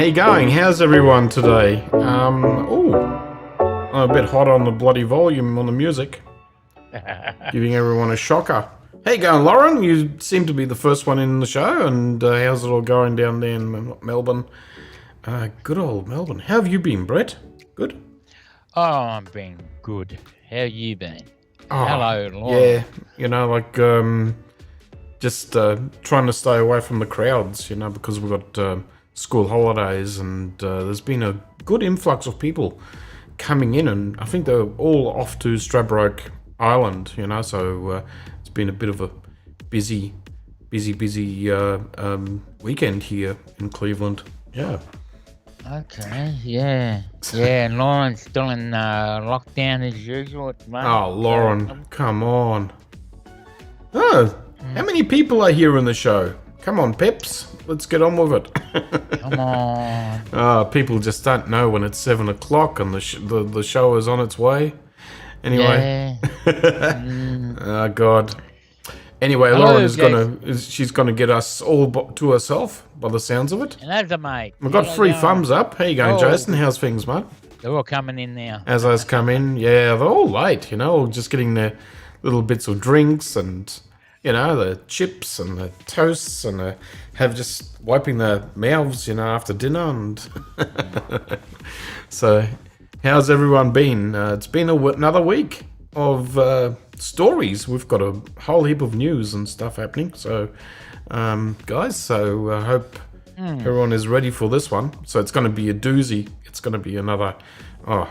How you going? How's everyone today? I'm a bit hot on the bloody volume on the music. Giving everyone a shocker. How you going, Lauren? You seem to be the first one in the show, and how's it all going down there in Melbourne? Good old Melbourne. How have you been, Brett? Good? Oh, I've been good. How you been? Oh, hello, Lauren. Yeah, you know, like, just trying to stay away from the crowds, you know, because we've got school holidays, and there's been a good influx of people coming in, and I think they're all off to Stradbroke Island, you know, so it's been a bit of a busy weekend here in Cleveland. Yeah. Okay, yeah. Yeah, and Lauren's still in lockdown as usual at the moment. Oh, Lauren, come on. Oh, how many people are here in the show? Come on, Peps. Let's get on with it. Come on. People just don't know when it's 7 o'clock and the show is on its way. Anyway. Yeah. Oh, God. Anyway, Hello, Lauren she's gonna get us all to herself by the sounds of it. Hello, mate. We've got 3 thumbs up. How you going, Oh. Jason? How's things, mate? They're all coming in now. As those come in, yeah, they're all late, you know, just getting their little bits of drinks and, you know, the chips and the toasts, and have just wiping their mouths, you know, after dinner. And so, how's everyone been? It's been another week of stories. We've got a whole heap of news and stuff happening. So, guys, so I hope everyone is ready for this one. So it's going to be a doozy. It's going to be another, I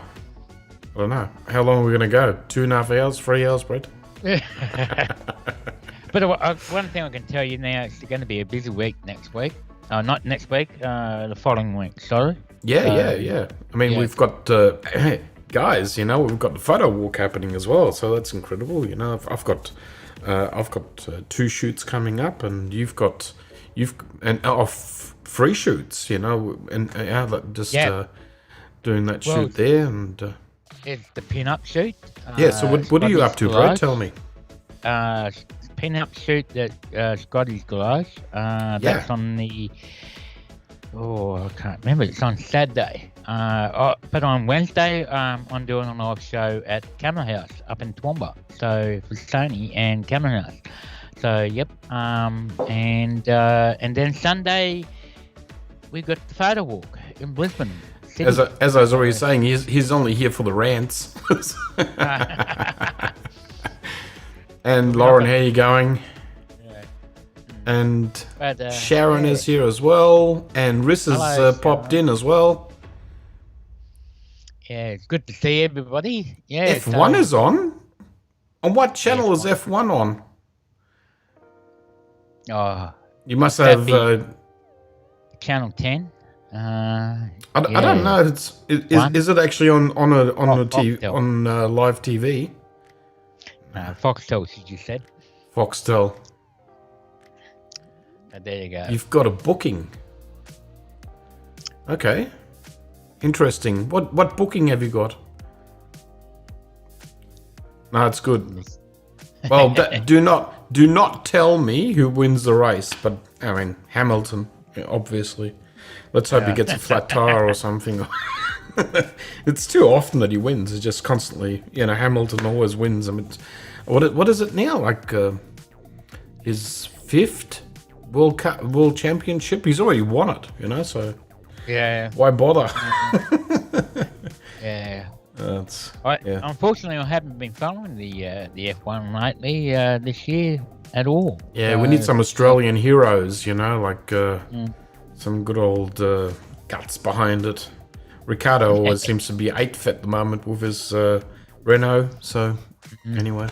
don't know. How long are we going to go? 2.5 hours, 3 hours, Brett? But one thing I can tell you now, it's going to be a busy week next week. Not next week, the following week, sorry. Yeah. I mean, we've got, guys, you know, we've got the photo walk happening as well. So that's incredible. You know, I've got 2 shoots coming up, and you've got free shoots, you know, and doing that shoot there. And it's the pin-up shoot. So what are you up to, Brad? Tell me. Pin-up shoot that Scotty's Garage. That's on the Oh, I can't remember. It's on Saturday. But on Wednesday, I'm doing a live show at Camera House up in Toowoomba. So for Sony and Camera House. So yep. And then Sunday we got the photo walk in Brisbane. As I was already saying, he's only here for the rants. And Lauren, how you going? And Sharon is here as well, and Riss has popped in as well. Yeah, it's good to see everybody. Yeah, F1 is on? On what channel is F1 on? Oh, you must have Channel 10. I don't know. Is it actually on live TV? Foxtel, you said. Foxtel. There you go. You've got a booking. Okay. Interesting. What booking have you got? No, it's good. Well, do not tell me who wins the race, but I mean Hamilton, obviously. Let's hope he gets a flat tire or something. It's too often that he wins. It's just constantly, Hamilton always wins. I mean, what is it now? Like his 5th World Championship? He's already won it, so why bother? Yeah. Yeah. Unfortunately, I haven't been following the F1 lately this year at all. Yeah, we need some Australian heroes, like some good old guts behind it. Ricardo always seems to be 8th at the moment with his Renault. So anyway,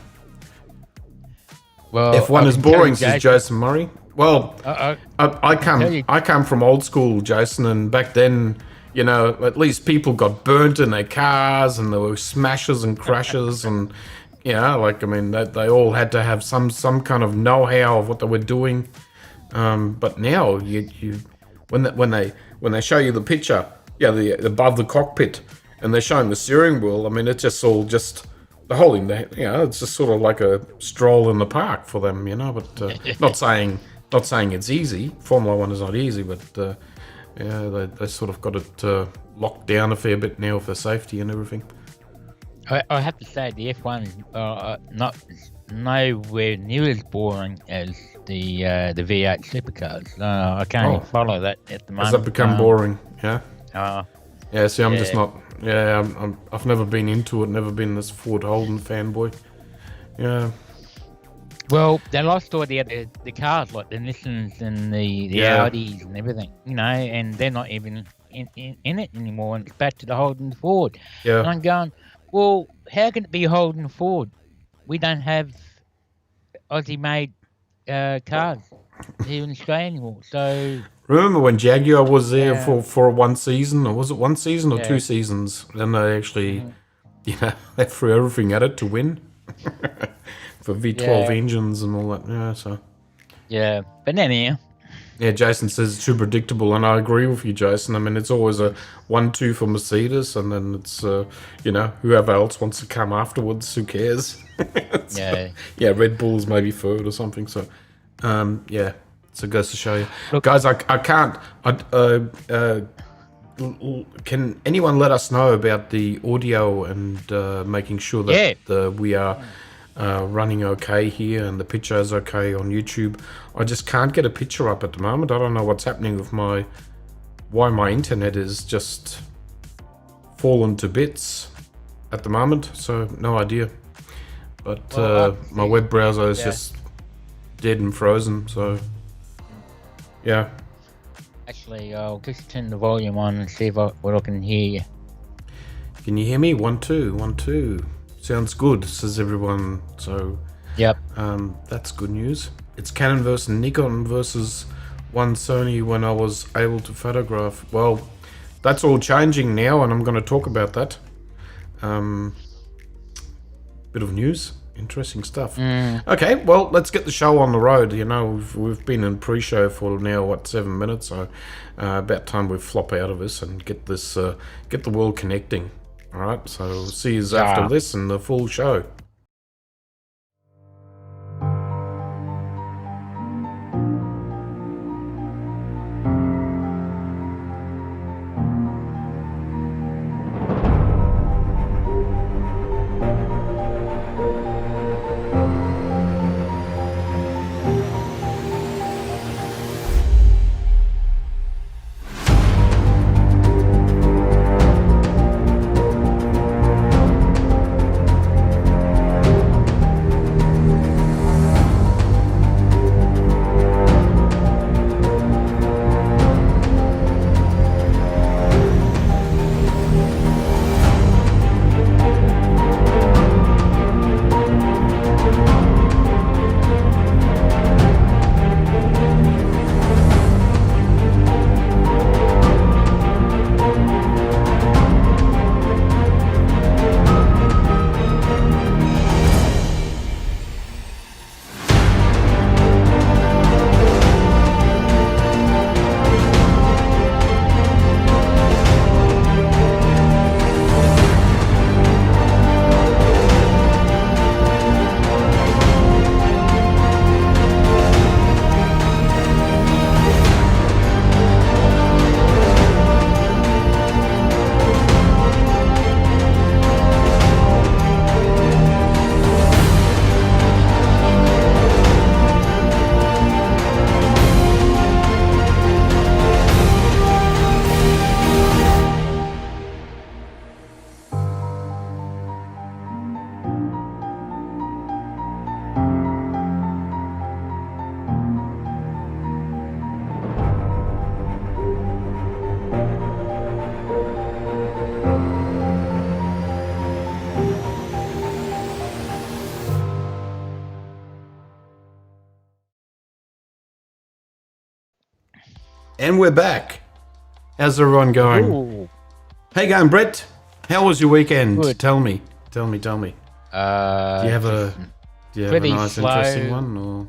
well, F1 is boring, says Jason Murray. Well, I come from old school, Jason, and back then, at least people got burnt in their cars, and there were smashes and crashes, and they all had to have some kind of know-how of what they were doing. But now when they show you the picture, above the cockpit, and they're showing the steering wheel, I mean, it's just all the whole thing. It's just sort of like a stroll in the park for them, But not saying it's easy. Formula One is not easy, but they sort of got it locked down a fair bit now for safety and everything. I have to say the F1 is not nowhere near as boring as the V8 supercars. I can't follow that at the moment. Has that become boring? Yeah. Yeah. See, I'm just not. Yeah, I've never been into it. Never been this Ford Holden fanboy. Yeah. Well, they lost all the cars, like the Nissans and the Audis and everything, and they're not even in it anymore, and it's back to the Holden Ford. Yeah. And I'm going, well, how can it be Holden Ford? We don't have Aussie-made cars here in Australia anymore. So remember when Jaguar was there for one season, or was it one season or 2 seasons? Then they actually, they threw everything at it to win. For V12 engines and all that, Yeah, but anyhow. Yeah, Jason says it's too predictable, and I agree with you, Jason. I mean, it's always a 1-2 for Mercedes, and then it's, whoever else wants to come afterwards, who cares? Red Bull's maybe third or something, so, so it goes to show you. Look, guys, I can't, can anyone let us know about the audio and making sure that we are running okay here and the picture is okay on YouTube? I just can't get a picture up at the moment. I don't know what's happening with why my internet is just fallen to bits at the moment, so no idea. But my web browser is just dead and frozen, so yeah. Actually, I'll just turn the volume on and see what I can hear you. Can you hear me? 1 2 1 2. Sounds good, says everyone. So, that's good news. It's Canon versus Nikon versus one Sony when I was able to photograph. Well, that's all changing now, and I'm going to talk about that. Bit of news, interesting stuff. Okay, well, let's get the show on the road. We've been in pre-show for now 7 minutes, so about time we flop out of this and get the world connecting. All right, so we'll see you after this and the full show. And we're back. How's everyone going? Ooh. Hey, going, Brett. How was your weekend? Good. Tell me. Do you have a pretty nice, slow. interesting one? Or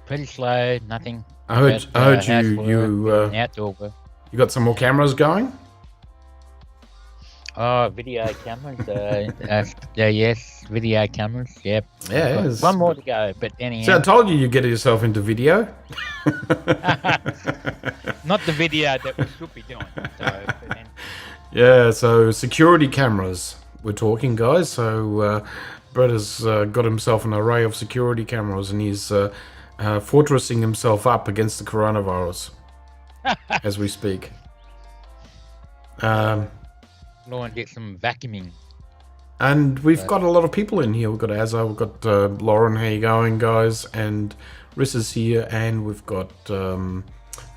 Pretty slow, nothing. I heard Outdoor work. you got some more cameras going. Oh, video cameras. Yes, video cameras. Yep. Yeah. Got one more to go, but So I anyhow, told you get yourself into video. not the video that we should be doing. So, Yeah, so security cameras. We're talking, guys. So Brett has got himself an array of security cameras, and he's fortressing himself up against the coronavirus as we speak. Lauren did some vacuuming. And we've got a lot of people in here. We've got Azza, we've got Lauren. How you going, guys? And Riss is here, and we've got who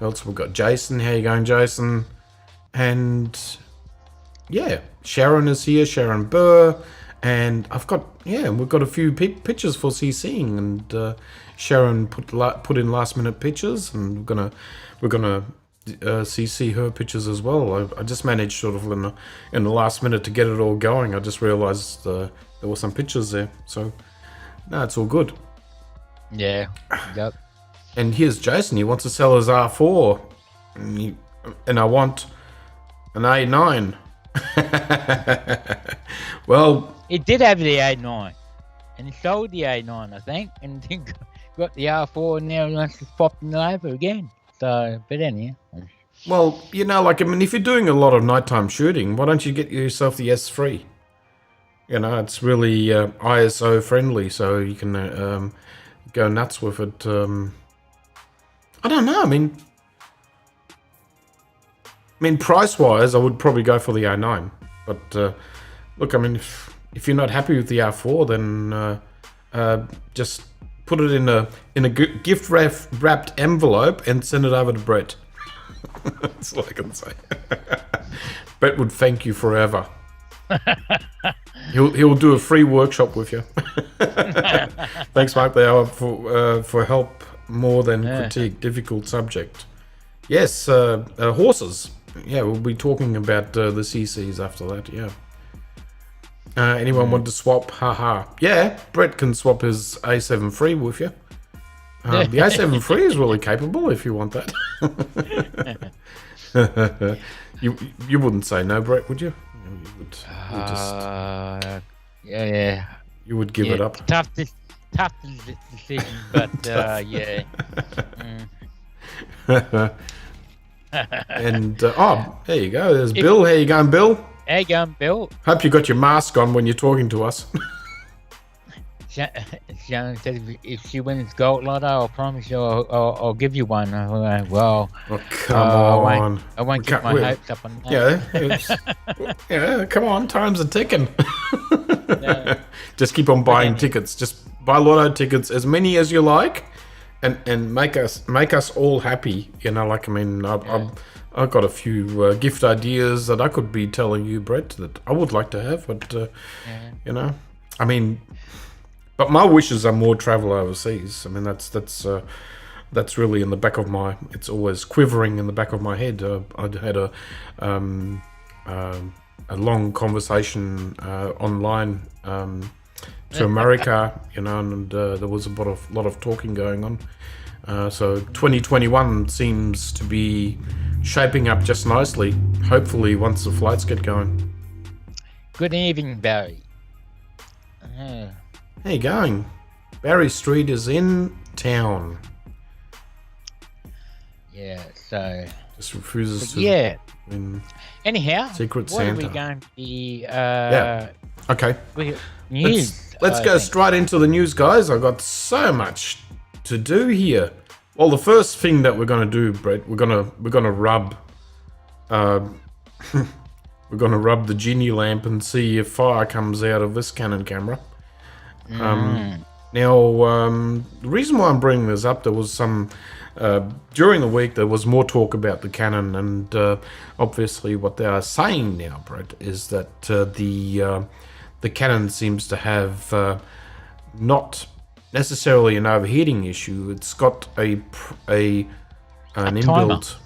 else? We've got Jason. How you going, Jason? And yeah, Sharon is here, Sharon Burr, and we've got a few pictures for CCing, and Sharon put in last minute pictures, and we're gonna CC her pictures as well. I just managed sort of in the last minute to get it all going. I just realised there were some pictures there, so no, it's all good. Yeah. Yep. And here's Jason. He wants to sell his R4, and I want an A9. Well, He did have the A9, and he sold the A9, I think, and then got the R4, and now he wants to pop it over again. So, but anyhow. well, if you're doing a lot of nighttime shooting, why don't you get yourself the S3? It's really ISO friendly, so you can go nuts with it. I don't know. I mean, price-wise, I would probably go for the A9. But look, if you're not happy with the R4, then just put it in a gift wrapped envelope and send it over to Brett. That's all I can say. Brett would thank you forever. He'll do a free workshop with you. Thanks, Mark. They are for help more than critique. Difficult subject. Yes, horses. Yeah, we'll be talking about the CCs after that. Yeah. Anyone want to swap? Haha. Yeah, Brett can swap his A7 III with you. The A7 III is really capable if you want that. You wouldn't say no, Brett, would you? Yeah. You would give it up. Tough decision, but yeah. And there you go. There's Bill. How you going, Bill? How you going, Bill? Hope you got your mask on when you're talking to us. Shannon said if she wins Gold Lotto, I promise you I'll give you one. Well, come on. I won't get my hopes up on that. Yeah, come on. Time's a ticking. Just keep on buying tickets. Just buy lotto tickets, as many as you like, and make us all happy. I've got a few gift ideas that I could be telling you, Brett, that I would like to have, but but my wishes are more travel overseas. That's really in the back of my. It's always quivering in the back of my head. I'd had a long conversation online to America, and there was a lot of talking going on. So 2021 seems to be shaping up just nicely. Hopefully, once the flights get going. Good evening, Barry. How you going? Barry Street is in town. Yeah, so just refuses to. Yeah. Anyhow, Secret Santa. Are we going to be? Okay. News. Let's go straight into the news, guys. I've got so much to do here. Well, the first thing that we're gonna do, Brett, we're gonna rub, we're gonna rub the genie lamp and see if fire comes out of this Canon camera. Now, the reason why I'm bringing this up, there was some during the week there was more talk about the Canon, and obviously what they are saying now, Brett, is that the Canon seems to have not necessarily an overheating issue. It's got a an timer. inbuilt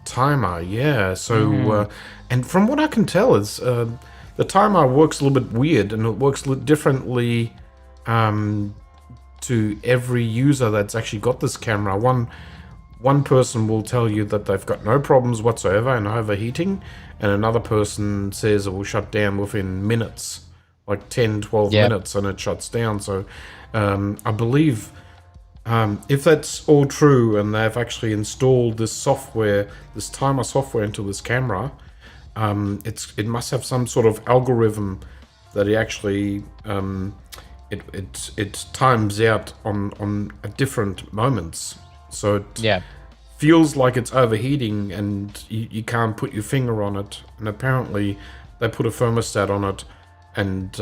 timer. Yeah. So, and from what I can tell, is the timer works a little bit weird, and it works differently to every user that's actually got this camera. One person will tell you that they've got no problems whatsoever in overheating, and another person says it will shut down within minutes, like 10, 12 minutes, and it shuts down. So I believe if that's all true and they've actually installed this software, this timer software into this camera, it must have some sort of algorithm that it actually it times out on at different moments. So it feels like it's overheating, and you can't put your finger on it. And apparently, they put a thermostat on it, and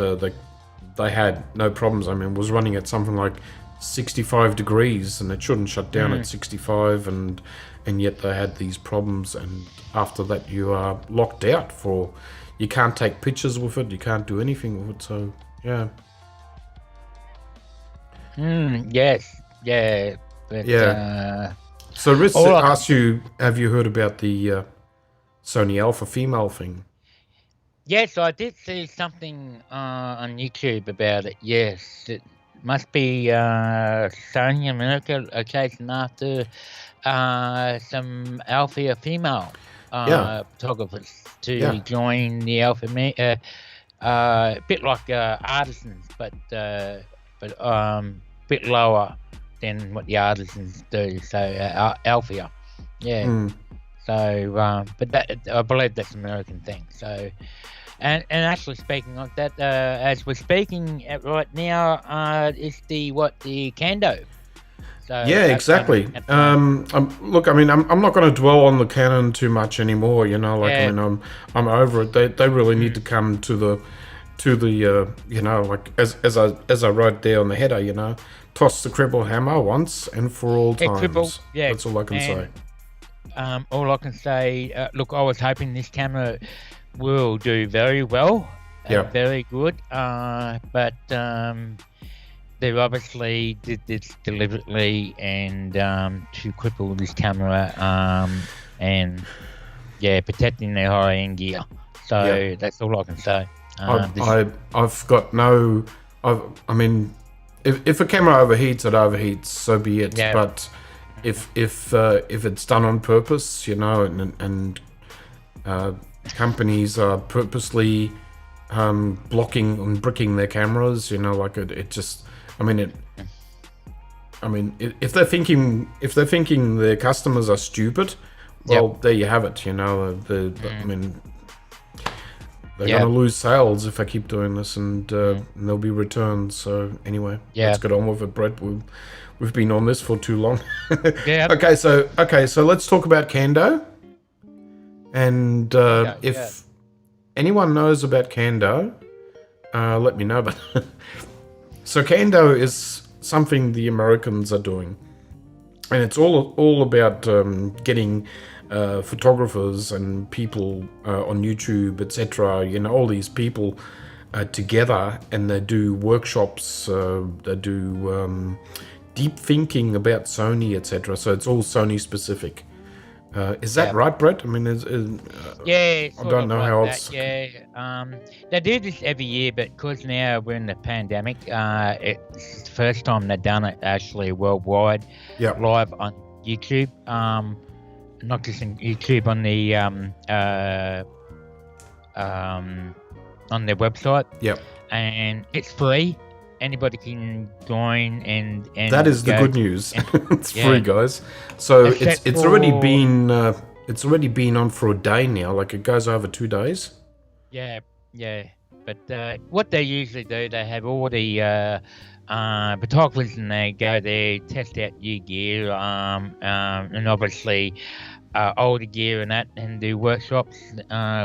they had no problems. I mean, it was running at something like 65 degrees, and it shouldn't shut down at 65, and yet they had these problems. And after that, you are locked out for. You can't take pictures with it. You can't do anything with it. So yeah. Yes. Yeah. But, yeah. So Riz asked you, have you heard about the Sony Alpha female thing? Yes, I did see something on YouTube about it. Yes, it must be Sony America occasion after some alpha female photographers to join the alpha a bit like artisans, but bit lower than what the artisans do. So alpha, So, but that I believe that's an American thing. So, and actually speaking of that, as we're speaking right now, is the Kando. So yeah, exactly. Look, I mean, I'm not going to dwell on the Canon too much anymore. You know, like I mean, I'm over it. They really need to come to the you know, like as I wrote there on the header, you know, toss the cripple hammer once and for all times. That's all I can say. All I can say, look, I was hoping this camera will do very well, very good, but they obviously did this deliberately and to cripple this camera and protecting their high-end gear. So that's all I can say. I've got no. I mean, if a camera overheats, it overheats. So be it. Yeah. But if it's done on purpose, you know, and companies are purposely blocking and bricking their cameras, you know, like it just. I mean, if they're thinking their customers are stupid, well, there you have it. You know, I mean. They're going to lose sales if I keep doing this, and there'll be returns. So anyway, let's get on with it, Brett. We've been on this for too long. Okay, so let's talk about Kando. And if anyone knows about Kando, let me know. But so Kando is something the Americans are doing, and it's all about getting photographers and people on YouTube, etc. You know, all these people together, and they do workshops. They do deep thinking about Sony, etc. So it's all Sony specific. Is that right, Brett? I mean, I don't know how else. They do this every year, but because now we're in the pandemic, it's the first time they've done it actually worldwide, live on YouTube. Not just on YouTube, on the on their website. Yep. And it's free. Anybody can join and that is the good news. It's free, guys. So it's already been on for a day now. Like it goes over 2 days. Yeah. But what they usually do, they have all the photographers, and they go there, test out new gear, and obviously older gear and that, and do workshops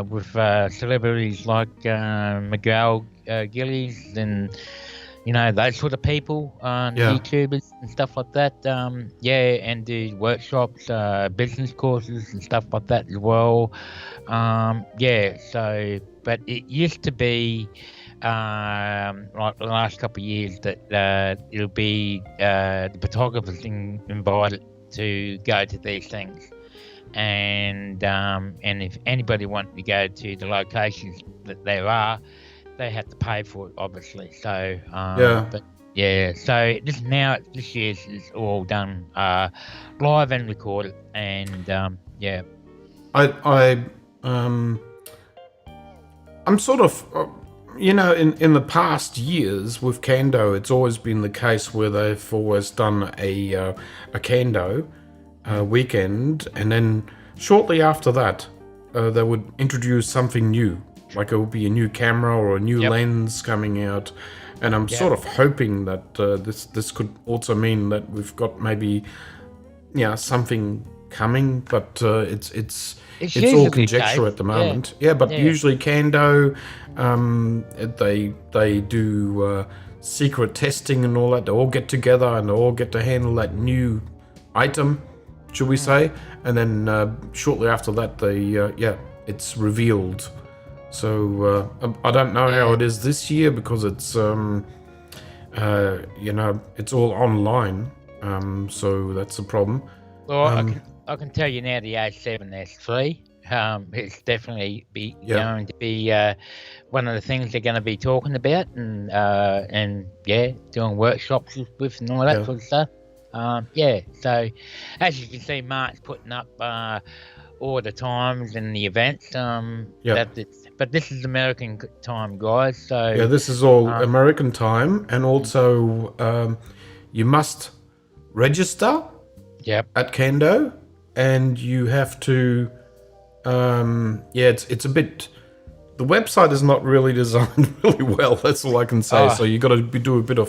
with celebrities like Miguel Gillies and you know, those sort of people, YouTubers and stuff like that. And do workshops, business courses and stuff like that as well. So, but it used to be like the last couple of years that it'll be the photographers invited to go to these things, and if anybody wants to go to the locations that there are, they have to pay for it, obviously. So but yeah, so this year's is all done live and recorded, and I'm sort of, in the past years with Kando, it's always been the case where they've always done a Kando weekend, and then shortly after that, they would introduce something new, like it would be a new camera or a new lens coming out, and I'm sort of hoping that this could also mean that we've got maybe something coming, but it's all conjecture at the moment. But usually Kando, they do secret testing and all that. They all get together and they all get to handle that new item, should we say? And then shortly after that, it's revealed. So I don't know how it is this year because it's it's all online. So that's the problem. Well, I can tell you now the A7S3. It's definitely going to be one of the things they're going to be talking about, and doing workshops with and all that sort of stuff. So as you can see, Mark's putting up all the times and the events. But this is American time, guys. So this is all American time, and also you must register. At Kando, and you have to. It's a bit. The website is not really designed really well. That's all I can say. So you got to do a bit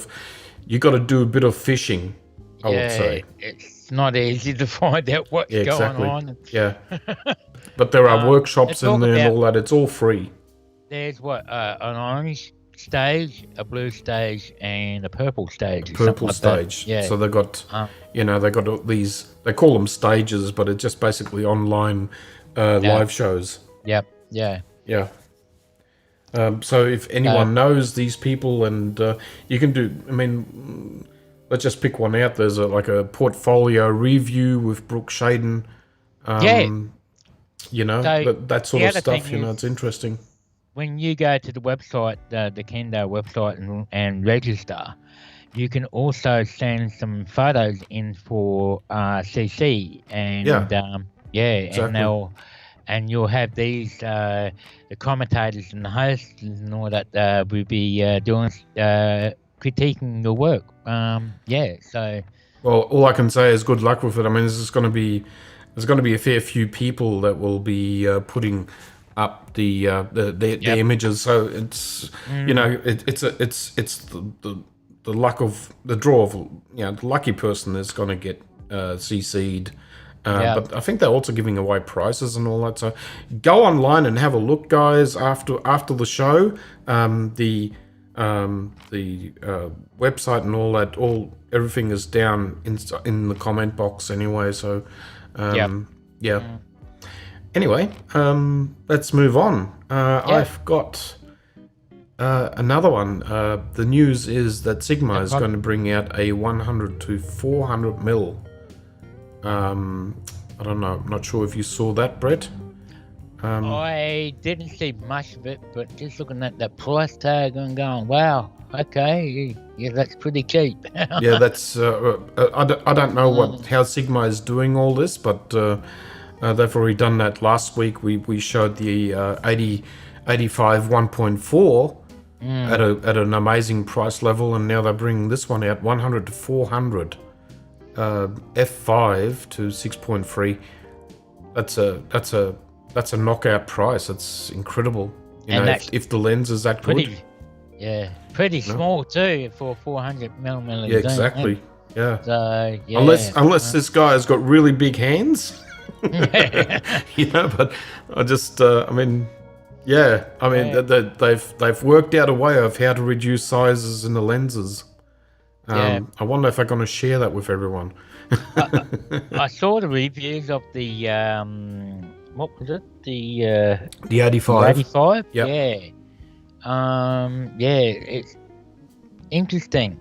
of fishing. I would say it's not easy to find out what's going on. But there are workshops in there and all that. It's all free. There's an orange stage, a blue stage, and a purple stage. Purple stage. So they got, they got all these. They call them stages, but it's just basically online live shows. So if anyone knows these people, and you can do. I mean, let's just pick one out. There's a portfolio review with Brooke Shaden. That sort of stuff. It's interesting. When you go to the website, the Kando website, and register, you can also send some photos in for CC, and exactly. and you'll have these the commentators and the hosts and all that will be doing critiquing your work. So. Well, all I can say is good luck with it. I mean, there's going to be a fair few people that will be putting up the images, so it's it's the luck of the draw of the lucky person is going to get CC'd. But I think they're also giving away prizes and all that. So go online and have a look, guys. After the show, the website and all that, everything is down in the comment box anyway. So Anyway, let's move on. I've got another one. The news is that Sigma is going to bring out a 100 to 400 mil. I don't know. I'm not sure if you saw that, Brett. I didn't see much of it, but just looking at that price tag and going, wow, okay, that's pretty cheap. That's. I don't know how Sigma is doing all this, but. They've already done that last week. We showed the 85 1.4 at an amazing price level, and now they're bringing this one out 100 to 400 f5 to 6.3. That's a knockout price. That's incredible. If the lens is that good. Pretty small too for 400 millimeters. Yeah, exactly. Yeah. So, Unless this guy has got really big hands. But I just, they've worked out a way of how to reduce sizes in the lenses. I wonder if they're going to share that with everyone. I saw the reviews of the what was it? The 85. 85. Yep. It's interesting.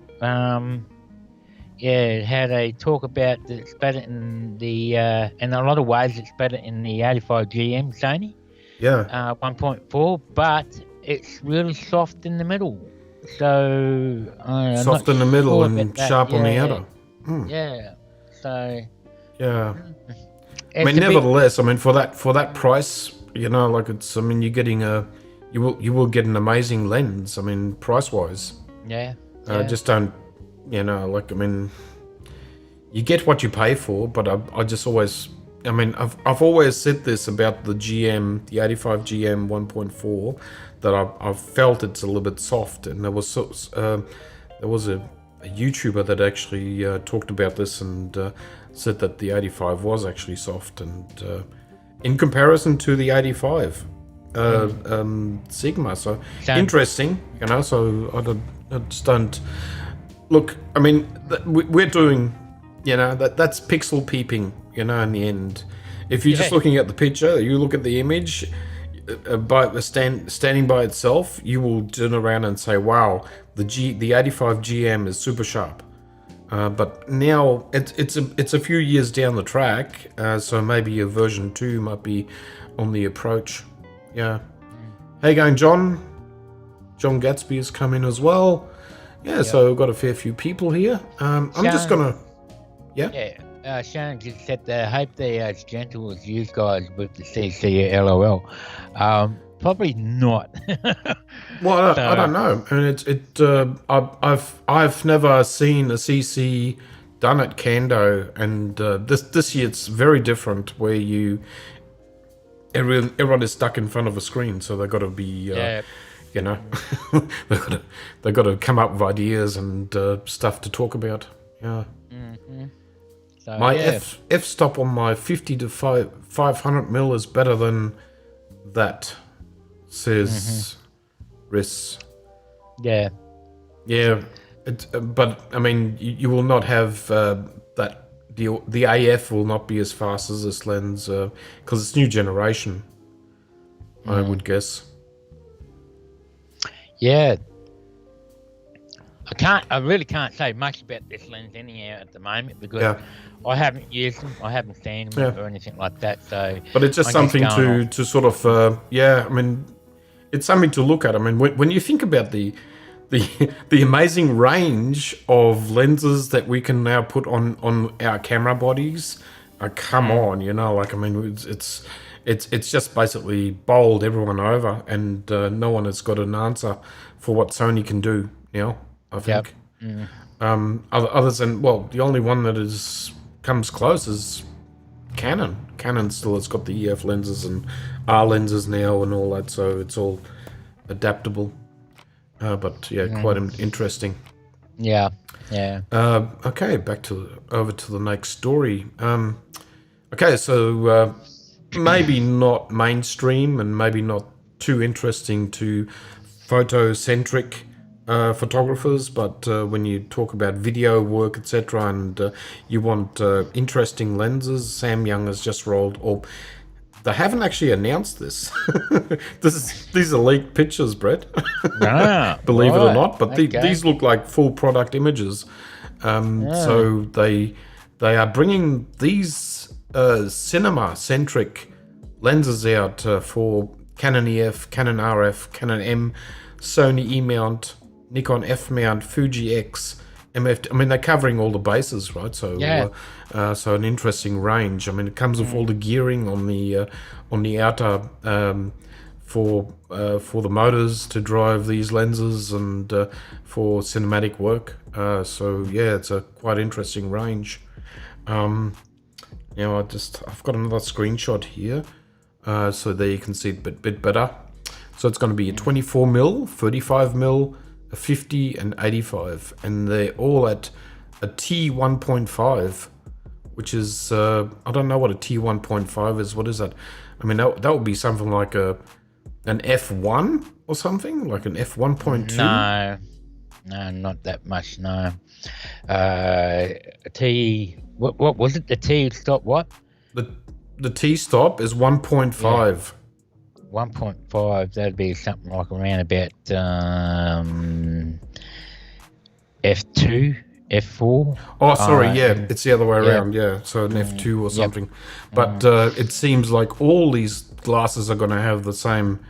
Yeah, how they talk about that it's better in the in a lot of ways it's better in the 85 GM Sony Yeah, 1.4, but it's really soft in the middle. So I'm not soft in the middle sure about and that. sharp on the Yeah, outer. Hmm. yeah. So Yeah. I it's mean, a bit. nevertheless, I mean, for that price, like it's. I mean, you're getting you will get an amazing lens. I mean, price wise, Yeah, yeah, just don't, like I mean, you get what you pay for. But I just always, I mean, I've always said this about the GM, the 85 GM 1.4, that I've felt it's a little bit soft, and there was a YouTuber that actually talked about this and said that the 85 was actually soft, and in comparison to the 85 Sigma. So interesting, So I just don't look. I mean, we're doing, that's pixel peeping, in the end. If you're just looking at the picture, you look at the image. Standing by itself, you will turn around and say, "Wow, the 85 GM is super sharp." But now it's a few years down the track, so maybe a version 2 might be on the approach. Yeah. How you going, John? John Gatsby has come in as well. Yeah, so we've got a fair few people here. I'm just gonna. Yeah. Yeah. Shannon just said they hope they're as gentle as you guys with the CC LOL. Probably not. Well, I don't know. And I've never seen a CC done at Kando, and this year it's very different. Where everyone is stuck in front of a screen, so they've got to be. they've got to come up with ideas and stuff to talk about. Yeah. Mm-hmm. So, My f stop on my 50 to 500 mil is better than that, says Riss. Yeah. Yeah, but I mean, you will not have that. The AF will not be as fast as this lens because it's new generation. I would guess. Yeah. I really can't say much about this lens anyhow at the moment because I haven't used them, I haven't seen them or anything like that. So, but it's just something to sort of I mean, it's something to look at. I mean, when you think about the amazing range of lenses that we can now put on our camera bodies, come on, like I mean, it's just basically bowled everyone over, and no one has got an answer for what Sony can do now. I think. Other than, well, the only one that comes close is Canon. Canon still has got the EF lenses and R lenses now and all that, so it's all adaptable. But yeah, quite interesting. Yeah. Okay, over to the next story. Okay, so maybe not mainstream and maybe not too interesting to photocentric photographers, but when you talk about video work, etc., and you want interesting lenses, Samyang has just rolled, or they haven't actually announced this. These are leaked pictures, Brett. Believe it or not, but these look like full product images. So they are bringing these cinema-centric lenses out for Canon EF, Canon RF, Canon M, Sony E mount, Nikon F mount, Fuji X, MF. I mean, they're covering all the bases, right? So, so an interesting range. I mean, it comes with all the gearing on the outer for the motors to drive these lenses and for cinematic work. So yeah, it's a quite interesting range. I've got another screenshot here, so there you can see it a bit better. So it's going to be a 24mm, 35mm, a 50 and 85, and they're all at a T1.5, which is I don't know what a T1.5 is. What is that? I mean, that would be something like an F1 or something, like an F1.2. No, not that much. No, What was it? The T stop what? The T stop is 1.5. 1.5, that'd be something like around about F2 f4. Oh, sorry, yeah, and- it's the other way yeah. around, yeah. So an F2 or Yep. something. But it seems like all these glasses are going to have the same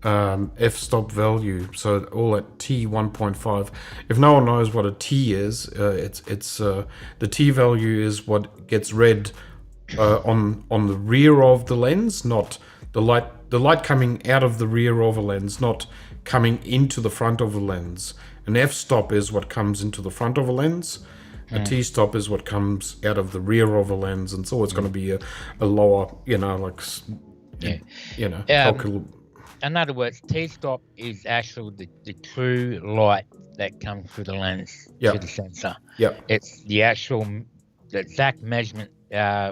f-stop value, so all at T 1.5. If no one knows what a T is, it's the T value is what gets read on the rear of the lens, not the light coming out of the rear of a lens, not coming into the front of a lens. An f-stop is what comes into the front of a lens. A T-stop is what comes out of the rear of a lens, and so it's going to be a lower, calculable. In other words, T-stop is actually the true light that comes through the lens Yep. to the sensor. Yep. It's the exact measurement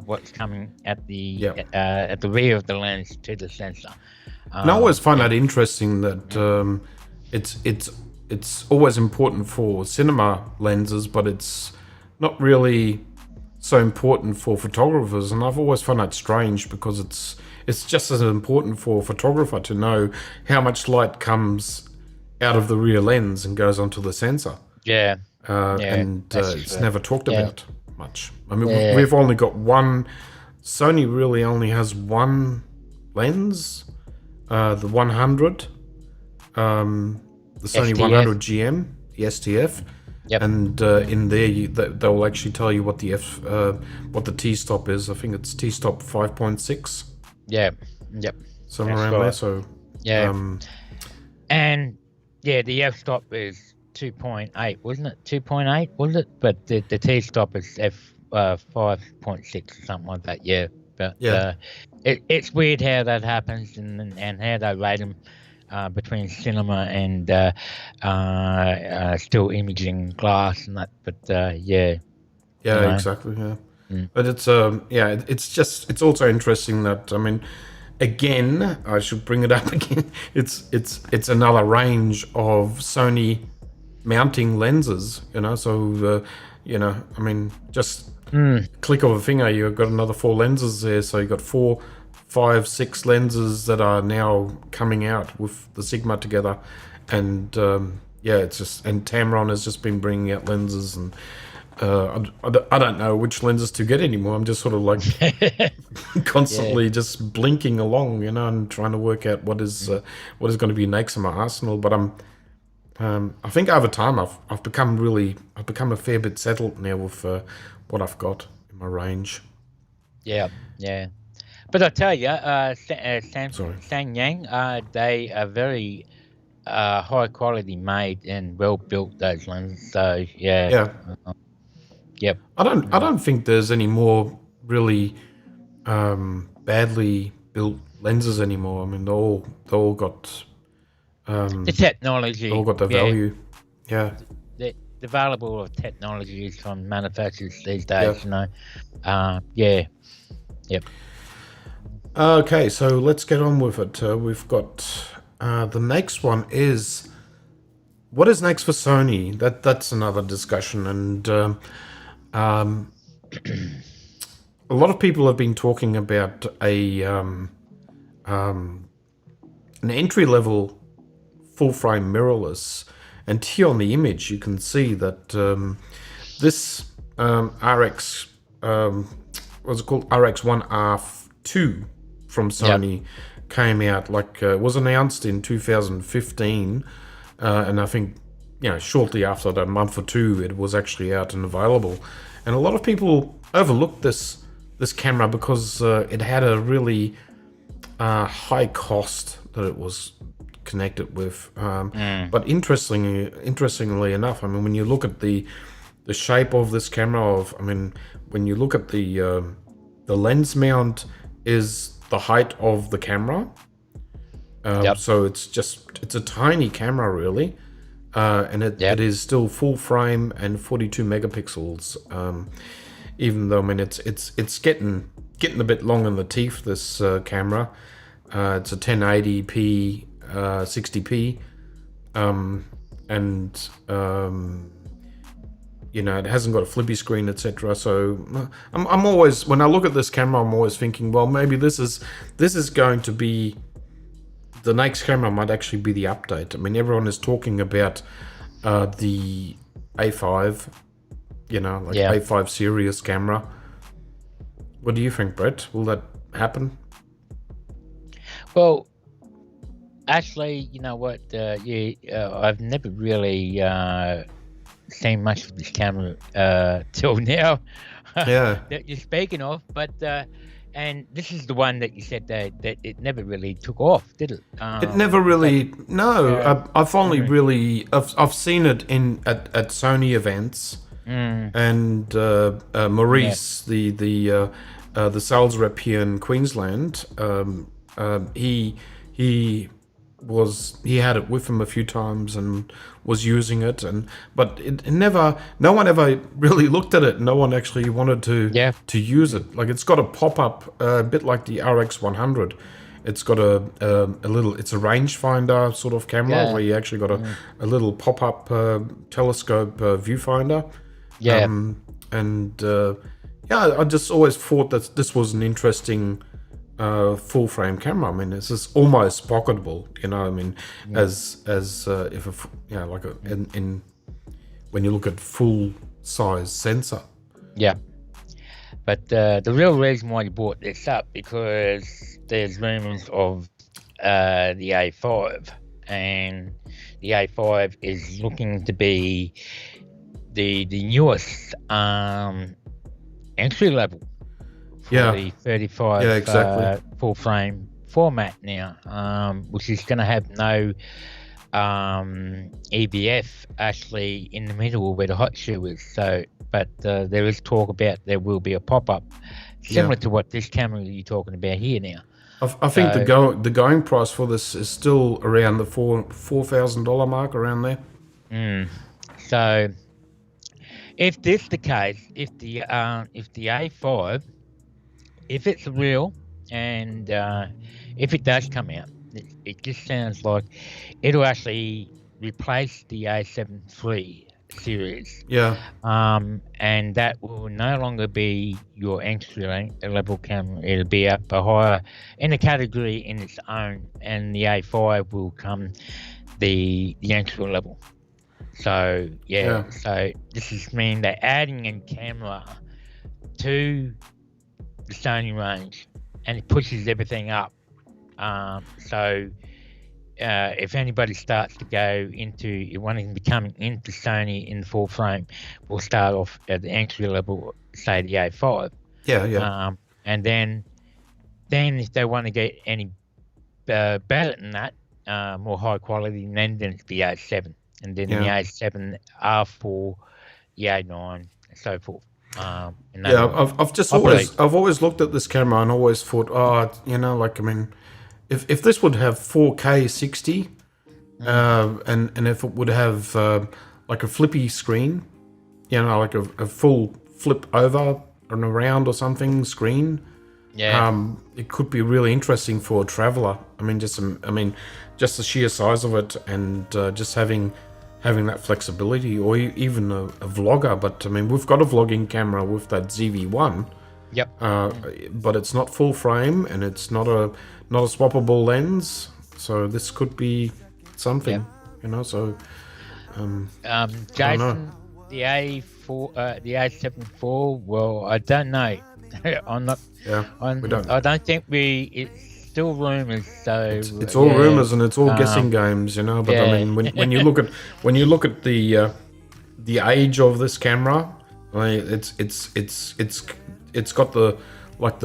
what's coming at the rear of the lens to the sensor. And I always find that interesting that it's always important for cinema lenses, but it's not really so important for photographers. And I've always found that strange because it's just as important for a photographer to know how much light comes out of the rear lens and goes onto the sensor. Yeah. It's never talked about much. I mean, we've only got one. Sony really only has one lens, the 100, the Sony STF. 100 GM, the STF. Yep. And in there, they'll actually tell you what the what the T-stop is. I think it's T-stop 5.6. Yeah. Yep. Somewhere That's around there. right. So and the f-stop is 2.8, wasn't it? 2.8 was it? But the T-stop is f 5.6 or something like that. Yeah. But it's weird how that happens and how they rate them between cinema and still imaging glass and that. But exactly. Yeah. But it's it's also interesting that, I mean, again, I should bring it up again. It's another range of Sony mounting lenses, So I mean, just click of a finger, you've got another 4 lenses there. So you've got 4, 5, 6 lenses that are now coming out with the Sigma together, and it's just, and Tamron has just been bringing out lenses, and I don't know which lenses to get anymore. I'm just sort of like constantly just blinking along, and trying to work out what is going to be next in my arsenal. But I think over time I've become a fair bit settled now with what I've got in my range. Yeah. But I tell you, Samyang, they are very high quality made and well built, those lenses. So Yeah. Yep. I don't think there's any more really badly built lenses anymore. I mean, they all got the technology. They all got the value. Yeah. The available of technologies from manufacturers these days. Yep. Okay, so let's get on with it. We've got the next one is, what is next for Sony? That's another discussion, and a lot of people have been talking about an entry level full frame mirrorless, and here on the image you can see that this RX what's it called, RX1R2 from Sony came out, was announced in 2015, and I think shortly after that, a month or two, it was actually out and available. And a lot of people overlooked this camera because it had a really high cost that it was connected with. But interestingly enough, I mean, when you look at the shape of this camera, when you look at the lens mount is the height of the camera. So it's a tiny camera really. And it is still full frame and 42 megapixels. Even though, I mean, it's getting a bit long in the teeth, this camera. It's a 1080p 60p, and it hasn't got a flippy screen, etc. So I'm always, when I look at this camera, I'm always thinking, well, maybe this is going to be the next camera, might actually be the update. I mean, everyone is talking about the A5 like Yeah. A5 series camera. What do you think, Brett? Will that happen? Well, actually, you know what? I've never really seen much of this camera till now. Yeah. That you're speaking of, but and this is the one that you said that it never really took off, did it? It never really. No, I've only really. I've seen it at Sony events, and Maurice, the sales rep here in Queensland, he had it with him a few times and was using it, but it never, no one ever really looked at it. No one actually wanted to use it. Like, it's got a pop-up, a bit like the RX 100. It's got a little, it's a rangefinder sort of camera where you actually got a little pop-up telescope viewfinder. I just always thought that this was an interesting full frame camera. I mean, this is almost pocketable, I mean, as if in when you look at full size sensor. Yeah. But the real reason why you brought this up, because there's rumors of the A5, and the A5 is looking to be the newest entry level for the 35 full frame format now, which is going to have no EVF actually in the middle where the hot shoe is. So, but there is talk about there will be a pop-up similar to what this camera you're talking about here now. I think the going price for this is still around the $4,000 mark, around there. So, if this is the case, if the A5, if it's real, and if it does come out, it just sounds like it'll actually replace the A7 III series. And that will no longer be your entry level camera. It'll be up a higher in a category in its own, and the A5 will come the entry level. So so this is mean they're adding in camera to the Sony range, and it pushes everything up. So if anybody starts to go into wanting to become into Sony in the full frame, we'll start off at the entry level, say the A5. And then if they want to get any better than that, more high quality, then it's the A7, and then the A7 R4, the A9, and so forth. I've always looked at this camera and always thought, I mean, if this would have 4K 60, and if it would have like a flippy screen, like a full flip over and around or something screen, it could be really interesting for a traveler. I mean, just the sheer size of it, and just having that flexibility, or even a vlogger. But I mean, we've got a vlogging camera with that ZV-1. But it's not full frame, and it's not a swappable lens. So this could be something, So, Jason, the A4, the A7 IV. Well, I don't know. I'm not. I don't think it's still rumors. So it's all rumors, and it's all guessing games, But I mean, when you look at the age of this camera, it's got the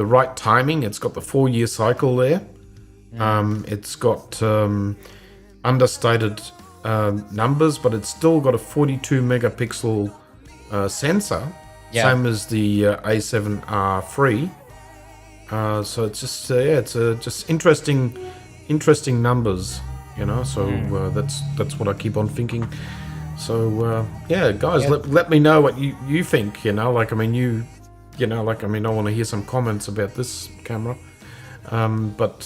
right timing. It's got the 4-year cycle there. It's got understated numbers, but it's still got a 42 megapixel sensor, same as the A7R3. So it's just it's just interesting numbers, So that's what I keep on thinking. So guys, let me know what you think. I mean, I want to hear some comments about this camera. But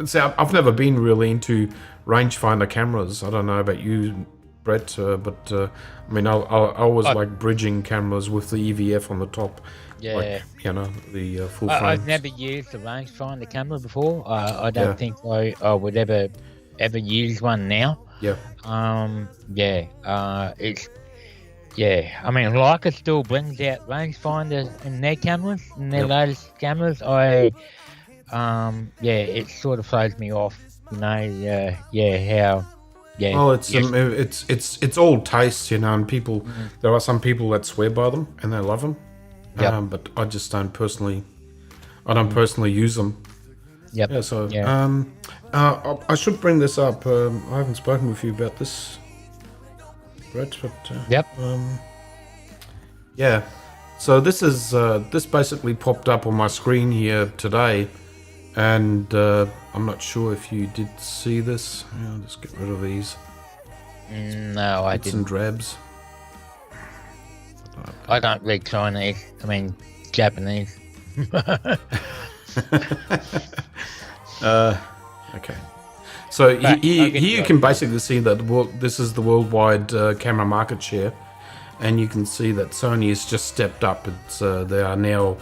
see, I've never been really into rangefinder cameras. I don't know about you, Brett, but I mean, I always like bridging cameras with the EVF on the top. The full frame. I've never used a rangefinder camera before. I don't think I would ever use one now. Yeah, I mean, Leica still brings out rangefinder in their cameras, in their latest cameras. It sort of throws me off, how, Well, it's all taste, and people. There are some people that swear by them and they love them. Yep. But I just don't personally. I don't personally use them. Yep. Yeah. So Yeah. I should bring this up. I haven't spoken with you about this, Brett. But Yep. yeah. So this basically popped up on my screen here today, and I'm not sure if you did see this. I'll just get rid of these. No, I Bits didn't. and drabs. I don't read Chinese. I mean, Japanese. Okay. So Right, here I'll get you to can that. basically see that this is the worldwide camera market share, and you can see that Sony has just stepped up. They are now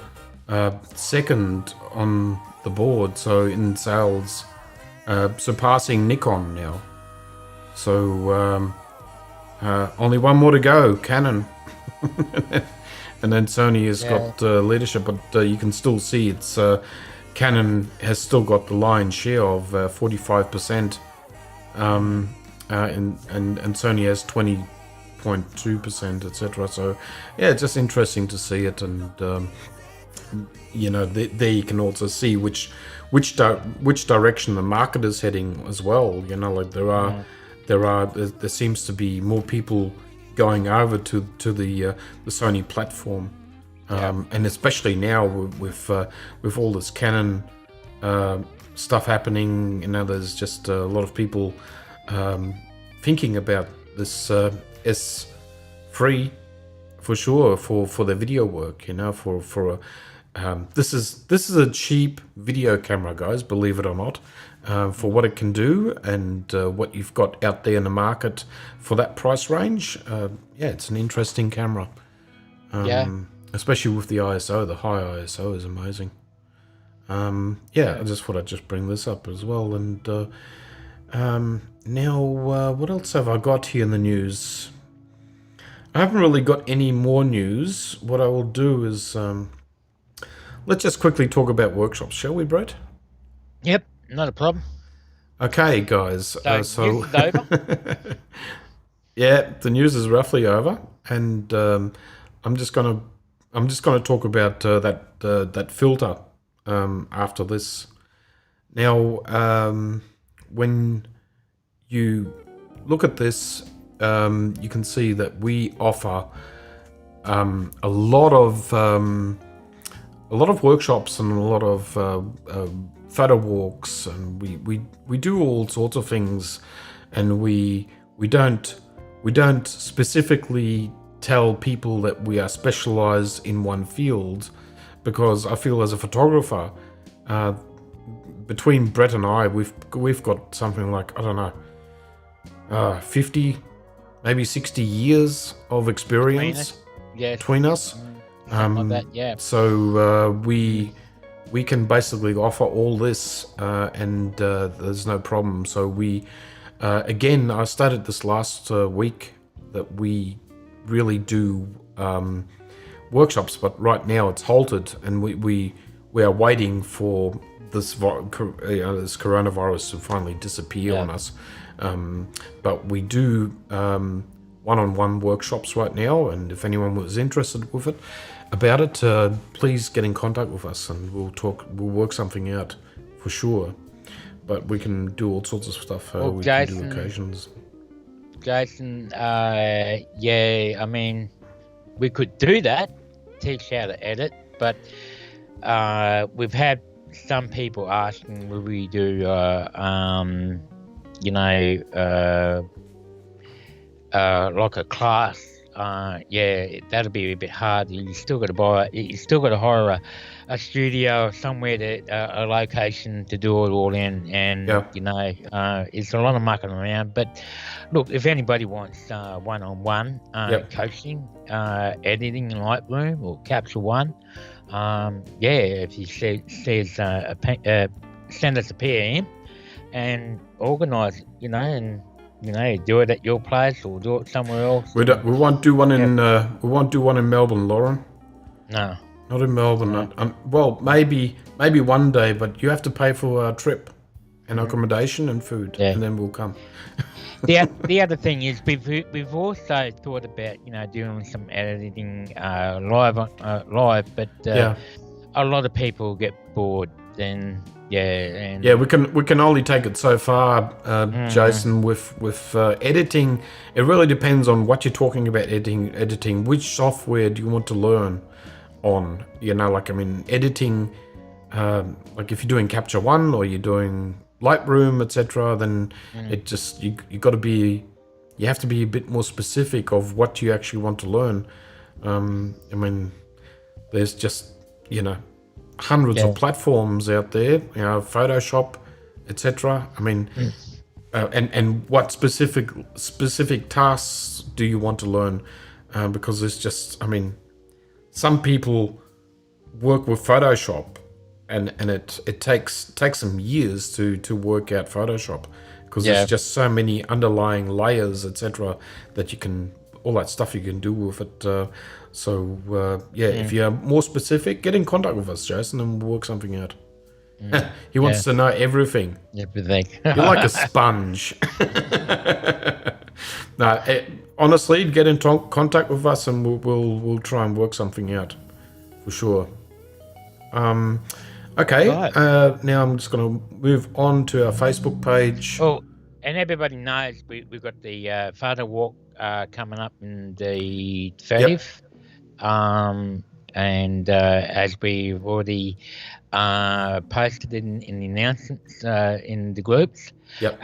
second on the board, so in sales, surpassing Nikon now. So only one more to go, Canon. And then Sony has got leadership, but you can still see it's Canon has still got the lion's share of 45%, and Sony has 20.2%, etc. So yeah, just interesting to see it, and there you can also see which direction the market is heading as well. Like there seems to be more people going over to the Sony platform, and especially now with all this Canon stuff happening. There's just a lot of people thinking about this S3 for sure for their video work. This is a cheap video camera, guys. Believe it or not. For what it can do and what you've got out there in the market for that price range, it's an interesting camera. Especially with the ISO, the high ISO is amazing. I just thought I'd just bring this up as well. And now, what else have I got here in the news? I haven't really got any more news. What I will do is let's just quickly talk about workshops, shall we, Brett? Yep, not a problem. Okay, guys. So news is over. Yeah, the news is roughly over, and I'm just gonna talk about that filter after this. Now, when you look at this, you can see that we offer a lot of workshops and a lot of photo walks, and we do all sorts of things, and we don't specifically tell people that we are specialized in one field, because I feel as a photographer, between Brett and I, we've got something like, I don't know, 50, maybe 60 years of experience between us. Something like that, yeah. So we can basically offer all this, and there's no problem. So we, again, I started this last week that we really do workshops, but right now it's halted, and we are waiting for this coronavirus to finally disappear on us. But we do one-on-one workshops right now, and if anyone was interested about it, please get in contact with us, and we'll work something out for sure. But we can do all sorts of stuff. We can do occasions. Jason, I mean, we could do that, teach how to edit, but we've had some people asking, will we do, like a class? That'll be a bit hard. You still got to hire a studio or somewhere a location to do it all in, and it's a lot of mucking around. But look, if anybody wants one-on-one coaching, editing in Lightroom or Capture One, if you send us a PM and organise it, and do it at your place or do it somewhere else. We won't do one in Melbourne, Lauren. No. Not in Melbourne. No. Well, maybe one day, but you have to pay for our trip and accommodation and food, and then we'll come. The other thing is we've also thought about doing some editing live, but a lot of people get bored. Then we can only take it so far, Jason. With editing, it really depends on what you're talking about. Editing, which software do you want to learn on? Editing. Like if you're doing Capture One or you're doing Lightroom, etc., then it just you have to be a bit more specific of what you actually want to learn. There's just hundreds of platforms out there, Photoshop, etc. And what specific tasks do you want to learn? Because it's just, some people work with Photoshop, and it takes them years to work out Photoshop, because there's just so many underlying layers, etc., that all that stuff you can do with it. If you're more specific, get in contact with us, Jason, and we'll work something out. He wants to know everything. Everything. You're like a sponge. Honestly, get in contact with us, and we'll try and work something out for sure. Okay. Right. Now I'm just going to move on to our Facebook page. Oh, and everybody knows we've got the photo walk coming up in the 30th. And as we've already posted in the announcements in the groups. Yep.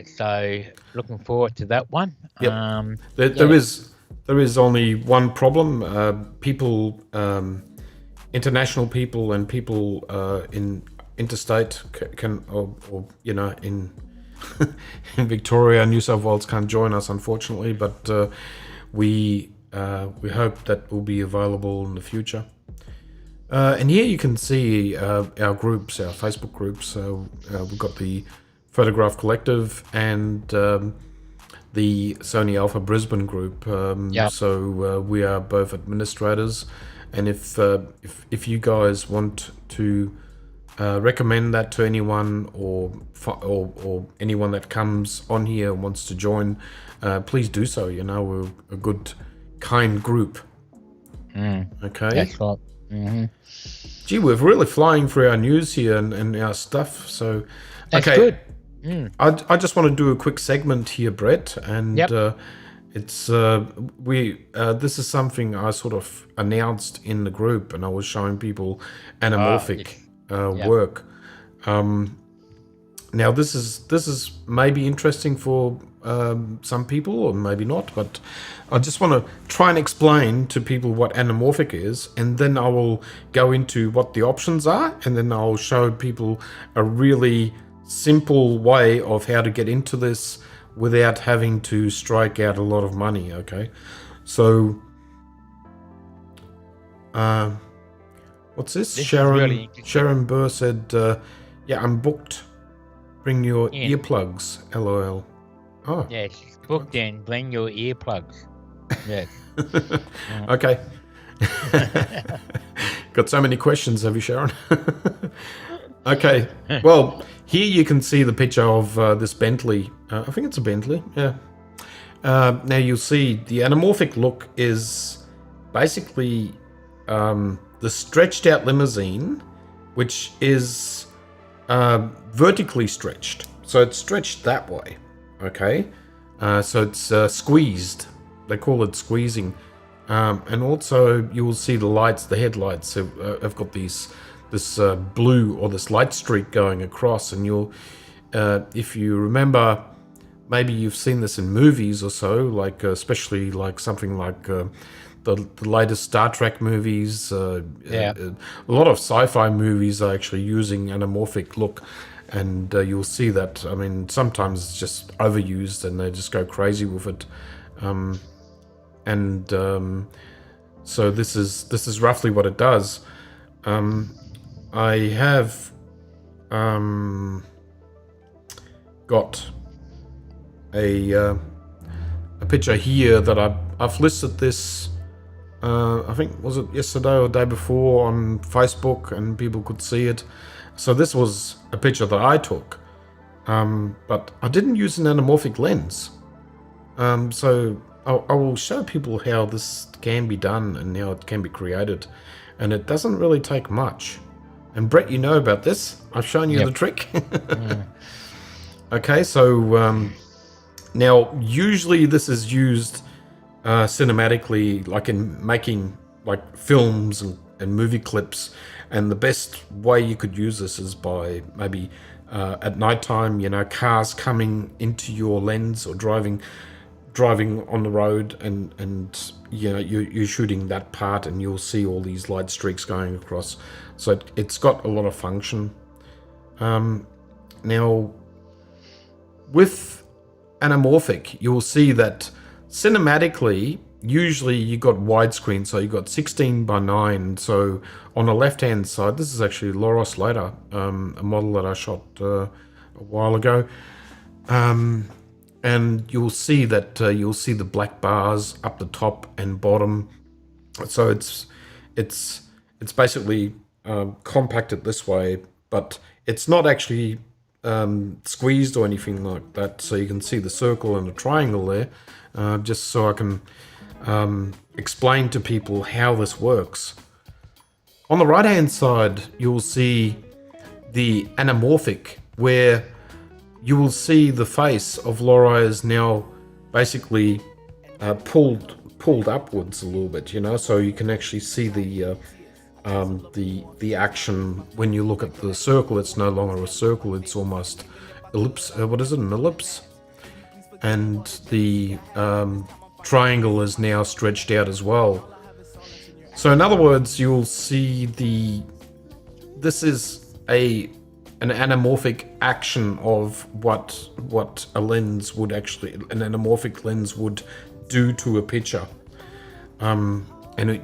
So looking forward to that one. Yep. There is only one problem. People, international people and people in interstate can in in Victoria, New South Wales can't join us, unfortunately, but we hope that will be available in the future. And here you can see our groups, our Facebook groups. We've got the Photograph Collective and the Sony Alpha Brisbane group. So we are both administrators, and if you guys want to recommend that to anyone, or anyone that comes on here and wants to join, please do so. We're a good, kind group. Okay. That's right. Mm-hmm. Gee, we're really flying through our news here and our stuff. So, that's good. I just want to do a quick segment here, Brett, and it's this is something I sort of announced in the group, and I was showing people Anamorphic work. Now this is maybe interesting for some people, or maybe not, but I just want to try and explain to people what Anamorphic is, and then I will go into what the options are, and then I'll show people a really simple way of how to get into this without having to strike out a lot of money. Okay, so what's this? Sharon Burr said, I'm booked. Bring your earplugs, LOL. Oh. Yes, booked in. Bring your earplugs. Yes. Okay. Got so many questions, have you, Sharon? Okay. Well, here you can see the picture of this Bentley. I think it's a Bentley. Yeah. Now you'll see the anamorphic look is basically the stretched out limousine, which is vertically stretched. So it's stretched that way. Okay. So it's squeezed. They call it squeezing. And also you will see the lights, the headlights have got this blue or this light streak going across, and you'll if you remember, maybe you've seen this in movies or so, like especially like something like the latest Star Trek movies. A lot of sci-fi movies are actually using anamorphic look, and you'll see that. I mean, sometimes it's just overused and they just go crazy with it. So this is roughly what it does. I have got a picture here that I've listed this. I think was it yesterday or the day before on Facebook, and people could see it. So this was a picture that I took, but I didn't use an anamorphic lens. So I will show people how this can be done and how it can be created, and it doesn't really take much. And Brett, you know about this. I've shown you the trick. Okay, so now usually this is used cinematically, like in making like films and movie clips. And the best way you could use this is by maybe at nighttime, you know, cars coming into your lens, or driving on the road, and you know, you're shooting that part, and you'll see all these light streaks going across. So it's got a lot of function. Now, with anamorphic, you'll see that cinematically, usually you got widescreen, so you got 16:9. So on the left-hand side, this is actually Laura Slater, a model that I shot a while ago. And you'll see that you'll see the black bars up the top and bottom. So it's basically compacted this way, but it's not actually squeezed or anything like that. So you can see the circle and the triangle there, just so I can explain to people how this works. On the right hand side, you'll see the anamorphic, where you will see the face of Laura is now basically pulled upwards a little bit, you know, so you can actually see the action. When you look at the circle, it's no longer a circle, it's almost ellipse. What is it, an ellipse? And the triangle is now stretched out as well. So in other words, you'll see this is an anamorphic action of what a lens would actually, an anamorphic lens would do to a picture. And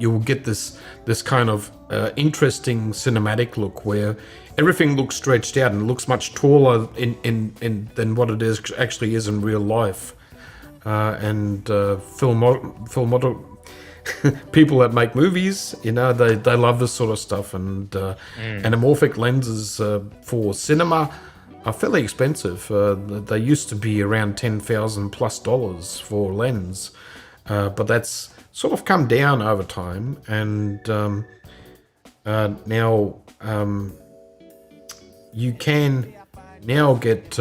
you will get this kind of interesting cinematic look, where everything looks stretched out and looks much taller than what it actually is in real life. People that make movies, you know, they love this sort of stuff. And anamorphic lenses for cinema are fairly expensive. They used to be around $10,000+ for a lens, but that's sort of come down over time. And now you can now get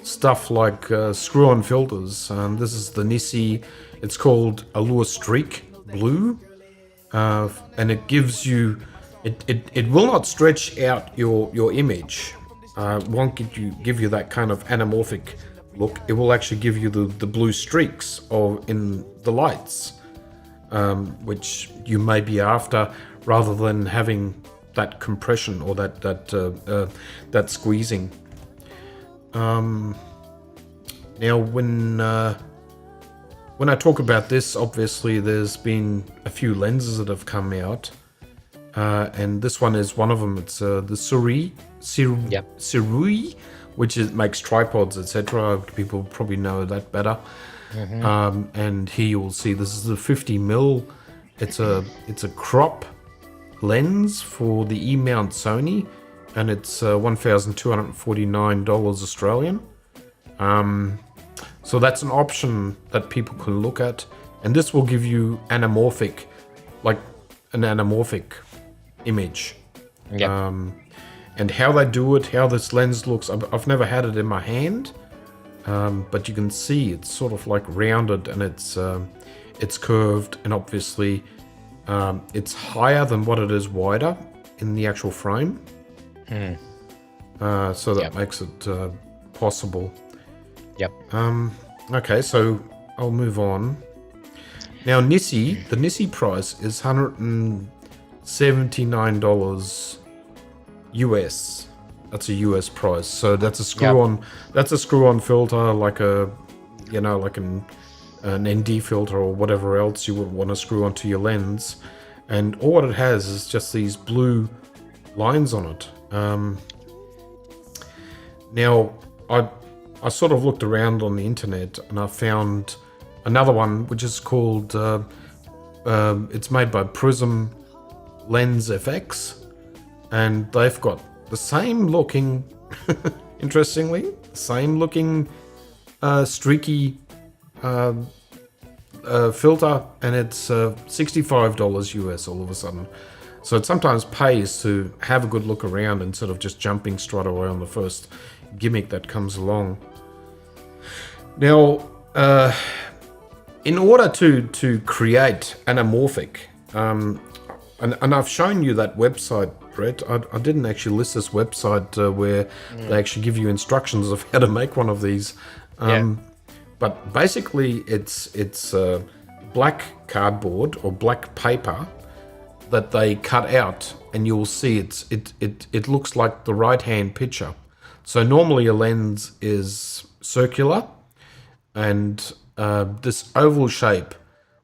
stuff like screw-on filters. This is the Nisi. It's called Allure Streak Blue, and it gives you, it will not stretch out your image. Won't give you that kind of anamorphic look. It will actually give you the blue streaks in the lights, which you may be after, rather than having that compression or that squeezing. Now, when I talk about this, obviously there's been a few lenses that have come out, and this one is one of them. It's the Sirui, which makes tripods, etc. People probably know that better. And here you will see this is the 50mm. It's a crop lens for the E-mount Sony, and it's $1,249 Australian. So that's an option that people can look at, and this will give you anamorphic, like an anamorphic image. And how they do it, how this lens looks, I've never had it in my hand, but you can see it's sort of like rounded, and it's curved, and obviously it's higher than what it is wider in the actual frame. So that makes it possible. Okay, so I'll move on. Now, the Nisi price is $179 US. That's a US price. So that's a screw-on. That's a screw-on filter, like an ND filter or whatever else you would want to screw onto your lens. And all it has is just these blue lines on it. Now, I sort of looked around on the internet and I found another one which is called, it's made by Prism Lens FX, and they've got the same looking, interestingly, same looking streaky filter, and it's $65 US all of a sudden. So it sometimes pays to have a good look around instead of just jumping straight away on the first gimmick that comes along. Now, in order to create Anamorphic, and I've shown you that website, Brett. I didn't actually list this website where they actually give you instructions of how to make one of these. But basically, it's black cardboard or black paper that they cut out, and you'll see it looks like the right-hand picture. So normally a lens is circular, and this oval shape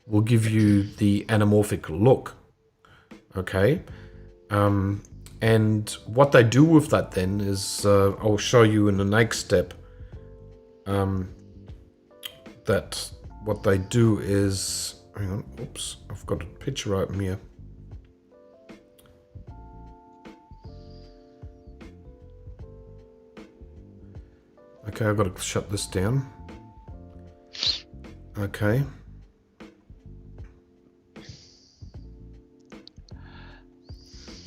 will give you the anamorphic look. Okay, and what they do with that then is I'll show you in the next step. That what they do is, hang on, oops, I've got a picture open here. Okay, I've got to shut this down. Okay.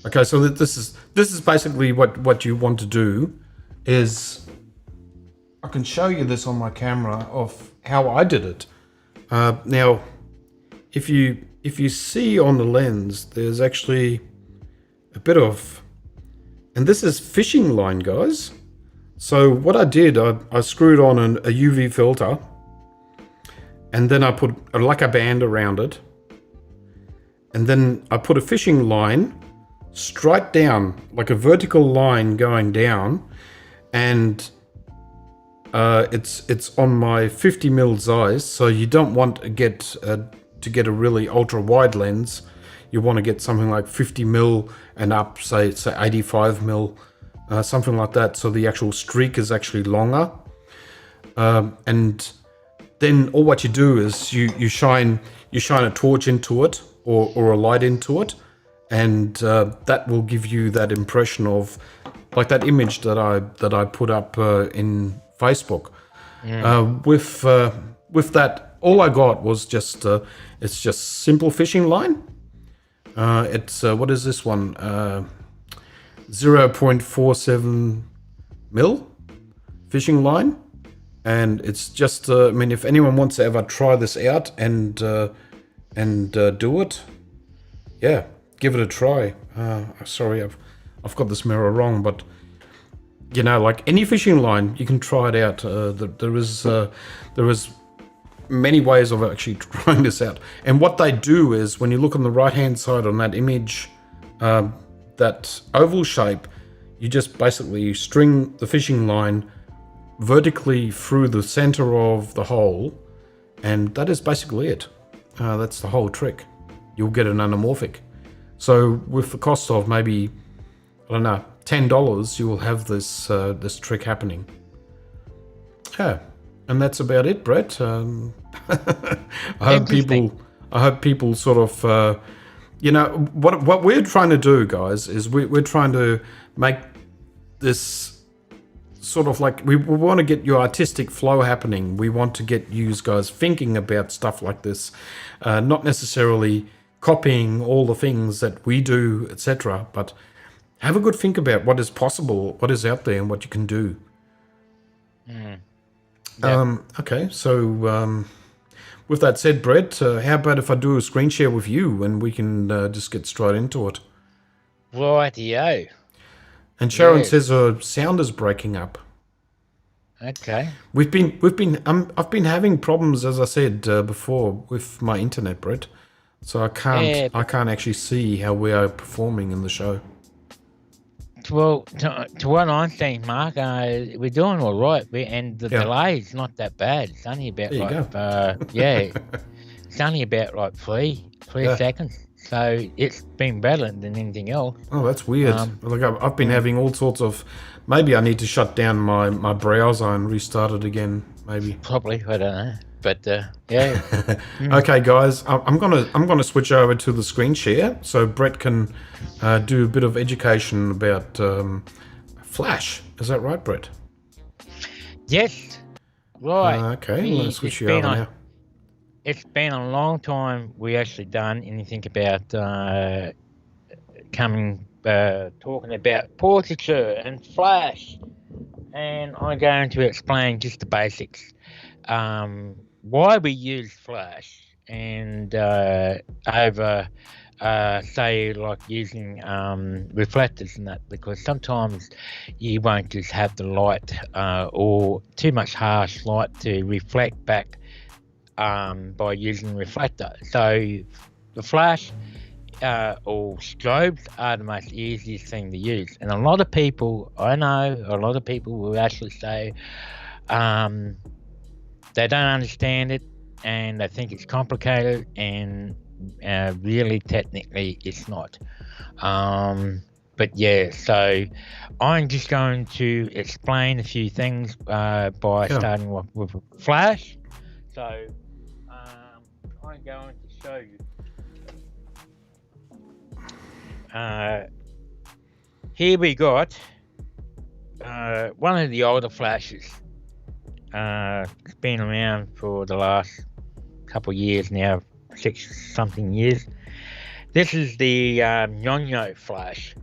Okay, so this is basically what you want to do is, I can show you this on my camera of how I did it. Now, if you see on the lens, there's actually a bit of, and this is fishing line, guys. So what I did, I screwed on a UV filter, and then I put like a band around it, and then I put a fishing line straight down, like a vertical line going down, and it's on my 50mm Zeiss, so you don't want to get a really ultra wide lens. You want to get something like 50mm and up, say 85mm, something like that. So the actual streak is actually longer. And then all what you do is you shine a torch into it or a light into it, and that will give you that impression of like that image that I put up in Facebook. With that, all I got was just it's just simple fishing line. It's what is this one? 0.47 mil fishing line, and it's just. I mean, if anyone wants to ever try this out and do it, yeah, give it a try. Sorry, I've got this mirror wrong, but. You know, like any fishing line, you can try it out. There is many ways of actually trying this out. And what they do is, when you look on the right-hand side on that image, that oval shape, you just basically string the fishing line vertically through the center of the hole, and that is basically it. That's the whole trick. You'll get an anamorphic. So with the cost of maybe, I don't know, $10, you will have this this trick happening. Yeah, and that's about it, Brett. I hope people sort of, you know, what we're trying to do, guys, is we're trying to make this sort of like, we want to get your artistic flow happening. We want to get you guys thinking about stuff like this, not necessarily copying all the things that we do, etc., but have a good think about what is possible, what is out there, and what you can do. Yeah. Okay, so with that said, Brett, how about if I do a screen share with you and we can just get straight into it? Rightio. And Sharon says her sound is breaking up. Okay. I've been having problems, as I said before, with my internet, Brett. So I can't actually see how we are performing in the show. Well, to what I'm saying, Mark, we're doing all right, and the delay is not that bad. It's only about it's only about like three seconds. So it's been better than anything else. Oh, that's weird. Like I've been having all sorts of. Maybe I need to shut down my browser and restart it again. Maybe. Probably, I don't know. But yeah. Okay, guys, I'm gonna switch over to the screen share so Brett can do a bit of education about Flash. Is that right, Brett? Yes. Right. Okay, I'm gonna switch you over now. It's been a long time we actually done anything about talking about portraiture and Flash, and I'm going to explain just the basics. Why we use Flash and over say like using reflectors and that, because sometimes you won't just have the light or too much harsh light to reflect back by using reflector. So the Flash or strobes are the most easiest thing to use, and a lot of people, I know a lot of people will actually say they don't understand it and they think it's complicated, and really technically it's not. But yeah, so I'm just going to explain a few things by starting with Flash. So I'm going to show you. Here we got one of the older Flashes. It's been around for the last couple of years now, 6-something years. This is the Yo-Yo Flash.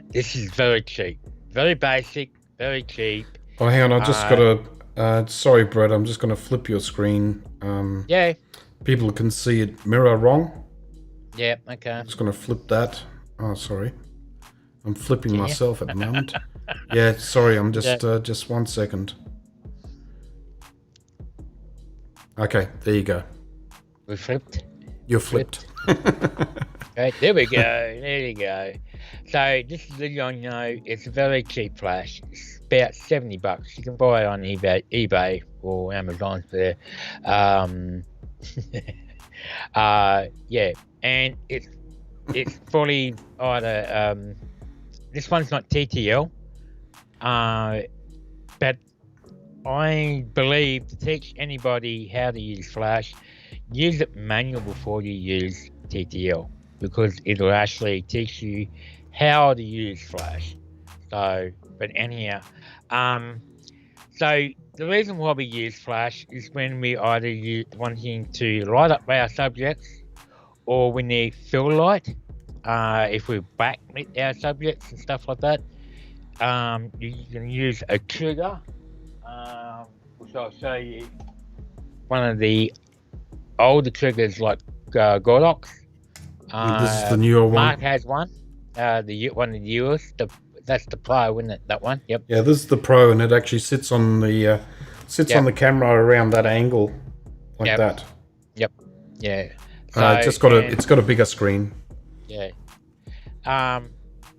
This is very cheap, very basic, very cheap. Oh, hang on, I just gotta. Sorry, Brett, I'm just gonna flip your screen. Yeah. People can see it mirror wrong. Yeah. Okay. I'm just gonna flip that. Oh, sorry. I'm flipping myself at the moment. Yeah, sorry, I'm just 1 second. Okay, there you go. We flipped? You're flipped. Right, there we go. There you go. So this is the Yo-Yo. It's a very cheap Flash. It's about $70. You can buy it on eBay or Amazon for yeah, and it's fully either this one's not TTL, but I believe to teach anybody how to use Flash, use it manual before you use TTL, because it'll actually teach you how to use Flash. So, but anyhow, so the reason why we use Flash is when we either wanting to light up our subjects, or we need fill light. If we backlit our subjects and stuff like that, you can use a trigger, which I'll show you. One of the older triggers like Godox. This is the newer one. Mark has one. One of the newest. That's the Pro, isn't it? That one. Yep. Yeah, this is the Pro, and it actually sits on the on the camera around that angle, like that. Yep. Yeah. So, it's got a bigger screen. Yeah.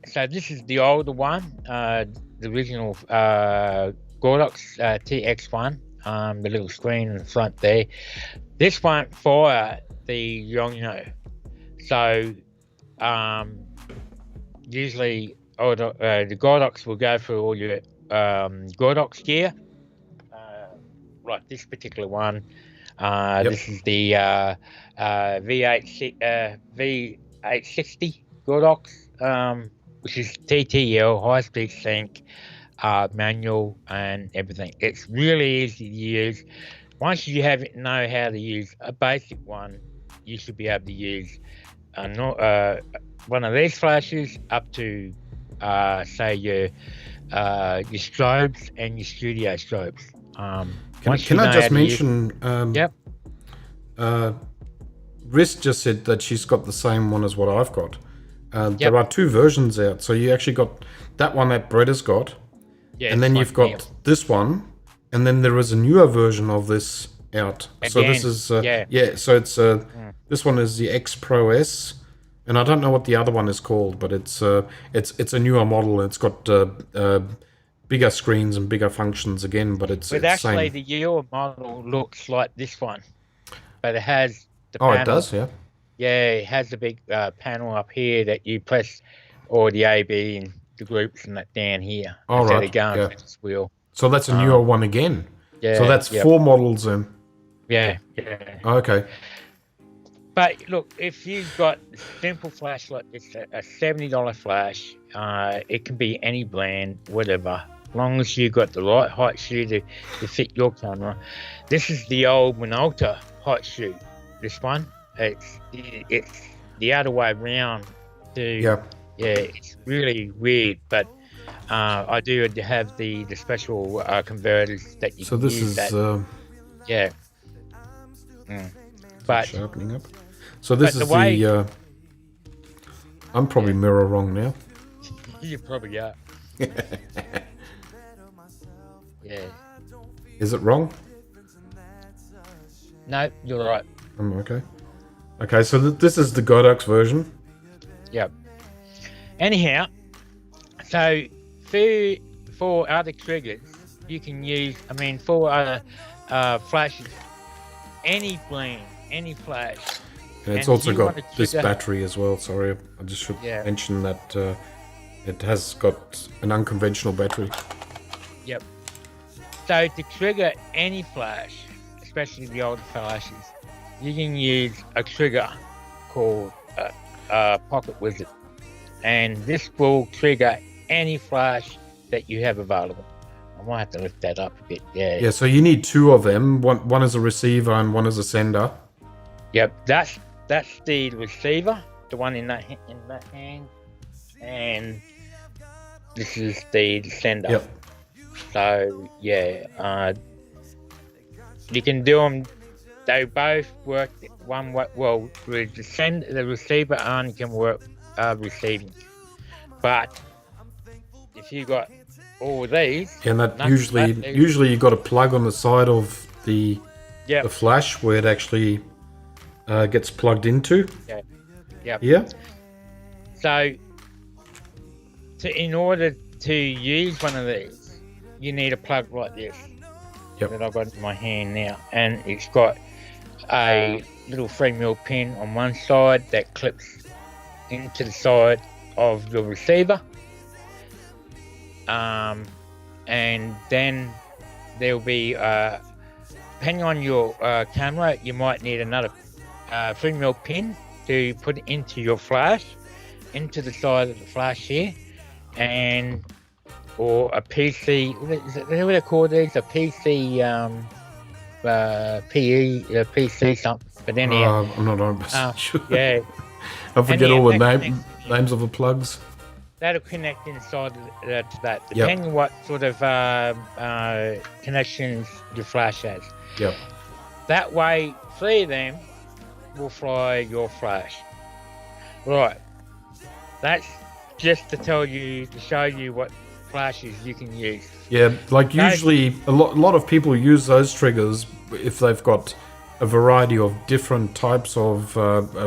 So this is the older one, the original Godox TX1. The little screen in the front there. This won't fire the Yo-Yo. So usually the Godox will go through all your Godox gear, like this particular one. This is the V860 Godox, which is TTL, high-speed sync, manual and everything. It's really easy to use. Once you know how to use a basic one, you should be able to use one of these flashes up to say your strobes and your studio strobes. Can I just mention? Riz just said that she's got the same one as what I've got. There are two versions out, so you actually got that one that Brett has got, and then you've got this one, and then there is a newer version of this out. Again, so this is so it's this one is the X Pro S, and I don't know what the other one is called, but it's a newer model. It's got bigger screens and bigger functions again, but it's actually the newer model looks like this one, but it has the panel. It does, yeah. Yeah, it has a big panel up here that you press all the A, B, and the groups and that down here All instead right. of going Yeah. for this wheel. So that's a newer one again. So Yeah, that's yeah, 4 models then. yeah. Okay. But look, if you've got a simple flash like this, a $70 flash, it can be any brand, whatever, as long as you've got the right hot shoe to fit your camera. This is the old Minolta hot shoe. This one, it's the other way around. Yeah. It's really weird, but I do have the special converters that you So can this use. is Yeah. But sharpening up. So this but is the way- I'm probably mirror wrong now. you probably are. Yeah. Is it wrong? No, you're right. Okay. Okay, so this is the Godox version. Yep. Anyhow, so for other triggers, you can use. I mean, for other flashes, any brand, any flash. And it's And also you got want a this trigger- battery as well. Sorry, I just should Yeah. mention that it has got an unconventional battery. Yep. So to trigger any flash, especially the older flashes, you can use a trigger called Pocket Wizard, and this will trigger any flash that you have available. I might have to lift that up a bit. Yeah. Yeah, so you need 2 of them. One is a receiver and one is a sender. Yep. That's the receiver, the one in that hand, and this is the sender. Yep. So yeah, you can do them. They both work one way. Well, the receiver only can work receiving, but if you got all of these, And that nothing usually but these- usually you got a plug on the side of the Yep. flash where it actually gets plugged into. Yep. Yeah. So, in order to use one of these, you need a plug like this. Yep. That I've got in my hand now, and it's got a little 3mm pin on one side that clips into the side of the receiver. And then there'll be, depending on your camera, you might need another 3mm pin to put into your flash, into the side of the flash here, and or a PC. What do they call these? A PC, PC something. But anyhow, I'm not 100% sure. yeah, I forget Anyhow, all the that names of the plugs. that'll connect inside to that, Yep. depending what sort of connections your flash has. Yep. That way, 3 of them will fly your flash. Right. That's just to show you what flashes you can use. Yeah, like usually a lot of people use those triggers if they've got a variety of different types of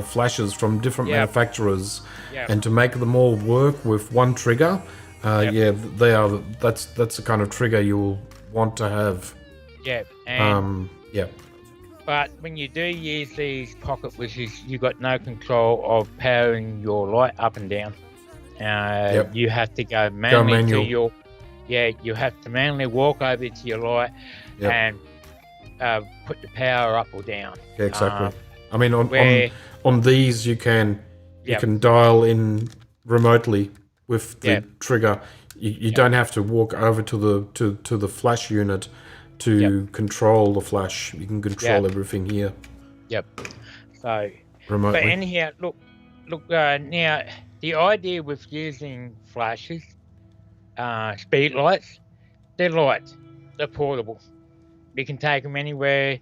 flashes from different Yep. manufacturers, Yep. and to make them all work with one trigger, Yep. yeah, that's the kind of trigger you'll want to have. Yeah. And Yeah. but when you do use these pocket wizards, you got no control of powering your light up and down. Yep. You have to go manually manual. to your. Yeah, you have to manually walk over to your light Yep. and put the power up or down. Yeah, exactly. I mean, where- on these you can Yep. dial in remotely with the Yep. trigger. You don't have to walk over to the flash unit to Yep. control the flash. You can control Yep. everything here Yep. So, remotely. but anyhow, look. Now the idea with using flashes, speed lights, they're light, they're portable. You can take them anywhere.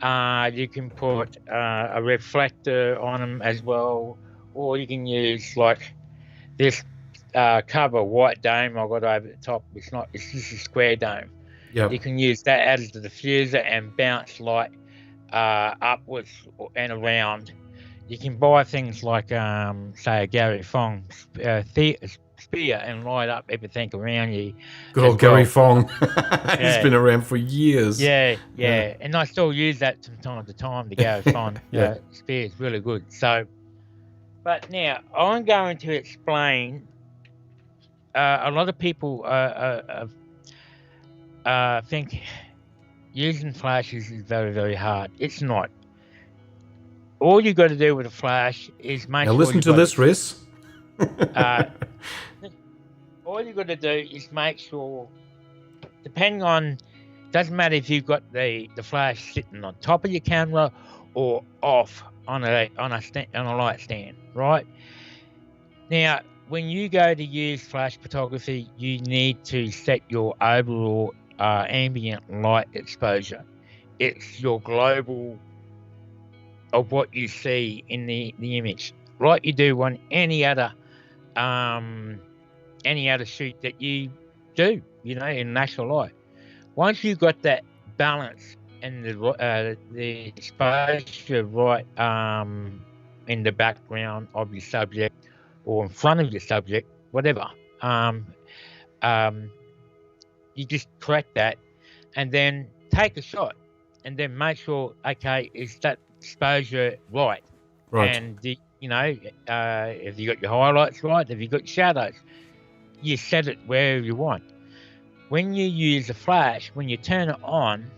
You can put a reflector on them as well, or you can use like this cover white dome I got over the top. It's just a square dome. Yeah. You can use that as the diffuser and bounce light upwards and around. You can buy things like, say, a Gary Fong speed spear and light up everything around you. Good old Gary Fong. He's Yeah. been around for years. Yeah, and I still use that from time to time to go find spear is really good. So, but now I'm going to explain. A lot of people think using flashes is very, very hard. It's not. All you got to do with a flash is make Now sure. listen to this, Riz. All you got to do is make sure, depending on, doesn't matter if you've got the flash sitting on top of your camera or off on a light stand, right? Now, when you go to use flash photography, you need to set your overall ambient light exposure. It's your global of what you see in the image, like you do on any other shoot that you do, in natural light. Once you've got that balance and the exposure right in the background of your subject or in front of your subject, whatever, you just correct that and then take a shot and then make sure, okay, is that exposure right? And if you got your highlights right, if you got your shadows, you set it wherever you want. When you use a flash, when you turn it on,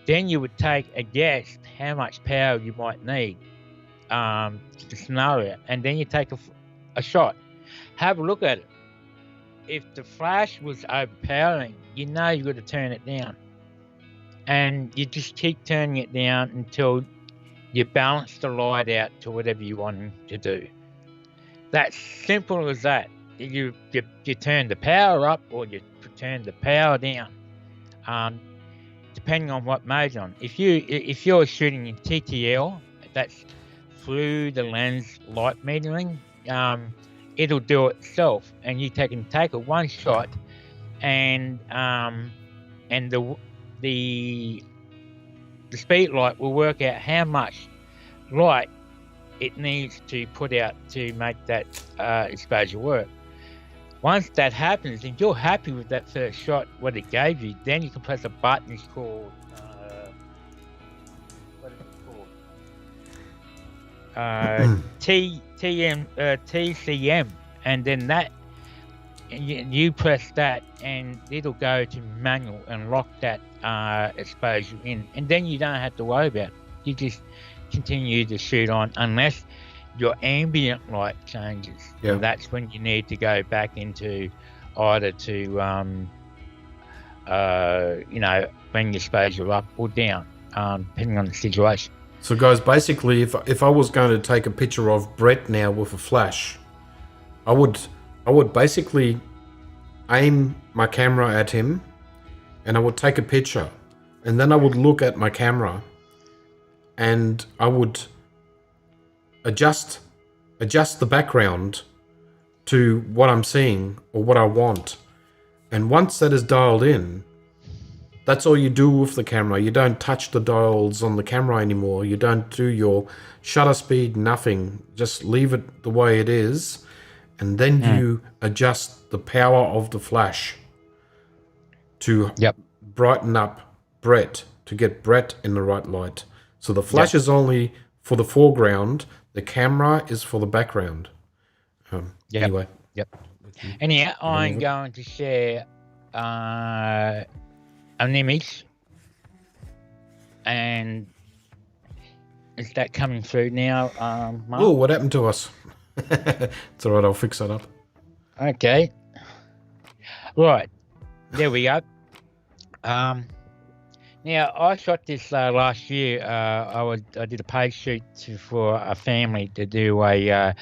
then you would take a guess how much power you might need to the scenario, and then you take a shot. Have a look at it. If the flash was overpowering, you've got to turn it down. And you just keep turning it down until you balance the light out to whatever you want to do. That's simple as that. You turn the power up or you turn the power down, depending on what mode you're on. If you're shooting in TTL, that's through the lens light metering, it'll do it itself, and you can take a one shot, and the speed light will work out how much light it needs to put out to make that exposure work. Once that happens, and you're happy with that first shot, what it gave you, then you can press a button. It's called what is it called? TCM, and then that you press that, and it'll go to manual and lock that exposure in, and then you don't have to worry about it. You just continue to shoot on unless your ambient light changes. Yeah. And that's when you need to go back into either to bring your exposure up or down, depending on the situation. So guys, basically if I was going to take a picture of Brett now with a flash, I would basically aim my camera at him and I would take a picture, and then I would look at my camera and I would adjust the background to what I'm seeing or what I want. And once that is dialed in, that's all you do with the camera. You don't touch the dials on the camera anymore. You don't do your shutter speed, nothing. Just leave it the way it is. And then you adjust the power of the flash to brighten up Brett, to get Brett in the right light. So the flash is only for the foreground. The camera is for the background. Anyway. Anyhow, I'm going to share an image. And is that coming through now, Mark? Oh, what happened to us? It's all right, I'll fix that up. Okay. Right. There we go. Now, I shot this last year. I did a paid shoot for a family to do a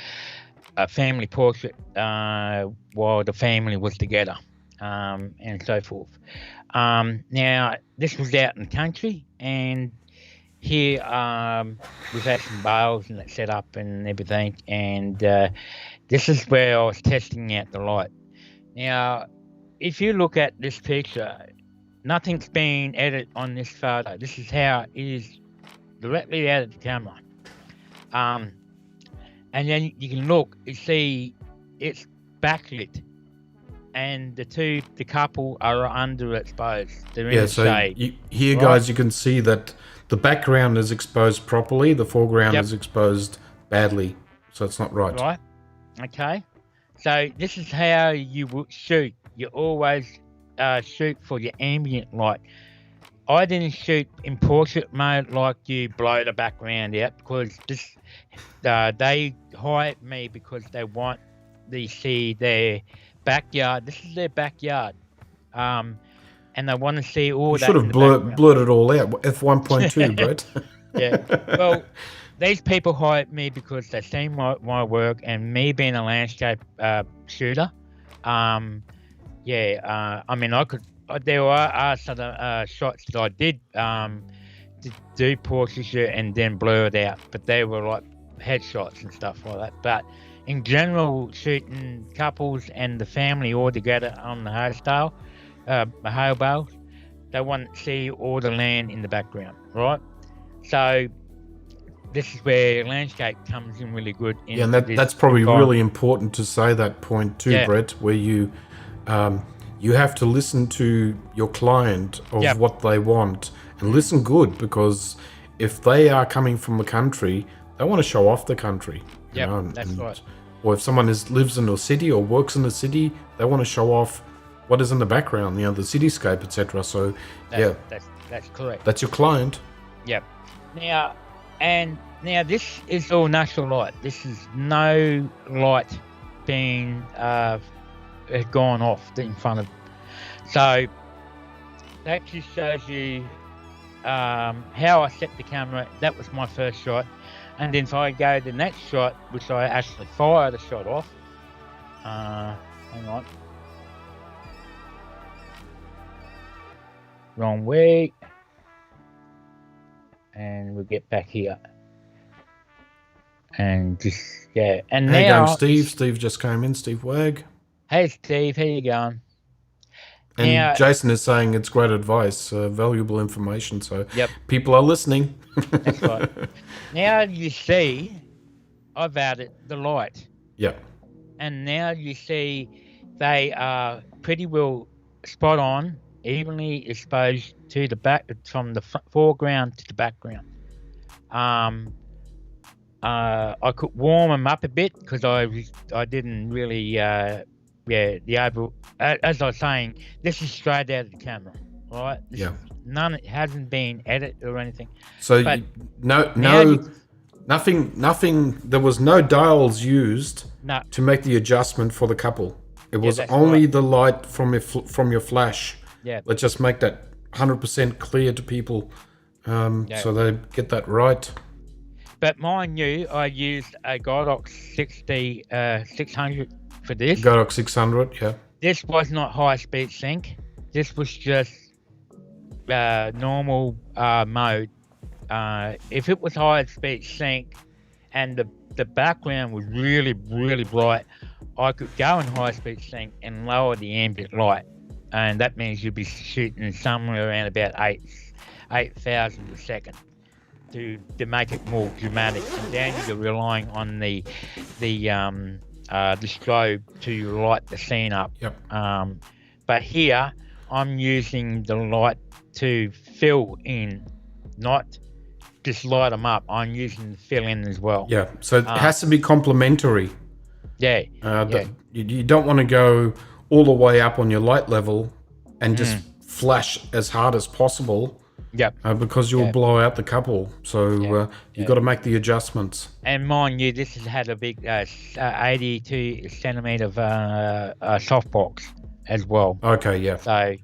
family portrait while the family was together, and so forth. Now, this was out in the country, and here we've had some bales and that set up and everything, and this is where I was testing out the light. Now, if you look at this picture, nothing's been edited on this photo. This is how it is directly out of the camera. And then you can look and see it's backlit, and the couple are underexposed. They're in Yeah, the so shade. here, right? guys, you can see that the background is exposed properly, the foreground Yep. is exposed badly, so it's not right. Right. Okay. So this is how you would shoot. You always shoot for your ambient light. I didn't shoot in portrait mode like you blow the background out, because this they hired me because they want to see their backyard. This is their backyard, and they want to see all You that. should have blurred it all out. F1.2, Brett. Yeah. Well, these people hired me because they seen my work, and me being a landscape shooter. I mean, I could. There are some shots that I did do portraiture and then blur it out, but they were like headshots and stuff like that. But in general, shooting couples and the family all together on the hay bales, they want to see all the land in the background, right? So this is where landscape comes in really good. Yeah, and that's probably really important to say that point too, Brett, where you have to listen to your client of what they want, and listen good, because if they are coming from the country, they want to show off the country. Yeah, that's right. Or if someone lives in a city or works in a city, they want to show off what is in the background, the cityscape, etc. So that's correct. That's your client. Yep. Now this is all natural light. This is no light being gone off in front of. So that just shows you how I set the camera. That was my first shot, and then if I go to the next shot, which I actually fire the shot off. Hang on. Wrong way. And we'll get back here. And just, and hey, now... Steve. Steve just came in, Steve Wag. Hey, Steve, how you going? And now, Jason is saying it's great advice, valuable information, so people are listening. That's right. Now you see, I've added the light. Yeah. And now you see they are pretty well spot on, evenly exposed to the back, from the foreground to the background. I could warm them up a bit because I didn't really as I was saying, this is straight out of the camera, right? It hasn't been edited or anything. So nothing. There was no dials used to make the adjustment for the couple. It was only the light from your flash. Yeah. Let's just make that 100% clear to people, so they get that right. But mind you, I used a Godox 600 for this. Godox 600, yeah. This was not high-speed sync. This was just normal mode. If it was high-speed sync and the background was really, really bright, I could go in high-speed sync and lower the ambient light. And that means you'll be shooting somewhere around about 8,000 a second to make it more dramatic. And then you're relying on the strobe to light the scene up. Yep. But here I'm using the light to fill in, not just light them up. I'm using the fill in as well. Yeah. So it has to be complementary. Yeah. You don't want to go all the way up on your light level and just flash as hard as possible. Yep. Because you'll blow out the couple. So you've got to make the adjustments. And mind you, this has had a big 82 centimeter softbox as well. Okay, yeah. So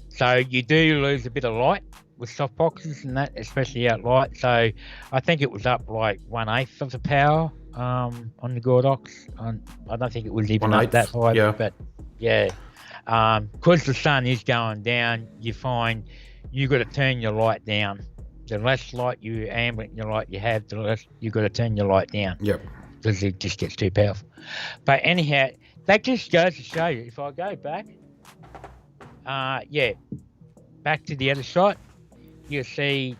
so you do lose a bit of light with softboxes and that, especially out light. So I think it was up like 1/8 of the power on the Godox. I don't think it was even up that high, but because the sun is going down, you find you got to turn your light down. The less light ambient light you have, the less you got to turn your light down. Yep. Because it just gets too powerful. But anyhow, that just goes to show you. If I go back, back to the other shot, you'll see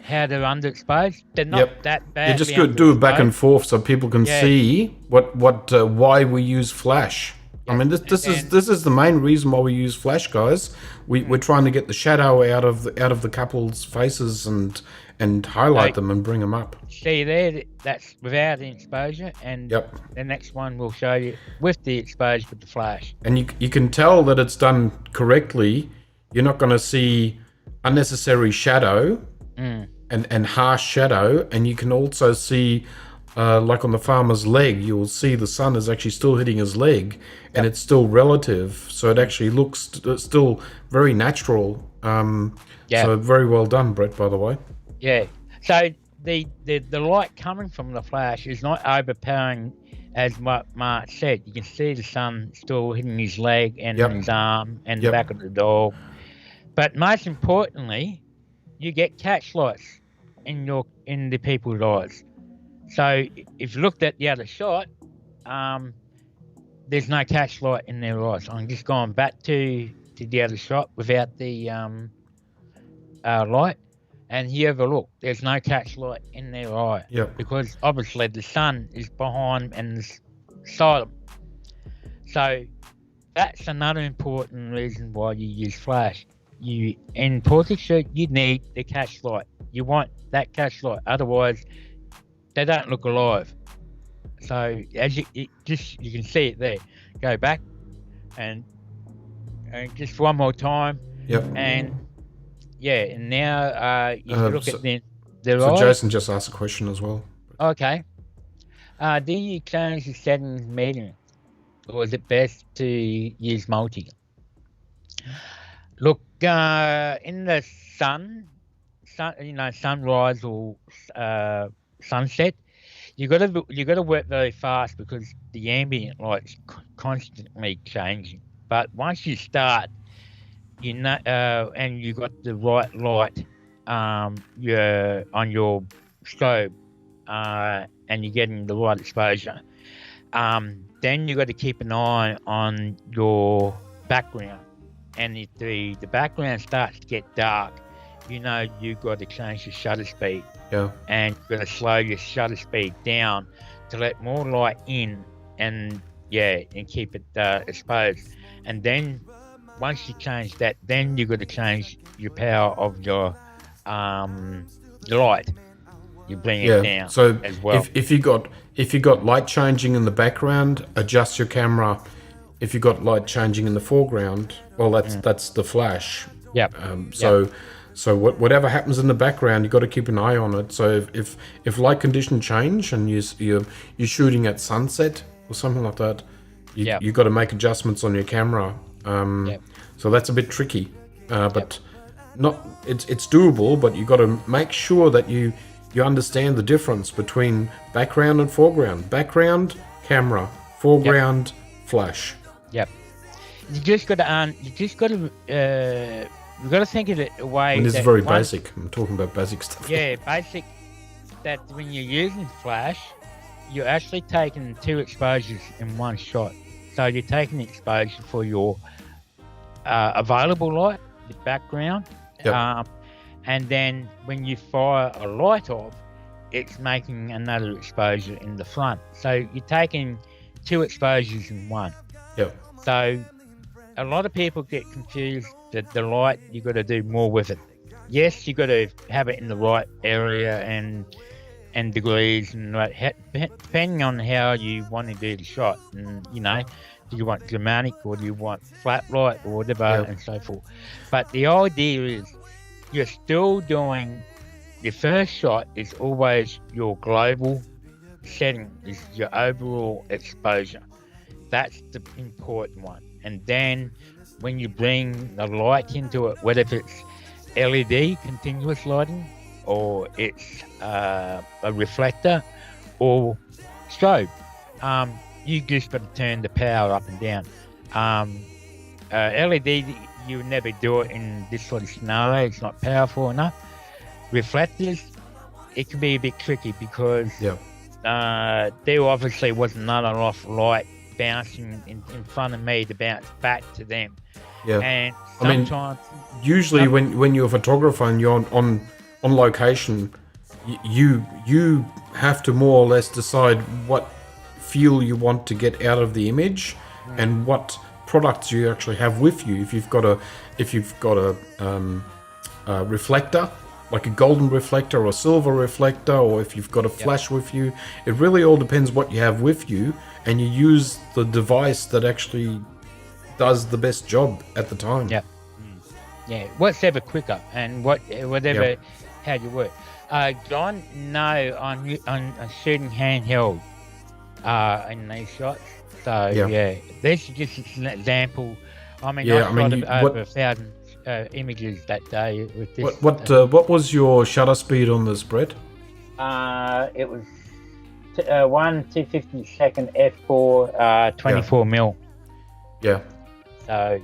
how they're underexposed. They're not that bad. You just got to do it back and forth so people can see why we use flash. I mean, this is the main reason why we use flash, guys. We're trying to get the shadow out of the couple's faces and highlight them and bring them up. See there, that's without the exposure, and the next one will show you with the exposure with the flash. And you can tell that it's done correctly. You're not going to see unnecessary shadow and harsh shadow, and you can also see, like on the farmer's leg, you'll see the sun is actually still hitting his leg, and it's still relative, so it actually looks still very natural. So very well done, Brett, by the way. Yeah. So the light coming from the flash is not overpowering, as what Mark said. You can see the sun still hitting his leg and his arm and the back of the dog. But most importantly, you get catch lights in the people's eyes. So if you looked at the other shot, there's no catch light in their eyes. I'm just going back to the other shot without the light. And you have a look, there's no catch light in their eye. Because obviously the sun is behind and beside them. So that's another important reason why you use flash. In portrait shoot, you need the catch light. You want that catch light, otherwise they don't look alive. So as you can see it there. Go back and just one more time. And and now if you look at their eyes. Jason just asked a question as well. Okay. Do you change the settings medium, or is it best to use multi? Look, in the sunrise or sunset, you gotta work very fast because the ambient light's constantly changing. But once you start, and you got the right light, you're on your scope, and you're getting the right exposure. Then you got to keep an eye on your background, and if the background starts to get dark, you've got to change your shutter speed. And you've got to slow your shutter speed down to let more light in, and keep it exposed. And then once you change that, then you've got to change your power of your light. You bring it down. So as well. If you got light changing in the background, adjust your camera. If you got light changing in the foreground, well, that's the flash. So whatever happens in the background, you got to keep an eye on it. So if light conditions change and you're shooting at sunset or something like that, you got to make adjustments on your camera. So that's a bit tricky, but it's doable. But you got to make sure that you understand the difference between background and foreground. Background camera, foreground flash. You just got to you got to think of it a way. And this is very basic. I'm talking about basic stuff. Basic. That when you're using flash, you're actually taking 2 exposures in one shot. So you're taking the exposure for your available light, the background, and then when you fire a light off, it's making another exposure in the front. So you're taking 2 exposures in one. So a lot of people get confused that the light, you got to do more with it. Yes, you got to have it in the right area and degrees and depending on how you want to do the shot. And do you want dramatic or do you want flat light or whatever and so forth. But the idea is you're still doing, your first shot is always your global setting, is your overall exposure. That's the important one. And then when you bring the light into it, whether it's LED, continuous lighting, or it's a reflector or strobe, you just got to turn the power up and down. LED, you would never do it in this sort of scenario. It's not powerful enough. Reflectors, it can be a bit tricky because there obviously was not enough light bouncing in front of me to bounce back to them. And sometimes, usually when you're a photographer and you're on location, you have to more or less decide what feel you want to get out of the image and what products you actually have with you. If you've got a reflector, like a golden reflector or a silver reflector, or if you've got a flash with you, it really all depends what you have with you, and you use the device that actually does the best job at the time. Yeah. Yeah, what's ever quicker and whatever how you work. John, no, on shooting handheld in these shots. So this is just an example. I mean, I shot over 1,000 images that day with this. What was your shutter speed on this, Brett? It was 2/52 f4, 24 mil. Yeah. So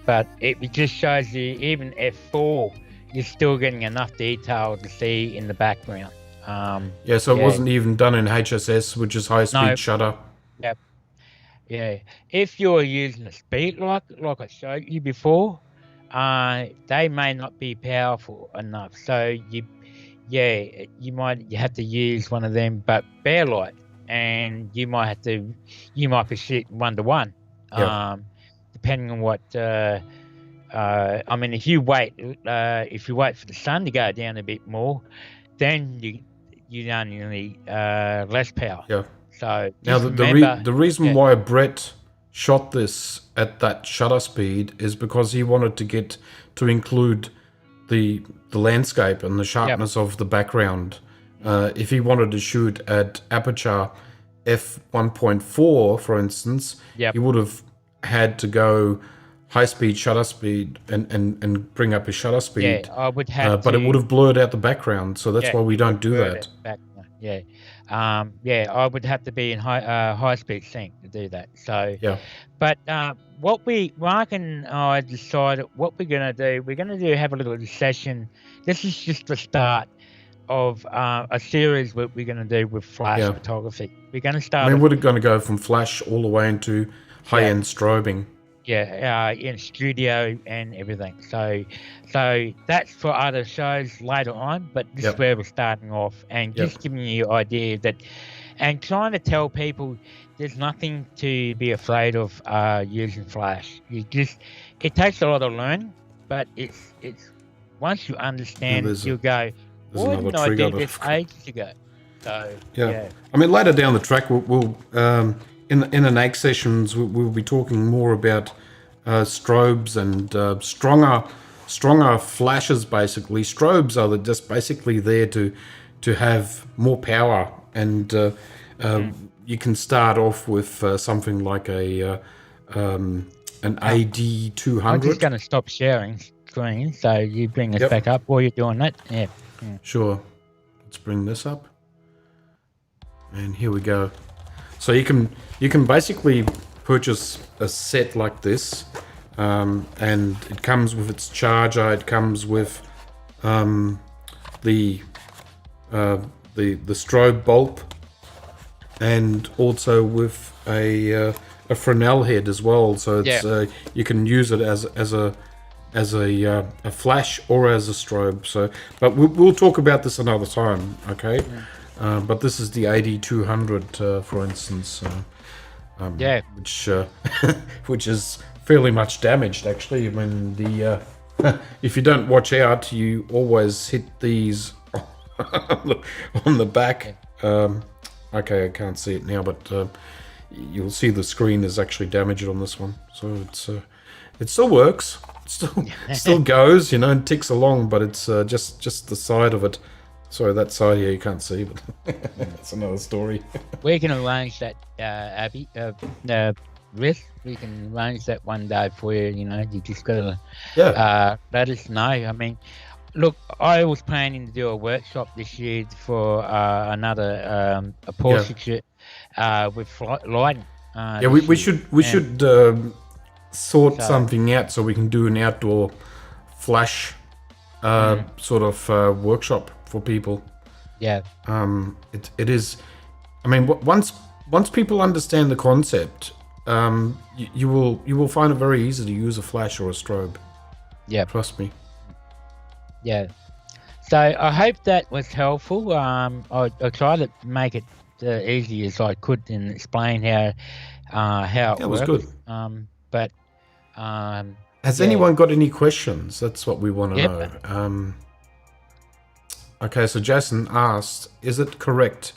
but it just shows you even f4, you're still getting enough detail to see in the background. So it wasn't even done in HSS, which is high speed shutter. Yep. Yeah. If you're using a speed like I showed you before, they may not be powerful enough. So you might have to use one of them, but bare light, and you might be shooting 1-to-1. Depending on what. I mean, if you wait for the sun to go down a bit more, then you only need less power. Yeah. So now the reason why Brett shot this at that shutter speed is because he wanted to get to include the landscape and the sharpness of the background. If he wanted to shoot at aperture f1.4, for instance, he would have had to go high speed shutter speed and bring up his shutter speed. I would have but it would have blurred out the background, so that's why we don't do that. I would have to be in high speed sync to do that. So but Mark and I decided what we're gonna do. We're gonna have a little session. This is just the start of a series we're going to do with flash photography. We're going to start. I mean, we're going to go from flash all the way into high-end strobing. In studio and everything. So that's for other shows later on, but this is where we're starting off, and just giving you an idea that, and trying to tell people there's nothing to be afraid of using flash. It takes a lot of learning, but it's once you understand it, you'll go, why didn't I do this ages ago? So I mean, later down the track, we'll in the next sessions we'll be talking more about strobes and stronger flashes. Basically, strobes are just basically there to have more power, and you can start off with something like an AD200. I'm just going to stop sharing screen, so you bring us back up while you're doing that. Sure. Let's bring this up. And here we go. So you can basically purchase a set like this, and it comes with its charger. It comes with the strobe bulb, and also with a Fresnel head as well. So it's you can use it as a flash or as a strobe. So, but we'll talk about this another time, okay? But this is the AD200, for instance, which is fairly much damaged, actually. I mean, the if you don't watch out, you always hit these on the back. Okay, I can't see it now, but you'll see the screen is actually damaged on this one. So it still works. Still goes, and ticks along, but it's just the side of it. Sorry, that side here you can't see, but that's another story. We can arrange that, Abby. Rick, we can arrange that one day for you. You just gotta let us know. I mean, look, I was planning to do a workshop this year for another a portraiture with lighting. We should sort something out so we can do an outdoor flash sort of workshop for people. It is, I mean, once people understand the concept, you will find it very easy to use a flash or a strobe. Trust me. So I hope that was helpful. I tried to make it easy as I could and explain how it was works. good. But has anyone got any questions? That's what we want to know. Okay, so Jason asked, is it correct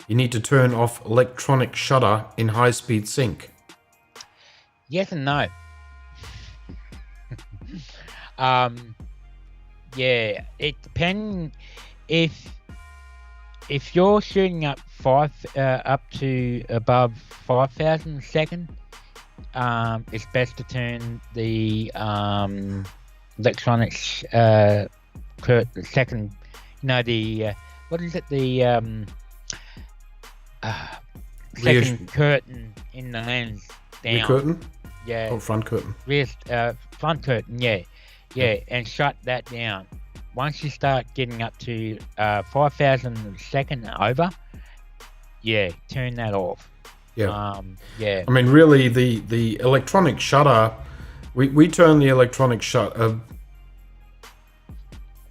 you need to turn off electronic shutter in high-speed sync? Yes and no. It depends. If you're shooting up to above 5,000 a second, it's best to turn the electronics second. What is it? The second curtain in the lens down. Rear curtain? Yeah. Or front curtain? Front curtain, yeah, and shut that down. Once you start getting up to 5,000 a second and over, turn that off. I mean, really, the electronic shutter, we turn the electronic shutter.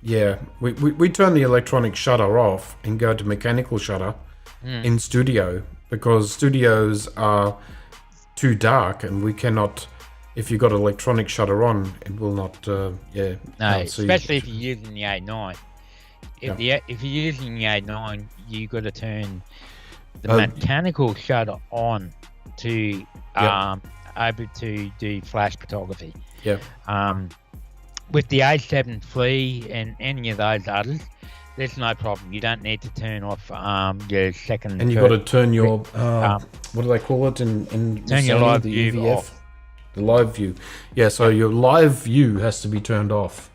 We turn the electronic shutter off and go to mechanical shutter in studio, because studios are too dark and we cannot. If you've got electronic shutter on, it will not. No, especially if you're using the A9. If you're using the A9, you got to turn the mechanical shutter on to able to do flash photography. With the A7 III and any of those others, there's no problem. You don't need to turn off your second. And you got to turn your what do they call it in turn your live view EVF? Off. The live view. So your live view has to be turned off.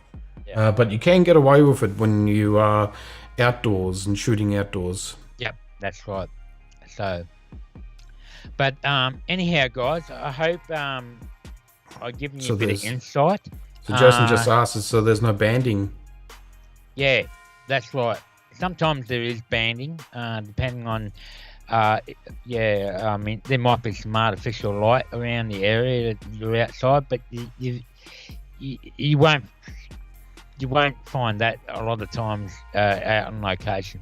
But you can get away with it when you are outdoors and shooting outdoors. Yep, that's right. So, but anyhow, guys, I hope I've given you a bit of insight. So Jason just asked us, so there's no banding? Yeah, that's right. Sometimes there is banding, depending on I mean, there might be some artificial light around the area that you're outside, but you won't find that a lot of times out on location.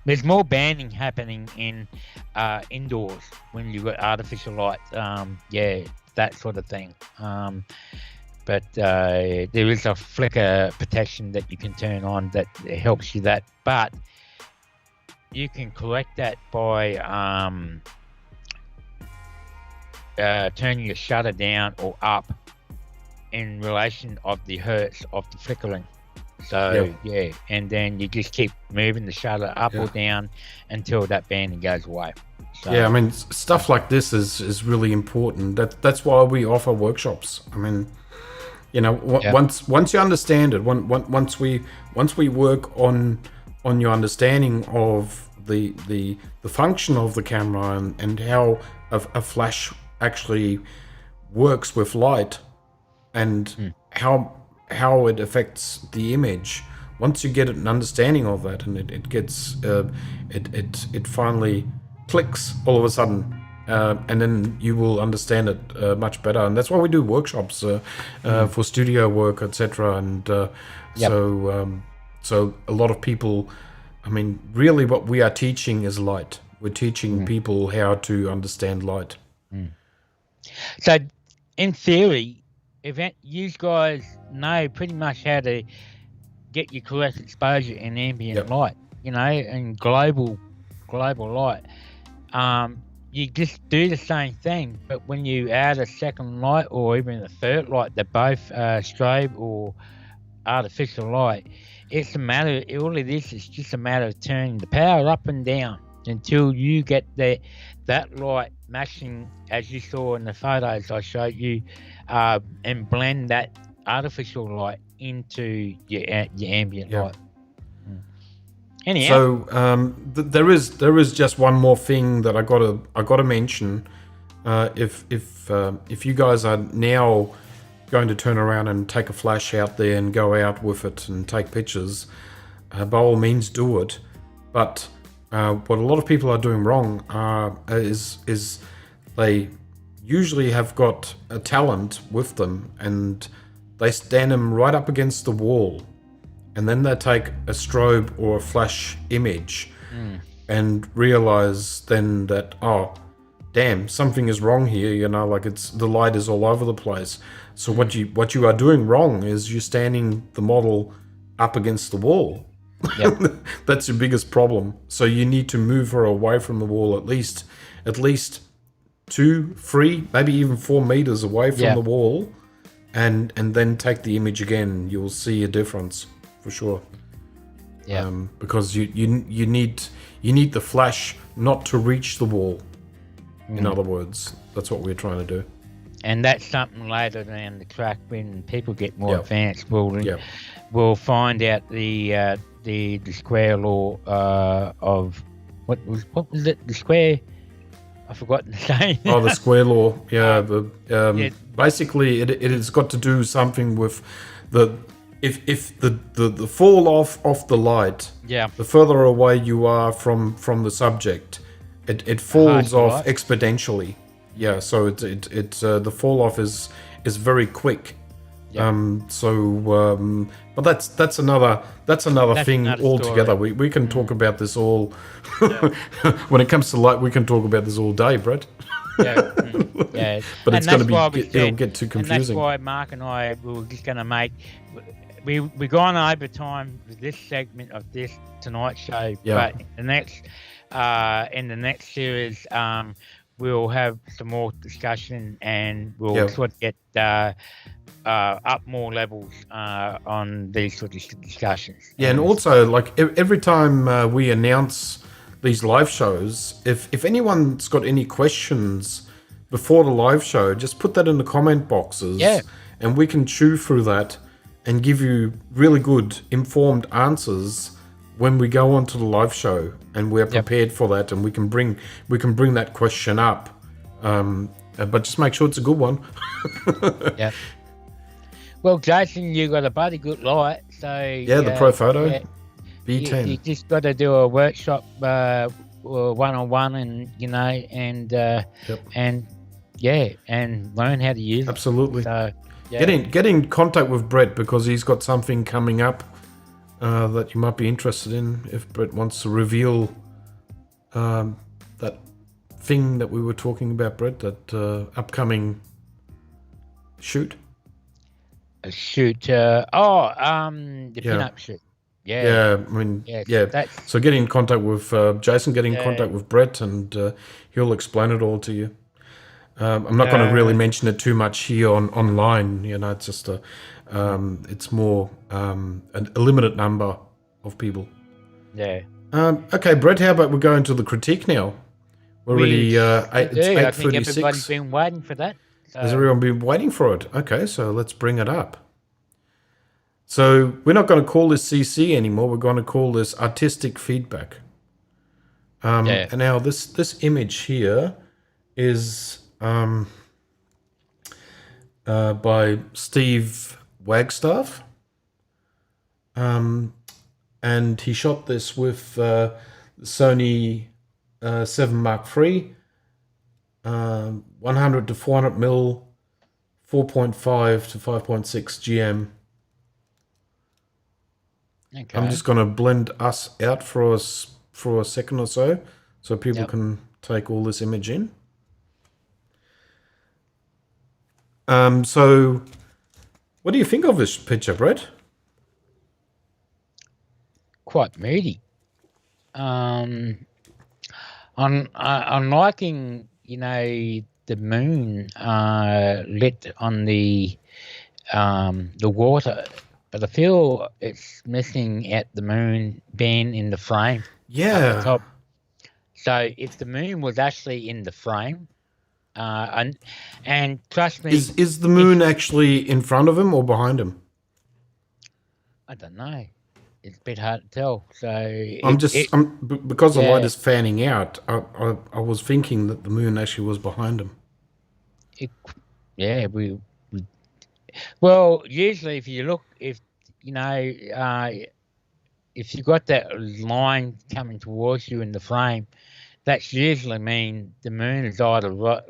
There's more banding happening in indoors when you've got artificial light. That sort of thing. But there is a flicker protection that you can turn on that helps you that, but you can correct that by turning your shutter down or up in relation of the hertz of the flickering. So and then you just keep moving the shutter up or down until that banding goes away. So, I mean, stuff like this is really important. That's why we offer workshops. I mean, you know, once you understand it, once we work on your understanding of the function of the camera and how a flash actually works with light and how it affects the image. Once you get an understanding of that, and it gets it finally clicks all of a sudden, and then you will understand it much better. And that's why we do workshops for studio work, etc. And so a lot of people, I mean, really what we are teaching is light. We're teaching people how to understand light. So in theory, if you guys know pretty much how to get your correct exposure in ambient light, you know, and global light, you just do the same thing, but when you add a second light or even a third light, they're both strobe or artificial light. It's a matter, all it is just a matter of turning the power up and down until you get that light matching, as you saw in the photos I showed you, and blend that artificial light into your ambient light. Anyhow. So there is just one more thing that I gotta mention. If you guys are now going to turn around and take a flash out there and go out with it and take pictures, by all means do it. But what a lot of people are doing wrong is they usually have got a talent with them and they stand them right up against the wall and then they take a strobe or a flash image and realize then that, oh, damn, something is wrong here, you know, like the light is all over the place. So what you are doing wrong is you're standing the model up against the wall. Yep. That's your biggest problem. So you need to move her away from the wall at least 2, 3, maybe even 4 meters away from the wall, and then take the image again. You'll see a difference for sure. Yeah. Because you need the flash not to reach the wall. In other words, that's what we're trying to do. And that's something later down the track when people get more advanced. We'll find out the square law of what was it? The square. I've forgotten the name. Oh, the square law. Yeah. Basically, it has got to do something with if the fall off the light. Yeah. The further away you are from the subject, it falls off exponentially. Yeah. So the fall off is very quick. But that's another thing altogether. We can talk about this all. When it comes to light, we can talk about this all day, Brett. Yeah. But it's going to be it'll get too confusing. And that's why Mark and I were just going to make. We've gone over time with this segment of this Tonight Show, but in the next series, we'll have some more discussion, and we'll sort of get up more levels on these sort of discussions. Yeah, and also, like, every time we announce these live shows, if anyone's got any questions before the live show, just put that in the comment boxes, and we can chew through that and give you really good informed answers when we go on to the live show, and we're prepared for that, and we can bring that question up, but just make sure it's a good one. Yeah. Well, Jason, you got a bloody good light, so the Pro Photo B10. You just got to do a workshop, one-on-one, and and learn how to use it. Absolutely. So, get in contact with Brett, because he's got something coming up that you might be interested in. If Brett wants to reveal that thing that we were talking about, Brett, that upcoming shoot. A shoot. The pin-up shoot. Yeah. I mean, So get in contact with Jason. Get in contact with Brett, and he'll explain it all to you. I'm not going to really mention it too much here online. It's just it's more a limited number of people. Yeah. Okay, Brett. How about we go into the critique now? We're already it's 8:36. I think everybody's been waiting for that. Has everyone been waiting for it? Okay, so let's bring it up. So we're not going to call this CC anymore. We're going to call this artistic feedback. And now this image here is by Steve Wagstaff. And he shot this with Sony 7 Mark III. 100 to 400 mil, 4.5 to 5.6 GM. Okay. I'm just going to blend us out for a second or so people can take all this image in. So what do you think of this picture, Brett? Quite moody. I'm liking, the moon lit on the water, but I feel it's missing at the moon being in the frame. Yeah. At the top. So if the moon was actually in the frame, and trust me, is the moon actually in front of him or behind him? I don't know. It's a bit hard to tell. So because the light is fanning out, I was thinking that the moon actually was behind him. Well, usually if you look, if you got that line coming towards you in the frame, that's usually mean the moon is either right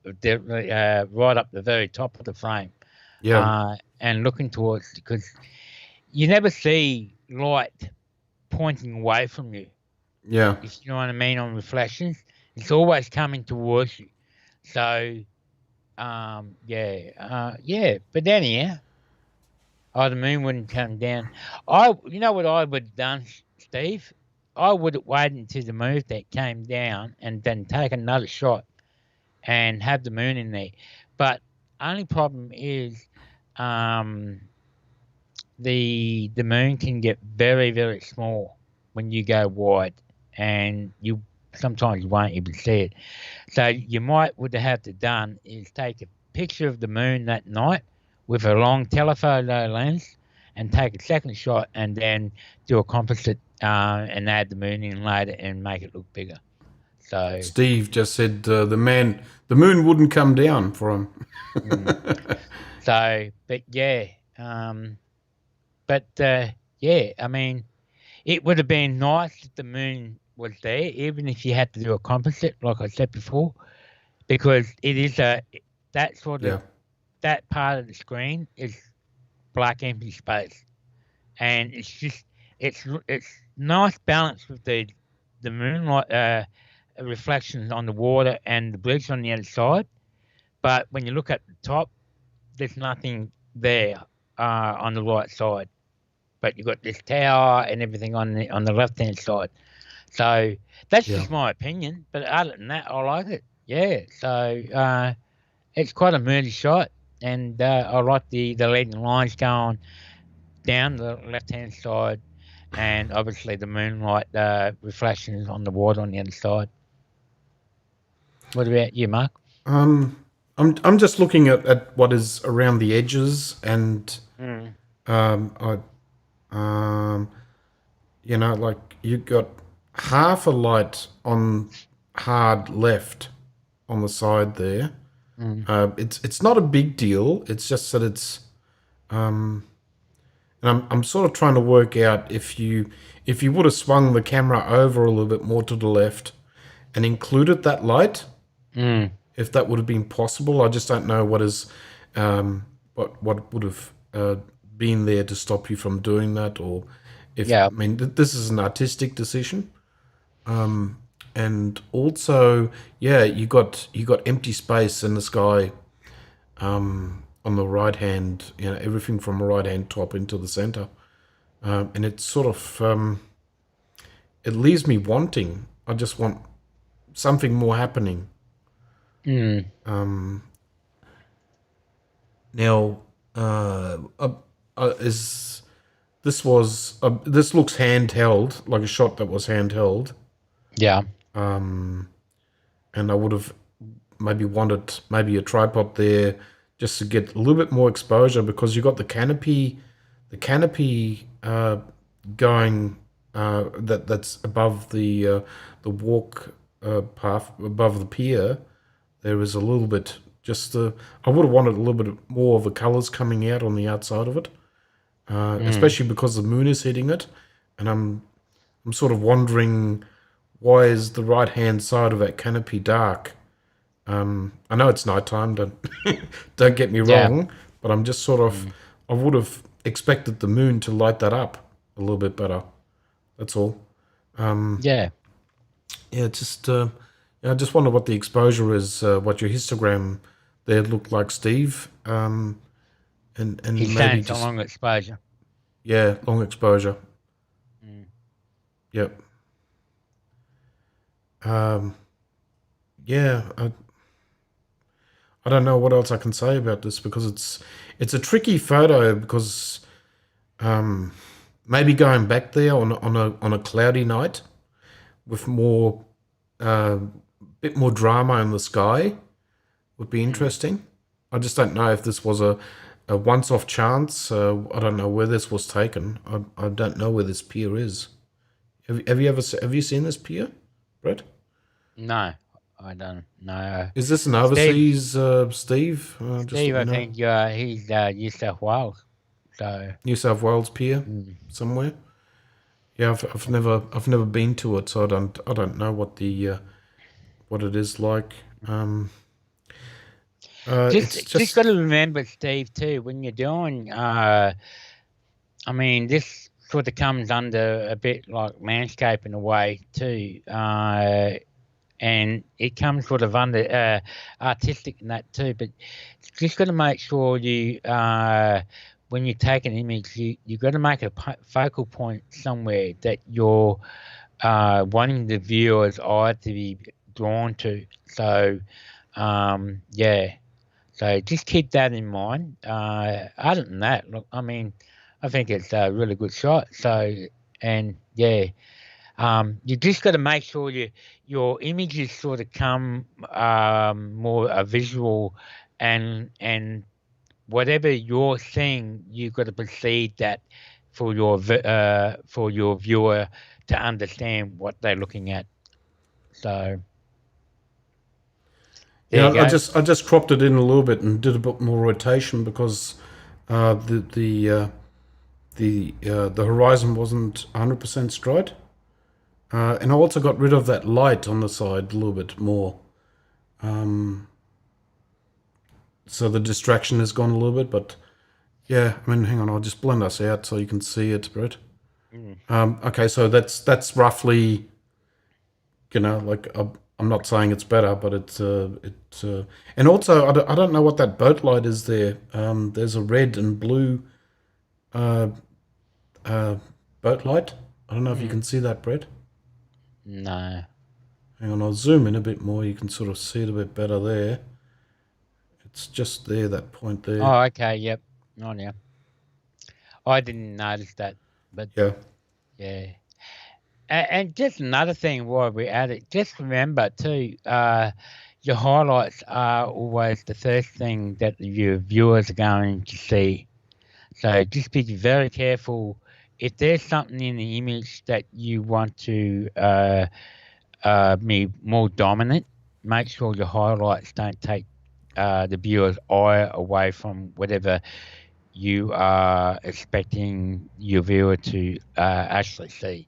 up the very top of the frame. Yeah. And looking towards, because you never see light pointing away from you. Yeah. If you know what I mean, on reflections, it's always coming towards you. So, yeah. But anyhow, the moon wouldn't come down. You know what I would have done, Steve? I would have waited until the moon that came down and then take another shot and have the moon in there. But only problem is, um, the moon can get very, very small when you go wide, and you sometimes won't even see it. So you might would have to done is take a picture of the moon that night with a long telephoto lens, and take a second shot, and then do a composite and add the moon in later and make it look bigger. So Steve just said the moon wouldn't come down for him. so, but yeah, I mean, it would have been nice if the moon was there, even if you had to do a composite, like I said before, because it is that sort of that part of the screen is black empty space, and it's nice balance with the moonlight reflections on the water and the bridge on the other side. But when you look at the top, there's nothing there on the right side. But you've got this tower and everything on the left hand side. So that's just my opinion. But other than that, I like it. Yeah. So it's quite a moody shot, and I like the leading lines going down the left hand side, and obviously the moonlight reflections on the water on the other side. What about you, Mark? I'm just looking at what is around the edges, and like you got half a light on hard left on the side there. It's not a big deal. It's just that it's and I'm sort of trying to work out if you would have swung the camera over a little bit more to the left and included that light, if that would have been possible. I just don't know what would have been there to stop you from doing that, or if I mean this is an artistic decision. And also, you got empty space in the sky on the right hand, everything from the right hand top into the center, and it's sort of it leaves me wanting. I just want something more happening. Now, this looks handheld, like a shot that was handheld. Yeah. And I would have maybe wanted a tripod there just to get a little bit more exposure, because you got the canopy going that's above the walk path above the pier. There is a little bit I would have wanted a little bit more of the colors coming out on the outside of it, especially because the moon is hitting it, and I'm sort of wondering, why is the right hand side of that canopy dark? I know it's nighttime, don't get me wrong, but I'm just sort of I would have expected the moon to light that up a little bit better. That's all. I just wonder what the exposure is, what your histogram there looked like, Steve. And He's maybe just long exposure. Yeah, long exposure. Yep. I don't know what else I can say about this, because it's a tricky photo, because maybe going back there on a cloudy night with more bit more drama in the sky would be interesting. I just don't know if this was a once-off chance. I don't know where this was taken. I don't know where this pier is. Have you seen this pier, Brett? No, I don't know. Is this an overseas, Steve? Steve, I think he's New South Wales. So New South Wales pier somewhere. Yeah, I've never been to it, so I don't know what it is like. Just got to remember, Steve, too, when you're doing I mean, this sort of comes under a bit like landscape in a way too, and it comes sort of under artistic in that too. But just got to make sure you, when you take an image, you got to make a focal point somewhere that you're wanting the viewer's eye to be drawn to. So, yeah. So just keep that in mind. Other than that, look, I mean, I think it's a really good shot. So, and yeah, you just got to make sure your images sort of come more visual, and whatever you're seeing, you've got to proceed that for your viewer to understand what they're looking at. So. Yeah, I just cropped it in a little bit and did a bit more rotation because the horizon wasn't 100% straight, and I also got rid of that light on the side a little bit more, so the distraction has gone a little bit. But yeah, I mean, hang on, I'll just blend us out so you can see it, Brett. Okay, so that's roughly, like I'm not saying it's better, but it's and also I don't know what that boat light is there. There's a red and blue boat light. I don't know if you can see that, Brett. No. Hang on, I'll zoom in a bit more. You can sort of see it a bit better there. It's just there, that point there. Oh, okay. Yep. Oh, yeah. I didn't notice that, but yeah. And just another thing while we're at it, just remember too, your highlights are always the first thing that your viewers are going to see. So just be very careful. If there's something in the image that you want to be more dominant, make sure your highlights don't take the viewer's eye away from whatever you are expecting your viewer to actually see.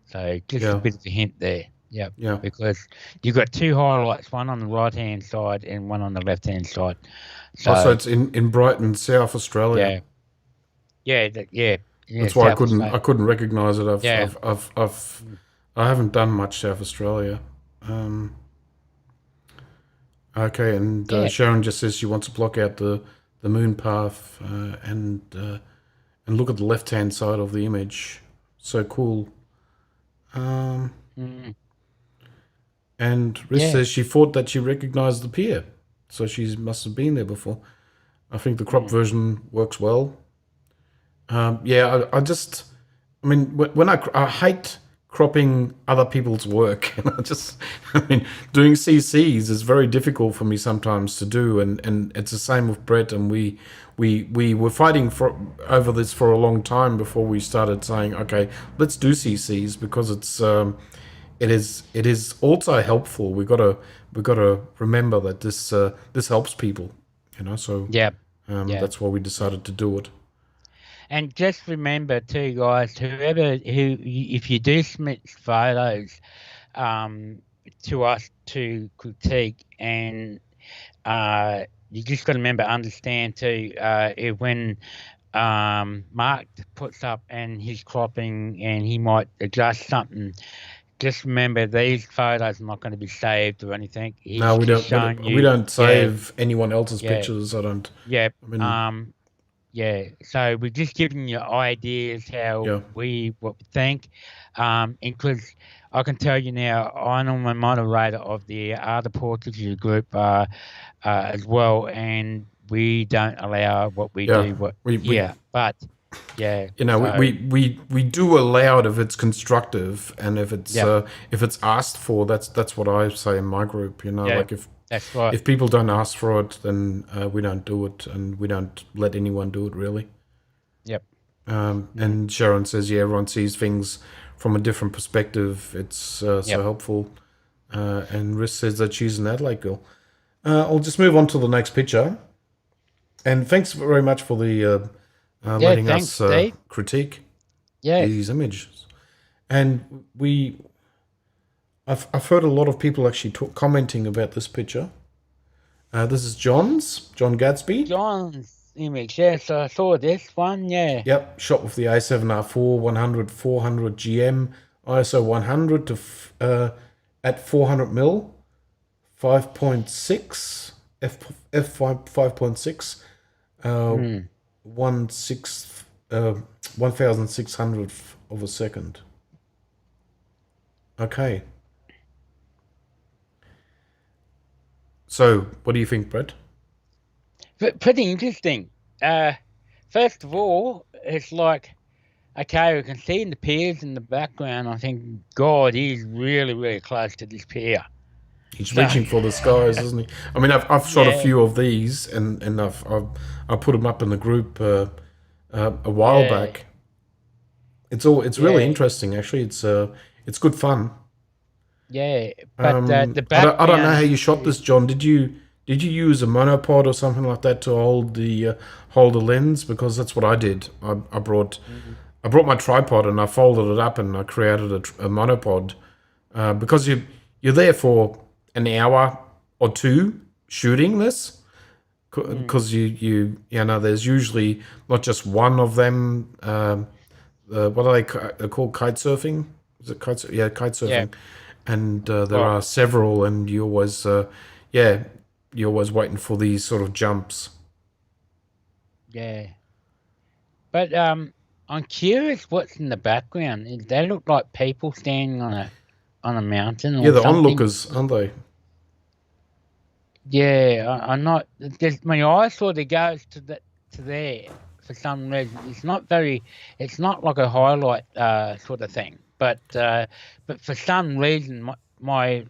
So just a bit of a hint there. Yep. Yeah. Because you've got two highlights, one on the right-hand side and one on the left-hand side. So, so it's in Brighton, South Australia. Yeah. That's why I couldn't recognise it. I haven't done much South Australia. Okay, and Sharon just says she wants to block out the moon path and look at the left-hand side of the image. So cool. And Riz says she thought that she recognised the pier, so she must have been there before. I think the crop version works well. I mean, when I hate cropping other people's work, and doing CCs is very difficult for me sometimes to do, and it's the same with Brett, and we were fighting over this for a long time before we started saying, okay, let's do CCs, because it is also helpful. We gotta remember that this helps people, So that's why we decided to do it. And just remember too, guys, if you do submit photos to us to critique, and you just got to understand too, when Mark puts up and he's cropping and he might adjust something, just remember these photos are not going to be saved or anything. We don't save anyone else's pictures. I don't. Yeah. So we're just giving you ideas how what we think, and because I can tell you now, I'm a moderator of the Art of Portraiture group as well, and we don't allow what we do. We do allow it if it's constructive and if it's asked for. That's what I say in my group. Like if. That's right. If people don't ask for it, then we don't do it, and we don't let anyone do it, really. Yep. And Sharon says, everyone sees things from a different perspective. It's so helpful. And Riz says that she's an Adelaide girl. I'll just move on to the next picture. And thanks very much for the letting us critique these images. And I've heard a lot of people actually commenting about this picture. This is John Gadsby. image. Yeah, so I saw this one. Yeah. Yep, shot with the A7R4 100 400 GM ISO 100 at 400 mil 5.6 f5.6 1 1600th of a second. Okay. So, what do you think, Brett? Pretty interesting. First of all, it's like, okay, we can see the piers in the background. I think God is really, really close to this pier. He's reaching for the skies, isn't he? I mean, I've shot a few of these, and I put them up in the group a while back. It's really interesting, actually. It's good fun. Yeah, but the background. I don't know how you shot this, John. Did you use a monopod or something like that to hold the lens? Because that's what I did. I brought my tripod and I folded it up and I created a monopod because you're there for an hour or two shooting this, because you know there's usually not just one of them. What are they called? Kite surfing? Is it kite? Yeah, kite surfing. Yeah. And there are several, and you always you're always waiting for these sort of jumps. Yeah, but I'm curious what's in the background. They look like people standing on a mountain or the something. onlookers, aren't they? Yeah, I'm not. My eye sort of goes to there for some reason. It's not like a highlight sort of thing. But for some reason, my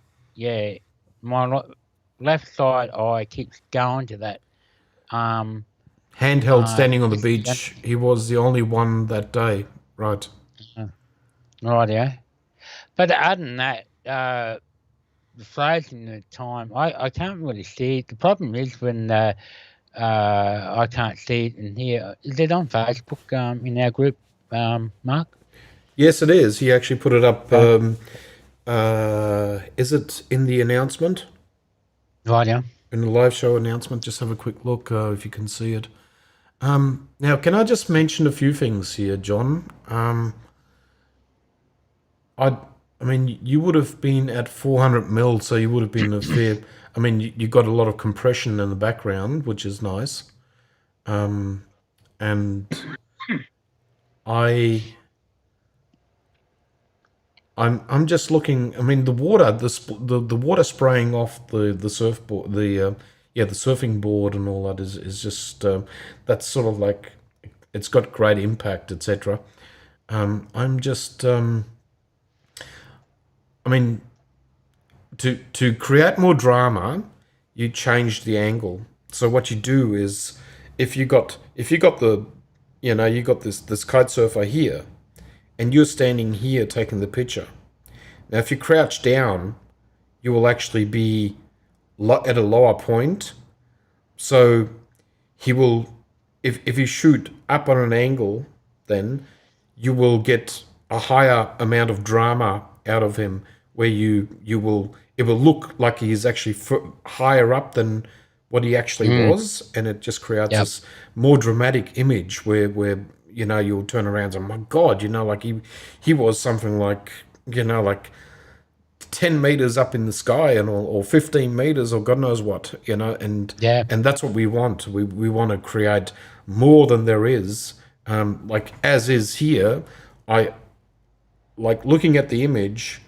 left side eye keeps going to that. Handheld standing on the beach. He was the only one that day, right? Right, yeah. But other than that, the phrasing the time, I can't really see it. The problem is when I can't see it in here. Is it on Facebook in our group, Mark? Yes, it is. He actually put it up. Is it in the announcement? Right, yeah. In the live show announcement, just have a quick look if you can see it. Now, can I just mention a few things here, John? I mean, you would have been at 400 mil, so you would have been a fair. I mean, you got a lot of compression in the background, which is nice. And I'm just looking. I mean, the water, the water spraying off the surfboard, the surfing board and all that is just that's sort of like it's got great impact, etc. I'm just. I mean, to create more drama, you change the angle. So what you do is, if you got the, you got this kite surfer here, and you're standing here taking the picture. Now, if you crouch down, you will actually be at a lower point. So he will, if you shoot up on an angle, then you will get a higher amount of drama out of him, where it will look like he's actually higher up than what he actually was, and it just creates this more dramatic image where you'll turn around and say, oh my God, like he was something like, like 10 meters up in the sky or 15 meters or God knows what, and that's what we want. We want to create more than there is. Like as is here, I like looking at the image,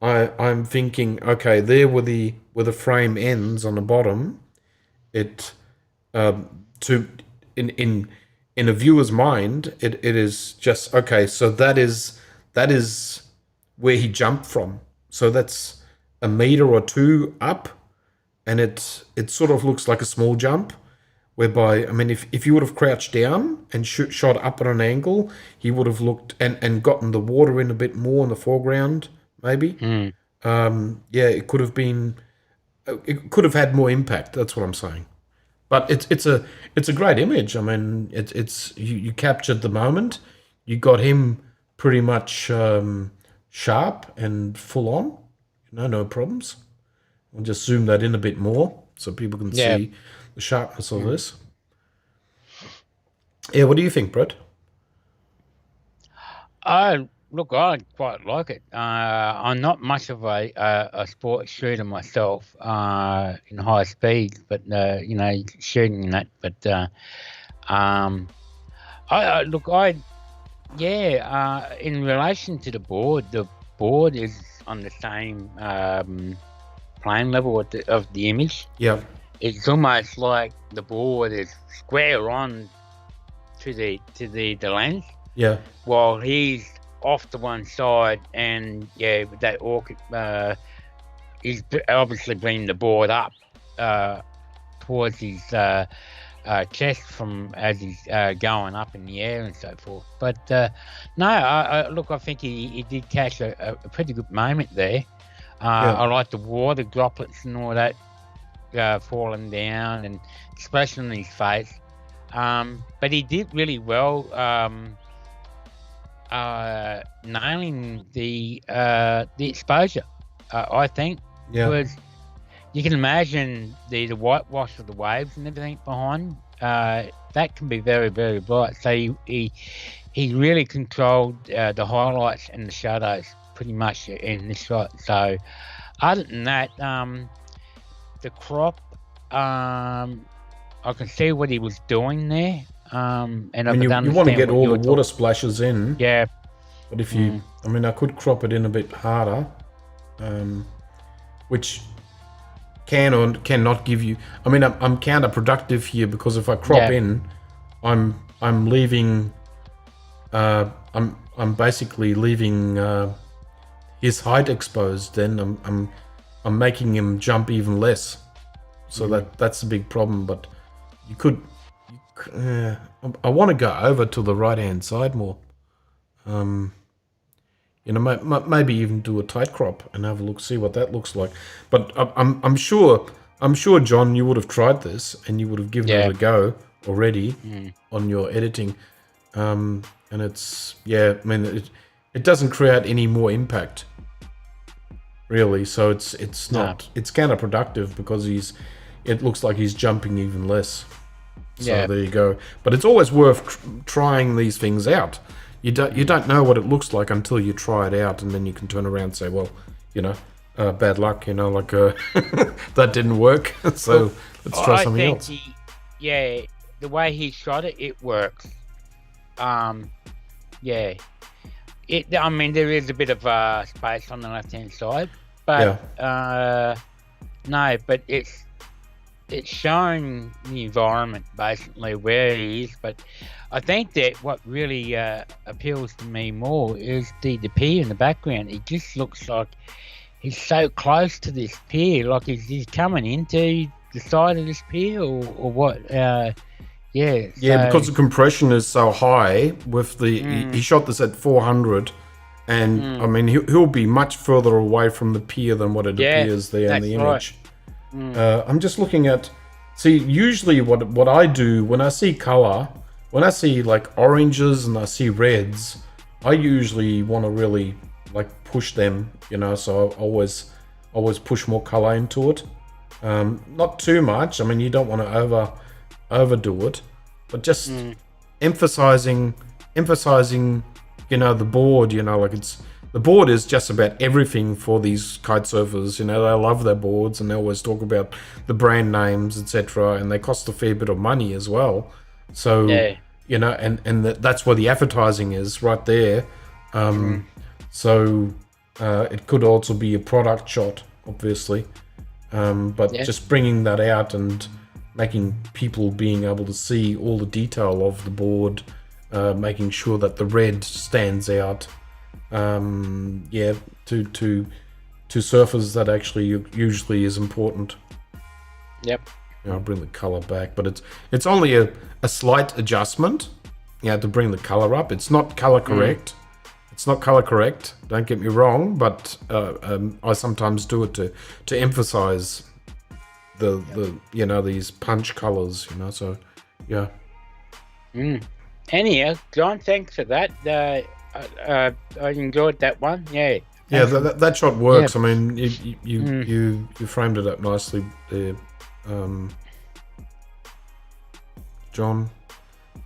I'm thinking, okay, there where the frame ends on the bottom, it in a viewer's mind, it is just okay. So that is where he jumped from. So that's a meter or two up, and it sort of looks like a small jump. Whereby, I mean, if you would have crouched down and shot up at an angle, he would have looked and gotten the water in a bit more in the foreground, maybe. It could have been. It could have had more impact. That's what I'm saying. But it's a great image. I mean, it's you captured the moment. You got him pretty much sharp and full on. No problems. I'll just zoom that in a bit more so people can see the sharpness of this. Yeah, what do you think, Brett? Look, I quite like it. I'm not much of a sports shooter myself in high speed, but shooting and that. But I look, in relation to the board is on the same plane level of the image. Yeah. It's almost like the board is square on to the lens. Yeah. While he's off to one side, and that orchid, he's obviously bringing the board up towards his chest from as he's going up in the air and so forth. But no, I think he did catch a pretty good moment there. I like the water droplets and all that falling down and splashing on his face. But he did really well nailing the exposure, I think. Yeah. Because you can imagine the whitewash of the waves and everything behind. That can be very, very bright. So he really controlled the highlights and the shadows pretty much in this shot. So other than that, the crop, I can see what he was doing there. And I mean, you want to get all the water splashes in. Yeah. But if you, I could crop it in a bit harder, which can or cannot give you. I mean, I'm counterproductive here because if I crop in, I'm leaving. I'm basically leaving his height exposed. Then I'm making him jump even less. So that's a big problem. But you could. I want to go over to the right hand side more. Maybe even do a tight crop and have a look, see what that looks like. But I'm sure, John, you would have tried this and you would have given it a go already on your editing. And it's it doesn't create any more impact, really. So it's not it's counterproductive because it looks like he's jumping even less. So there you go. But it's always worth trying these things out. You don't know what it looks like until you try it out, and then you can turn around and say, well, bad luck, that didn't work. So let's try something else. The way he shot it, it works. There is a bit of space on the left-hand side, but no, but it's showing the environment basically where he is. But I think that what really appeals to me more is the pier in the background. It just looks like he's so close to this pier, like he's coming into the side of this pier or what. Because the compression is so high with the he shot this at 400, and I mean he'll be much further away from the pier than what it appears there in the image. I'm just looking at, usually what I do when I see color, when I see like oranges and I see reds, I usually want to really like push them, so I always push more color into it. Not too much. I mean, you don't want to overdo it, but just emphasizing, the board, the board is just about everything for these kite surfers. They love their boards and they always talk about the brand names, etc. And they cost a fair bit of money as well. So, that's where the advertising is right there. So it could also be a product shot, obviously. But just bringing that out and making people being able to see all the detail of the board, making sure that the red stands out. To surfers that actually usually is important. I'll bring the color back, but it's only a slight adjustment to bring the color up. It's not color correct. It's not color correct, don't get me wrong, but I sometimes do it to emphasize the these punch colors, so Anyhow, John, thanks for that. I enjoyed that one. That shot works. I mean, you framed it up nicely there, John.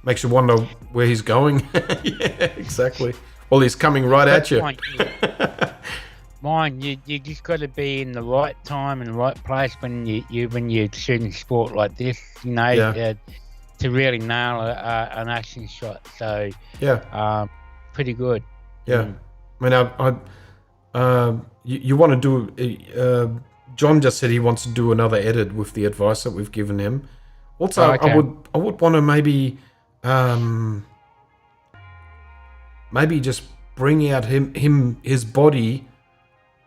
makes you wonder where he's going. Yeah, exactly. Well, he's coming right at you. Mine, you just got to be in the right time and the right place when you're shooting sport like this, to really nail an action shot. So pretty good. Yeah, I mean, you want to do. John just said he wants to do another edit with the advice that we've given him. Also, okay. I would want to maybe just bring out his body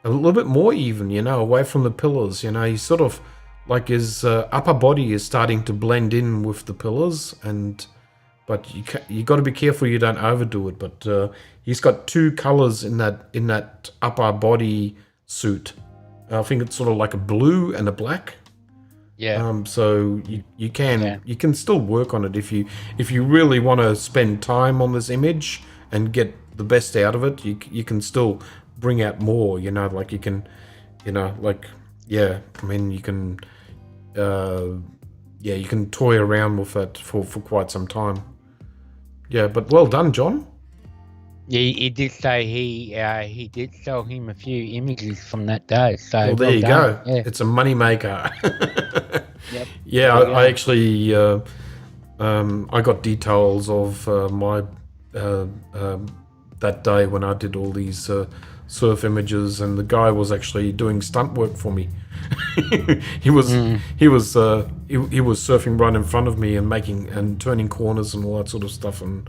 a little bit more even, away from the pillars. He's sort of like his upper body is starting to blend in with the pillars, but you got to be careful you don't overdo it. But he's got two colors in that upper body suit. I think it's sort of like a blue and a black. Yeah. So you can still work on it if you really want to spend time on this image and get the best out of it. You can still bring out more. Like you can, I mean, you can, you can toy around with that for quite some time. Yeah, but well done, John. Yeah, he did say he did sell him a few images from that day. So well, there you done. go. Yeah. It's a money maker. Yep. Yeah, I actually I got details of my that day when I did all these surf images, and the guy was actually doing stunt work for me. he was surfing right in front of me and making and turning corners and all that sort of stuff and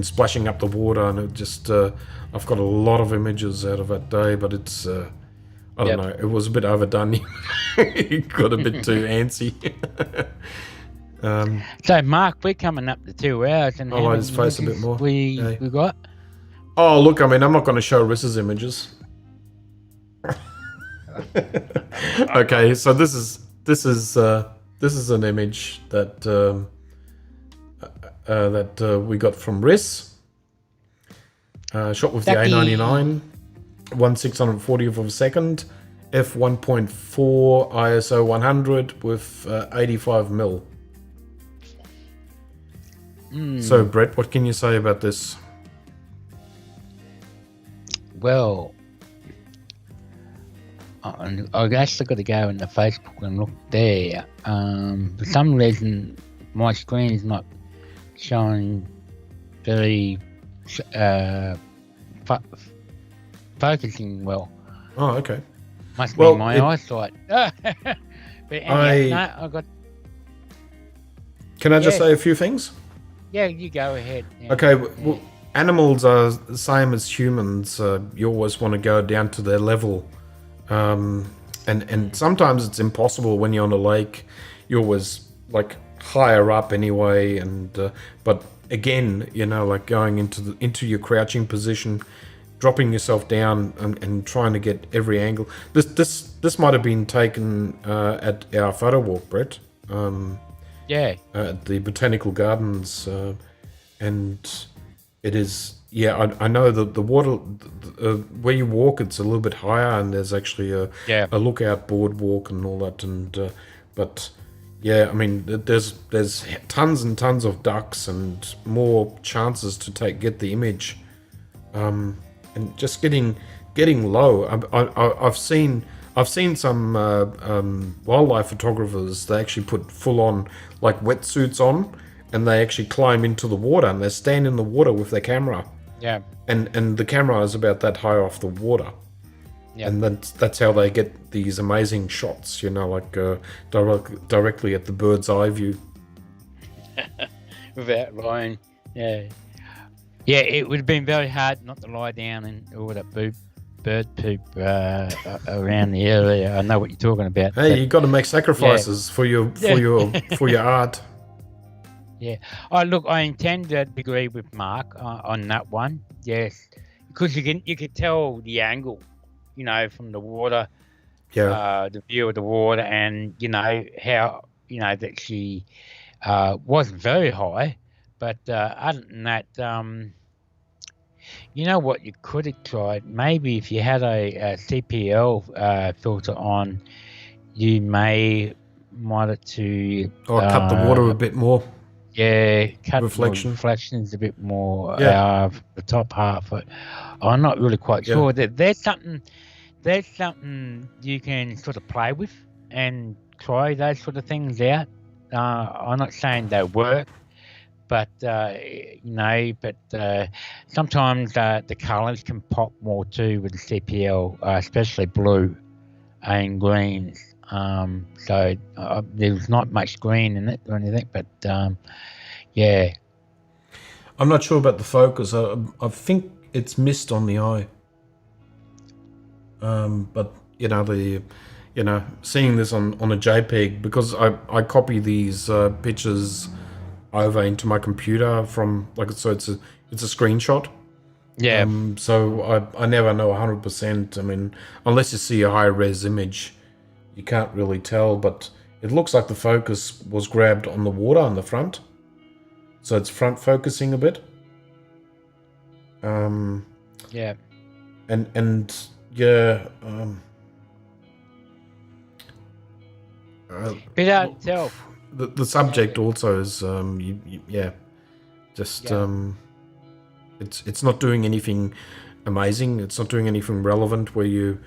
splashing up the water, and it just I've got a lot of images out of that day, but it's I don't know, it was a bit overdone. He got a bit too antsy. So Mark, we're coming up to 2 hours, and I'll his face a bit more. We got. Oh look, I mean, I'm not going to show Rissa's images. Okay, so this is an image that we got from Riss, shot with the A99, 1/640th of a second, f1.4 ISO 100 with 85mm. So Brett, what can you say about this? Well, I actually got to go into Facebook and look there. For some reason, my screen is not showing very focusing well. Oh, okay. Must be my eyesight. But anyway, I got. Can I just say a few things? Yeah, you go ahead. Yeah. Okay. Well, animals are the same as humans. You always want to go down to their level. And sometimes it's impossible when you're on a lake. You're always like higher up anyway, and but again, like going into your crouching position, dropping yourself down and trying to get every angle. This might have been taken at our photo walk, Brett. At the Botanical Gardens, and it is. Yeah, I know that the water, where you walk, it's a little bit higher, and there's actually a lookout boardwalk and all that. And but yeah, I mean, there's tons and tons of ducks and more chances to get the image, and just getting low. I've seen some wildlife photographers. They actually put full on like wetsuits on, and they actually climb into the water, and they stand in the water with their camera. Yeah. And the camera is about that high off the water. Yeah. And that's how they get these amazing shots, like directly at the bird's eye view. Without lying. Yeah. Yeah, it would have been very hard not to lie down and all that bird poop around the area. I know what you're talking about. Hey, you got to make sacrifices for your art. Yeah. Oh, look, I intend to agree with Mark on that one. Yes, because you could tell the angle, from the water. Yeah. The view of the water, and how that she wasn't very high, but other than that, what you could have tried. Maybe if you had a CPL filter on, you might have to cut the water a bit more. Yeah, reflection. reflection's a bit more Yeah. the top half. But I'm not really quite Yeah. sure. There's something you can sort of play with and try those sort of things out. I'm not saying they work, but sometimes the colours can pop more too with the CPL, especially blue and greens. So there's not much green in it or anything, but yeah. I'm not sure about the focus. I think it's missed on the eye. But seeing this on a JPEG, because I copy these pictures over into my computer from so it's a screenshot. Yeah. So I never know 100%. I mean, unless you see a high res image, you can't really tell. But it looks like the focus was grabbed on the water on the front, so it's front focusing a bit. Yeah. And yeah. Bit hard to tell. The subject also is it's not doing anything amazing. It's not doing anything relevant where you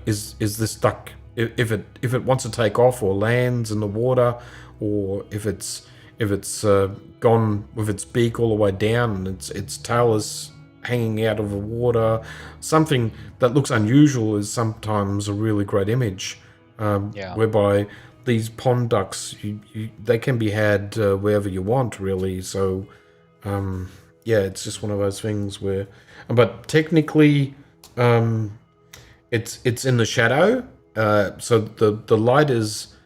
is this duck, if it wants to take off or lands in the water, or if it's gone with its beak all the way down and its tail is hanging out of the water. Something that looks unusual is sometimes a really great image, whereby these pond ducks, they can be had wherever you want, really. So, it's just one of those things where, but technically, it's in the shadow. So the light is,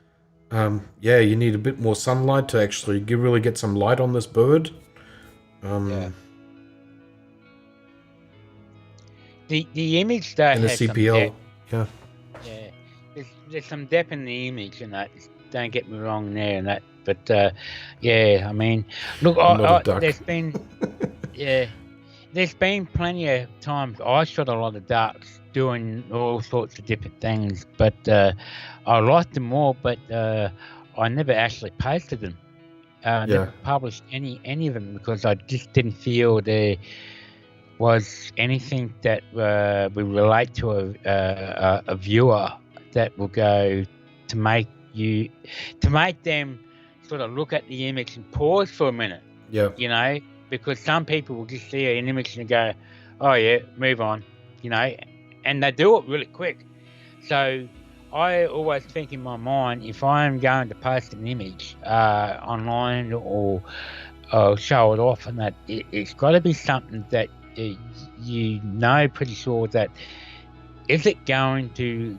you need a bit more sunlight to actually really get some light on this bird. The image though in the has CPL, some depth. Yeah. There's some depth in the image and that. Don't get me wrong there and that. But I mean, look, there's been there's been plenty of times I shot a lot of ducks doing all sorts of different things, but I liked them all, but I never actually posted them. Never published any of them because I just didn't feel there was anything that would relate to a viewer that will go to make them sort of look at the image and pause for a minute. Yeah. Because some people will just see an image and go, oh yeah, move on, and they do it really quick. So I always think in my mind, if I'm going to post an image online or show it off, and that it's got to be something that pretty sure that is it going to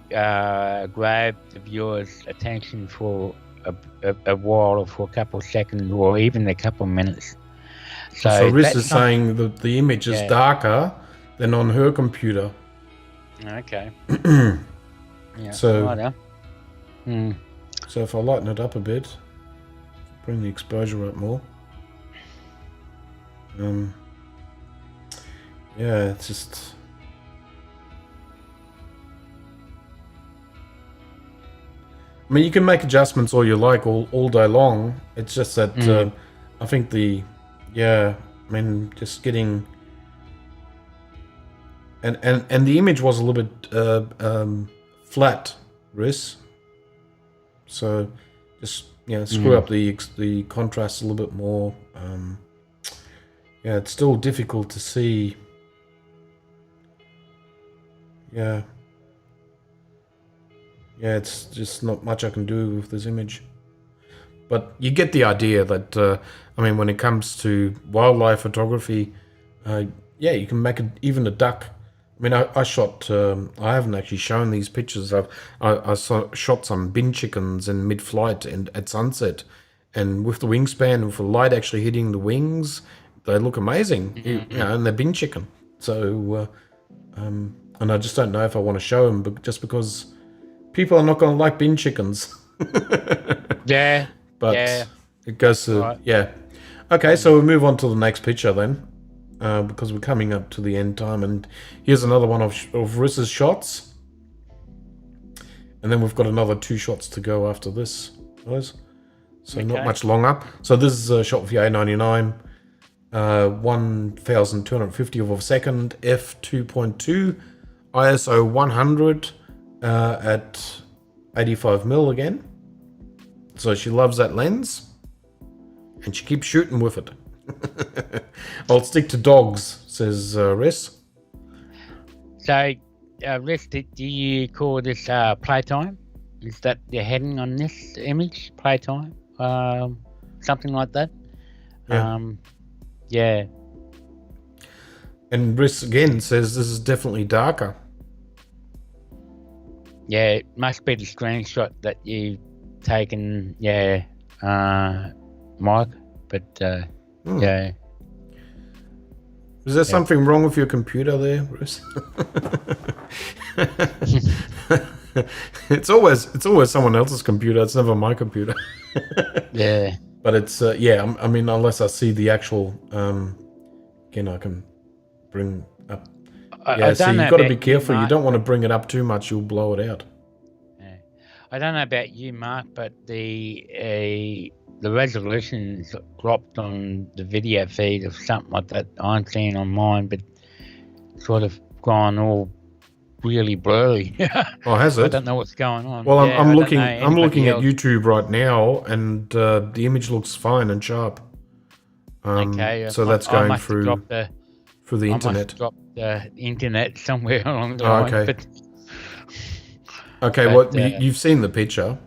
grab the viewer's attention for a while or for a couple of seconds or even a couple of minutes. So Riz is saying that the image is darker than on her computer. Okay. So if I lighten it up a bit, bring the exposure up more. It's just... I mean, you can make adjustments all you like all day long. It's just that I think just getting... And the image was a little bit flat, Riz. So just screw up the contrast a little bit more. It's still difficult to see. It's just not much I can do with this image. But you get the idea that, when it comes to wildlife photography, you can make even a duck. I mean, I shot, I haven't actually shown these pictures. I shot some bin chickens in mid-flight and at sunset. And with the wingspan, with the light actually hitting the wings, they look amazing, and they're bin chicken. So, and I just don't know if I want to show them, but just because people are not going to like bin chickens. But it goes to, Okay, so we'll move on to the next picture then, because we're coming up to the end time. And here's another one of Riz's shots. And then we've got another 2 shots to go after this, guys. so not much longer. So this is a shot for A99, 1250 of a second, f2.2, ISO 100 at 85mm again. So she loves that lens, and she keeps shooting with it. I'll stick to dogs, says Ress. So, Rest, do you call this playtime? Is that the heading on this image? Playtime? Something like that? Yeah. Yeah. And Ress again says this is definitely darker. Yeah, it must be the screenshot that you've taken, Mike. But, yeah. Is there something wrong with your computer there, Bruce? It's always someone else's computer. It's never my computer. Yeah. But it's I mean, unless I see the actual again, I can bring up. So you've got to be careful. You don't want to bring it up too much. You'll blow it out. Yeah. I don't know about you, Mark, but the resolution's dropped on the video feed or something like that. I'm seeing on mine, but sort of gone all really blurry. Oh, has it? I don't know what's going on. Well, I'm looking at YouTube right now, and the image looks fine and sharp. Okay. So that's going through the internet. I must drop the internet somewhere along the line. Okay. Well, you've seen the picture.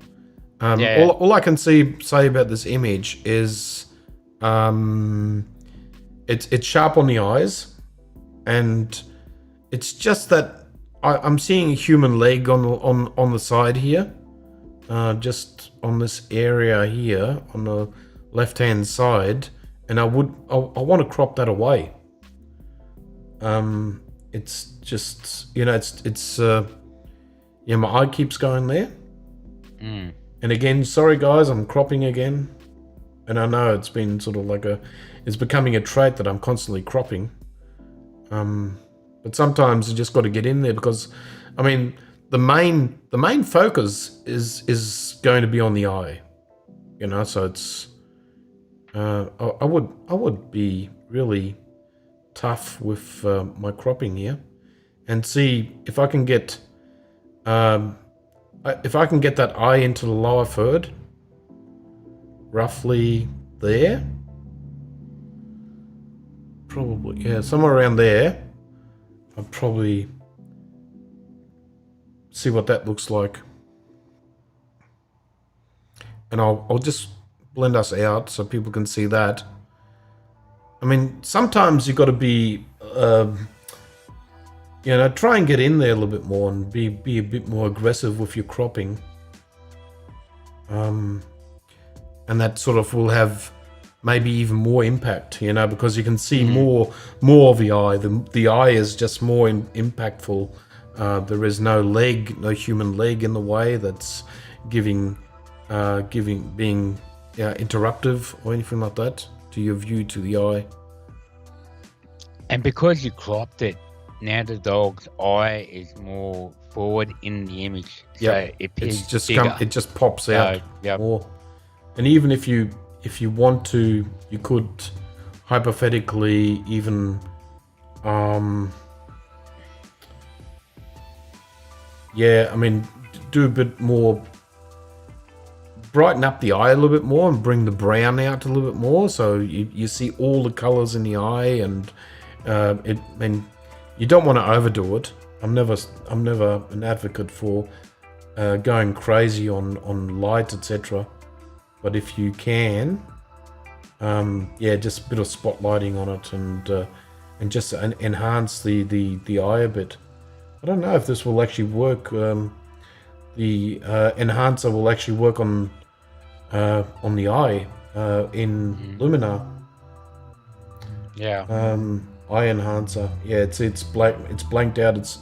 All I can say about this image is it's sharp on the eyes, and it's just that I'm seeing a human leg on the side here, just on this area here on the left hand side, and I want to crop that away. It's just, it's my eye keeps going there. And again, sorry guys, I'm cropping again. And I know it's been sort of like it's becoming a trait that I'm constantly cropping. But sometimes you just got to get in there, because, I mean, the main focus is going to be on the eye. So it's, I would be really tough with my cropping here, and see if I can get that eye into the lower third, roughly there, probably, somewhere around there. I'll probably see what that looks like, and I'll just blend us out so people can see that. I mean, sometimes you've got to be try and get in there a little bit more and be a bit more aggressive with your cropping. And that sort of will have maybe even more impact, because you can see more of the eye. The eye is just more impactful. There is no human leg in the way that's being interruptive or anything like that to your view to the eye. And because you cropped it, now the dog's eye is more forward in the image, so it just pops out more. And even if you want to, you could hypothetically even do a bit more, brighten up the eye a little bit more and bring the brown out a little bit more, so you see all the colors in the eye, and you don't want to overdo it. I'm never an advocate for going crazy on light, etc. But if you can, just a bit of spotlighting on it, and just enhance the eye a bit. I don't know if this will actually work. The enhancer will actually work on the eye in Luminar. Eye enhancer. It's blanked out. It's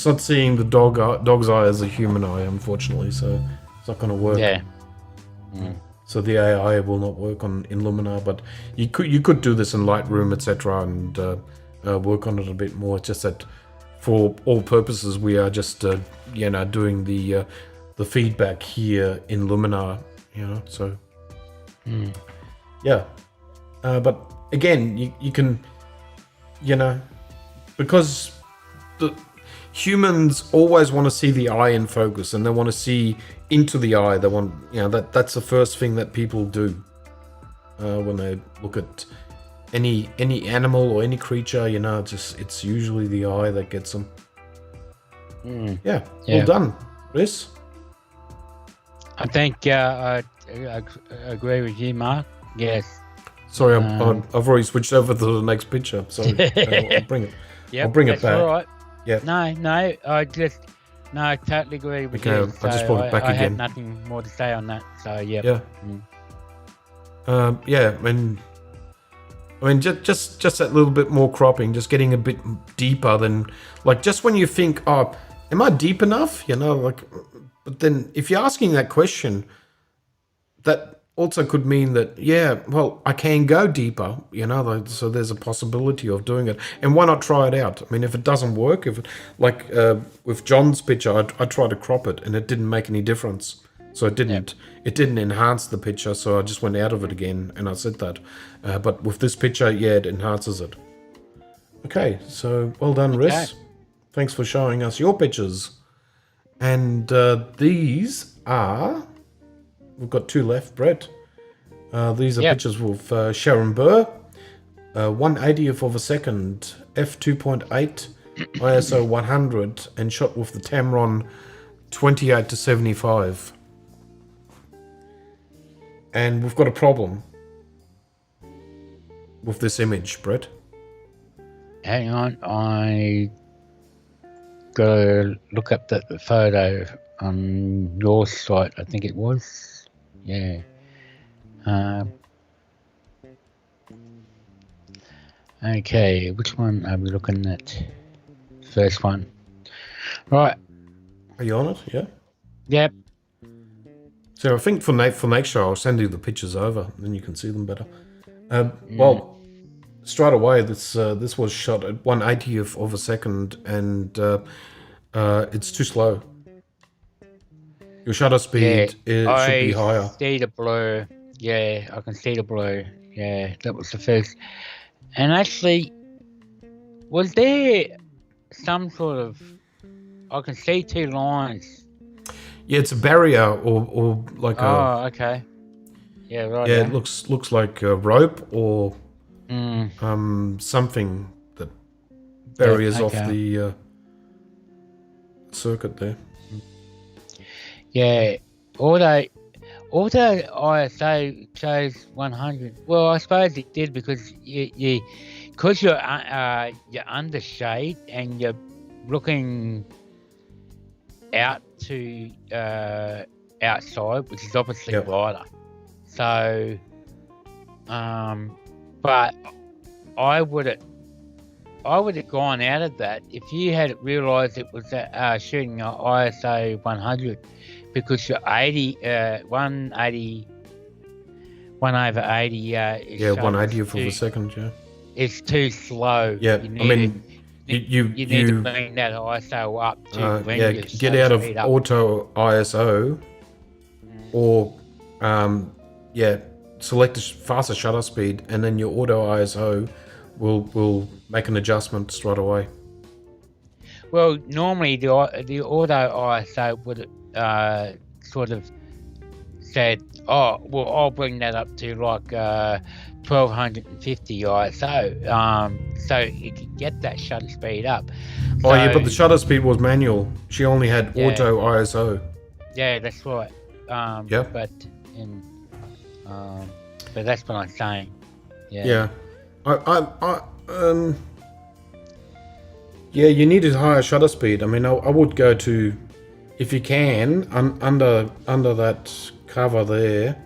not seeing the dog's eye as a human eye, unfortunately. So it's not going to work. So the AI will not work in Luminar, but you could do this in Lightroom, etc., and work on it a bit more. It's just that for all purposes, we are just doing the feedback here in Luminar. So Yeah. But again, you can, because the humans always want to see the eye in focus, and they want to see into the eye. They want, that's the first thing that people do when they look at any animal or any creature. It's usually the eye that gets them. Yeah. Well done, Chris. I think I agree with you, Mark. Yes. Sorry, I've already switched over to the next picture. Sorry, I'll bring it. I'll bring it back. All right. Yeah. No, I totally agree with you. Okay, I just brought it back I again. had nothing more to say on that. So yeah. Yeah. Yeah. I mean, just that little bit more cropping, just getting a bit deeper than, like, just when you think, oh, am I deep enough? But then if you're asking that question, that also could mean that, well, I can go deeper, so there's a possibility of doing it. And why not try it out? I mean, if it doesn't work, with John's picture, I tried to crop it and it didn't make any difference. So it didn't enhance the picture, so I just went out of it again, and I said that. But with this picture, it enhances it. Okay, so well done, Riss. Thanks for showing us your pictures. And these are... We've got 2 left, Brett. These are pictures with Sharon Burr. 1/80th of a second, f2.8, ISO 100, and shot with the Tamron 28-75. And we've got a problem with this image, Brett. Hang on, I gotta look up the photo on your site. I think it was. Yeah. Okay, which one are we looking at? First one. Right. Are you on it? Yeah. Yep. So I think for next show, I'll send you the pictures over, then you can see them better. Well, straight away, this was shot at 1/80th of a second, and it's too slow. Your shutter speed should be higher. I see the blur. Yeah, I can see the blur. Yeah, that was the first. And actually, was there some sort of... I can see 2 lines. Yeah, it's a barrier or like Oh, okay. Yeah, right. Yeah, it looks like a rope or something that barriers off the circuit there. Yeah, although ISO shows 100. Well, I suppose it did because because you're under shade and you're looking out to outside, which is obviously brighter. So, but I would have gone out of that if you had realised it was shooting at ISO 100, because your 180, 1/80. 1/80th of a second. Yeah, it's too slow. Yeah, you need to bring that ISO up to get out of auto ISO, or select a faster shutter speed, and then your auto ISO will make an adjustment straight away. Well, normally the auto ISO would sort of said, "Oh, well, I'll bring that up to like 1250 ISO, so you can get that shutter speed up." Oh, yeah, but the shutter speed was manual. She only had auto ISO. Yeah, that's right. But that's what I'm saying. Yeah. You need a higher shutter speed. I mean, I would go to, if you can, under that cover there,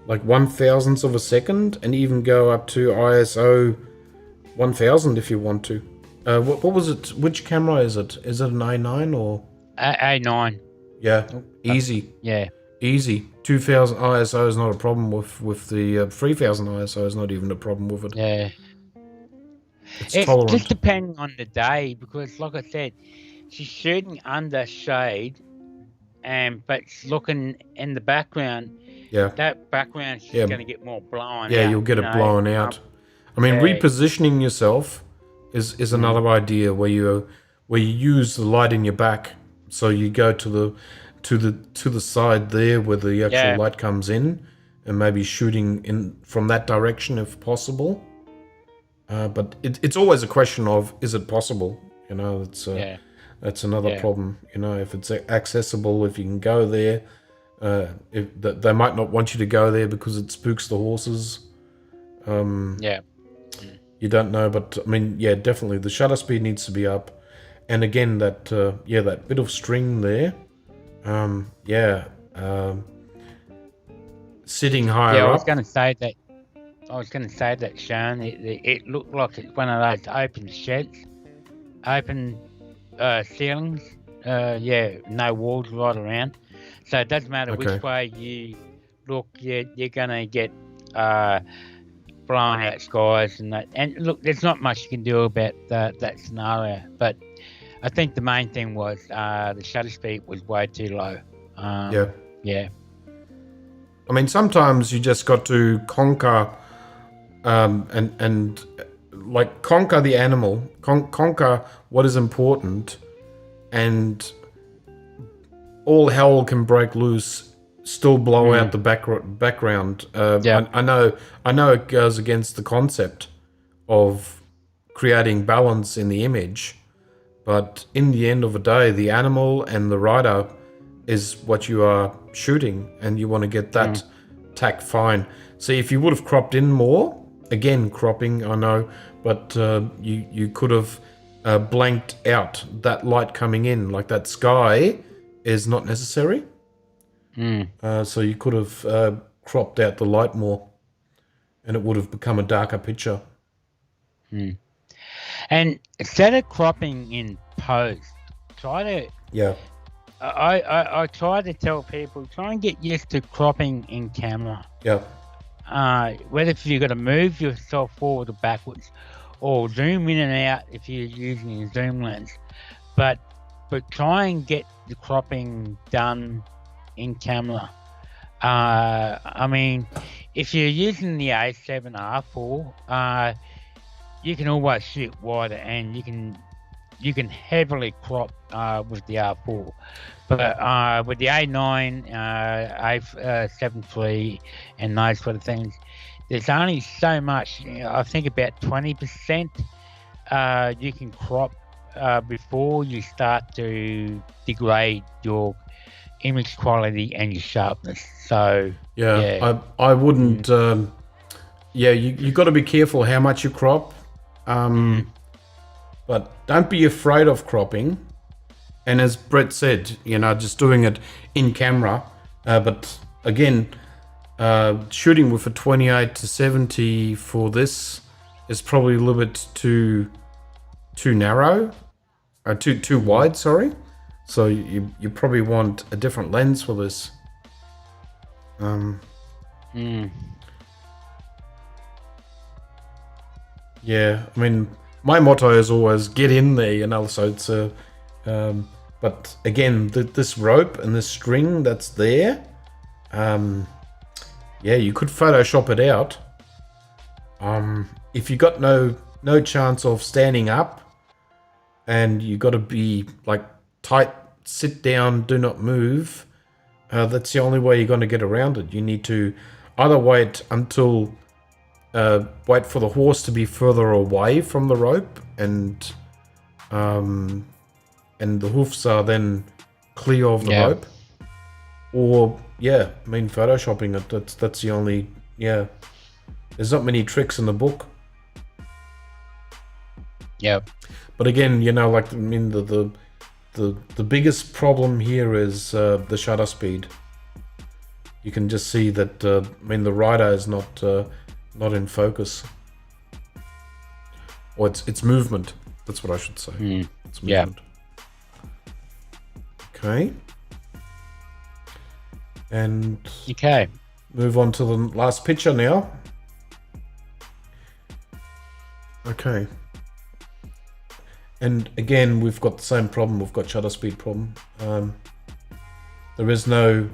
like 1/1000th of a second, and even go up to ISO 1000 if you want to. What was it? Which camera is it? Is it an A9 or? A9. Yeah, easy. Easy. 2000 ISO is not a problem with the 3000 ISO is not even a problem with it. Yeah. It's tolerant. Just depending on the day, because like I said, she's shooting under shade, but she's looking in the background. Yeah. that background's just Yeah. going to get more blown out. Yeah, you'll get it blown out. I mean, repositioning yourself is another idea where you use the light in your back, so you go to the side there where the actual light comes in, and maybe shooting in from that direction if possible. But it's always a question of, is it possible? You know, that's another problem. You know, if it's accessible, if you can go there, they might not want you to go there because it spooks the horses. You don't know, but I mean, yeah, definitely the shutter speed needs to be up, and again that that bit of string there, sitting higher up. I was going to say that, Sean. It looked like it's one of those open sheds, open ceilings. No walls right around, so it doesn't matter which way you look. You're going to get blown out skies and that. And look, there's not much you can do about that scenario. But I think the main thing was the shutter speed was way too low. Yeah. I mean, sometimes you just got to conquer, and like conquer the animal, conquer what is important, and all hell can break loose. Still blow out the background. I know it goes against the concept of creating balance in the image, but in the end of the day, the animal and the rider is what you are shooting, and you want to get that tack fine. See, if you would have cropped in more, again, cropping, I know, but you could have blanked out that light coming in, like that sky is not necessary. So you could have cropped out the light more, and it would have become a darker picture. And instead of cropping in post, try to I try to tell people, try and get used to cropping in camera. Whether if you've got to move yourself forward or backwards, or zoom in and out if you're using a zoom lens, but try and get the cropping done in camera. I mean, if you're using the A7 R4, you can always shoot wider, and you can heavily crop with the R4. But with the A9, A7 III, and those sort of things, there's only so much. I think about 20% you can crop before you start to degrade your image quality and your sharpness. So I wouldn't. You got to be careful how much you crop. But don't be afraid of cropping. And as Brett said, just doing it in camera. But again, shooting with a 28-70 for this is probably a little bit too narrow, too wide. Sorry. So you probably want a different lens for this. Yeah, I mean, my motto is always get in there, so it's but again, this rope and this string that's there, you could Photoshop it out. If you got no chance of standing up, and you got to be like tight, sit down, do not move, that's the only way you're going to get around it. You need to either wait until wait for the horse to be further away from the rope, and the hoofs are then clear of the rope, or photoshopping it. That's the only there's not many tricks in the book. But again, the biggest problem here is the shutter speed. You can just see that the rider is not in focus, or it's movement. That's what I should say. It's movement. Okay. And move on to the last picture now. Okay. And again, we've got the same problem. We've got shutter speed problem. There is no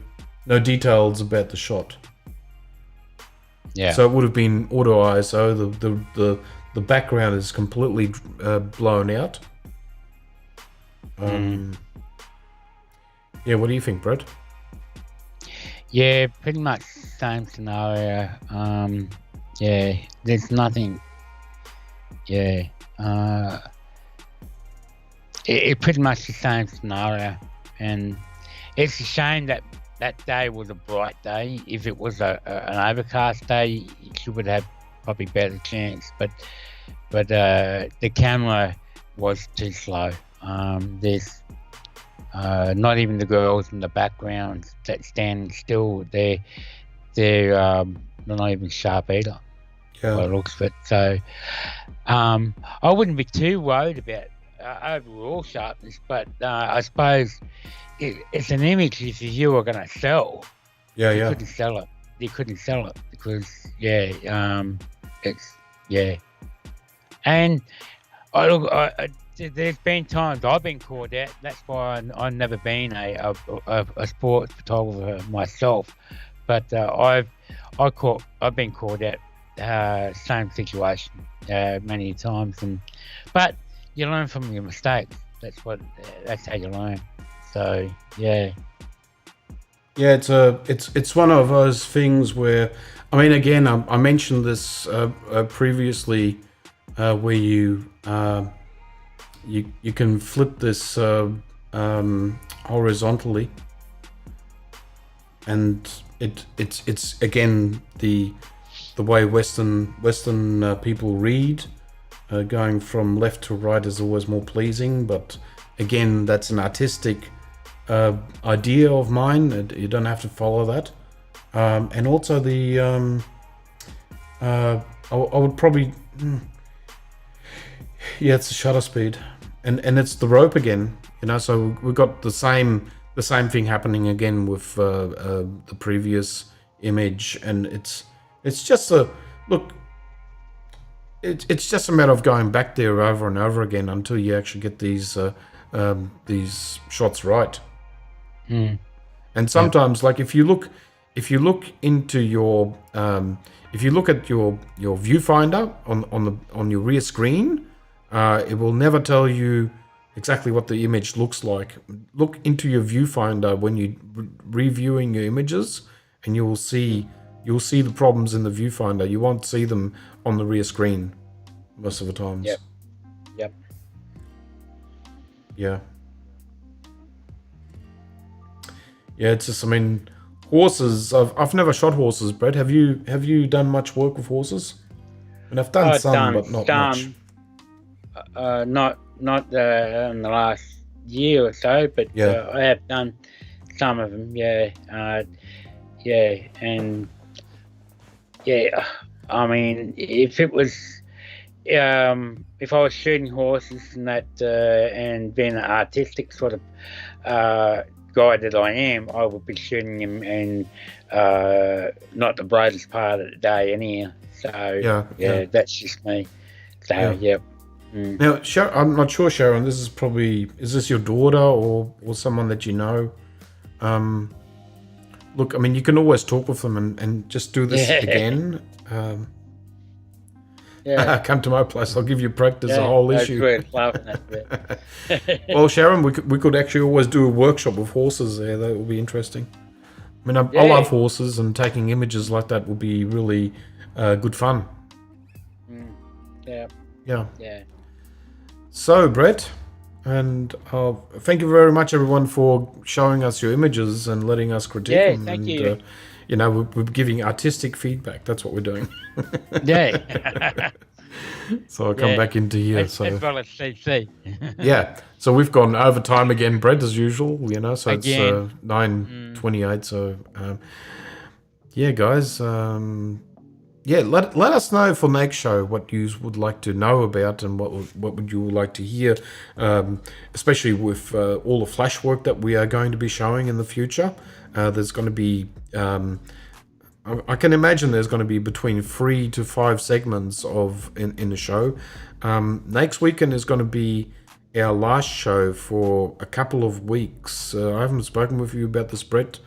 details about the shot. Yeah. So it would have been auto ISO. The background is completely blown out. Yeah, what do you think, Brett? Yeah, pretty much same scenario. Yeah, there's nothing. Yeah, it pretty much the same scenario, and it's a shame that that day was a bright day. If it was an overcast day, you would have probably better chance. But the camera was too slow. There's not even the girls in the background that standing still. They're not even sharp either. Yeah. By the looks of it. So I wouldn't be too worried about overall sharpness, but I suppose it's an image if you were going to sell. Yeah, you yeah. couldn't sell it. You couldn't sell it because it's And there's been times I've been called out. That's why I've never been a sports photographer myself, but I've been called out. Same situation many times, but you learn from your mistakes. That's how you learn. So yeah, it's one of those things where, I mean, again, I mentioned this previously, where you can flip this horizontally, and it's again the way Western people read, going from left to right is always more pleasing. But again, that's an artistic idea of mine. You don't have to follow that. And also I would probably, it's the shutter speed, and it's the rope again. So we've got the same thing happening again with the previous image, and it's just it's just a matter of going back there over and over again until you actually get these shots right. And sometimes, like if you look into your if you look at your viewfinder on your rear screen, it will never tell you exactly what the image looks like. Look into your viewfinder when you're reviewing your images, and you'll see the problems in the viewfinder. You won't see them on the rear screen most of the times. Yep. Yeah. Yeah, it's just, I mean, horses. I've never shot horses, Brett. Have you done much work with horses? And I've done some, but not much. Not in the last year or so, but I have done some of them. I mean, if it was, if I was shooting horses and that, and being an artistic sort of guy that I am, I would be shooting them in not the brightest part of the day anyhow. So that's just me. So yeah. Now, I'm not sure, Sharon. Is this your daughter or someone that you know? Look, I mean, you can always talk with them and just do this again. Come to my place. I'll give you practice the whole issue. Well, Sharon, we could actually always do a workshop with horses there. That would be interesting. I mean, I love horses, and taking images like that would be really good fun. Yeah. So, Brett, and thank you very much, everyone, for showing us your images and letting us critique them. Thank you. We're giving artistic feedback. That's what we're doing. So I'll come back into here. As well as CC. So we've gone over time again, Brett, as usual. So again. It's 9:28. So guys. Let us know for next show what you would like to know about, and what would you like to hear, especially with all the flash work that we are going to be showing in the future. There's going to be, I can imagine there's going to be between 3 to 5 segments in the show. Next weekend is going to be our last show for a couple of weeks. I haven't spoken with you about this, Brett,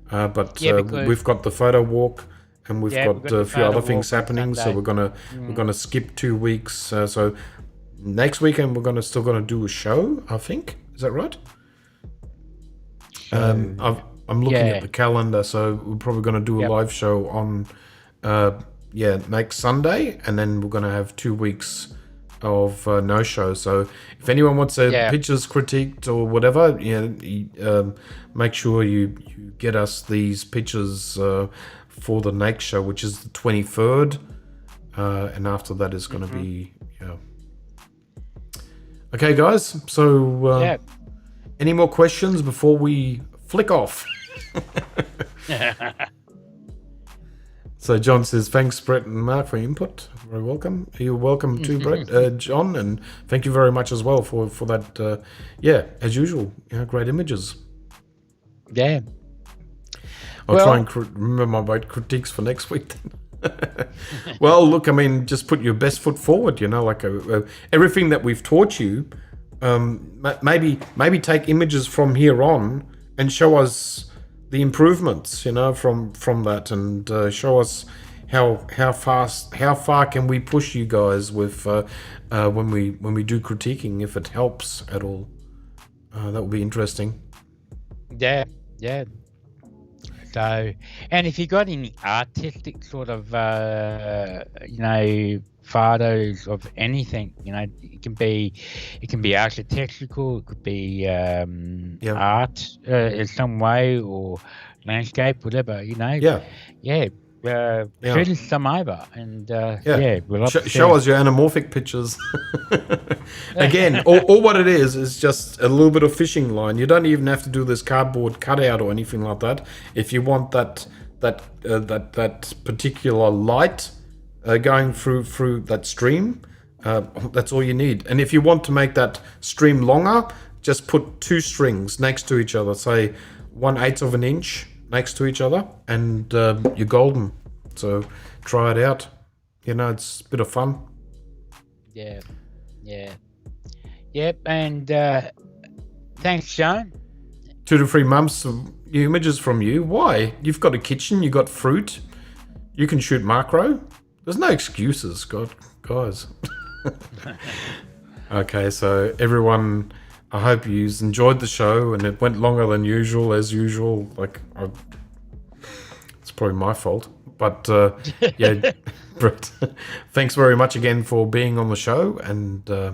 but we've got the photo walk. and we've Yeah, got we've got a the few other photo things walk on happening. So Sunday. we're gonna skip 2 weeks. So next weekend we're still gonna do a show. I think, is that right? I'm looking at the calendar, so we're probably going to do a live show on, next Sunday, and then we're going to have 2 weeks of no show. So if anyone wants their pictures critiqued or whatever, make sure you get us these pictures for the next show, which is the 23rd, and after that is going to be Okay, guys. So any more questions before we flick off? So John says, thanks, Brett and Mark, for your input. Very welcome. You're welcome too, Brett, John, and thank you very much as well for that. As usual, great images. Yeah. I'll try and remember my critiques for next week then. Well, look, I mean, just put your best foot forward, like everything that we've taught you. Maybe take images from here on and show us the improvements, from that, and show us how far can we push you guys with when we do critiquing, if it helps at all. That would be interesting. Yeah. So, and if you got any artistic sort of photos of anything, it can be architectural, it could be art in some way, or landscape, whatever, shoot us some over, and we'll show us your anamorphic pictures. Again, all what it is just a little bit of fishing line. You don't even have to do this cardboard cutout or anything like that. If you want that particular light going through that stream, that's all you need. And if you want to make that stream longer, just put 2 strings next to each other, say 1/8 of an inch next to each other, and you're golden. So try it out. It's a bit of fun. And thanks, Sean. 2 to 3 months of images from you. Why? You've got a kitchen, you got fruit, you can shoot macro. There's no excuses, guys. Okay, so everyone, I hope you enjoyed the show, and it went longer than usual, as usual. It's probably my fault, but Brett, thanks very much again for being on the show, and I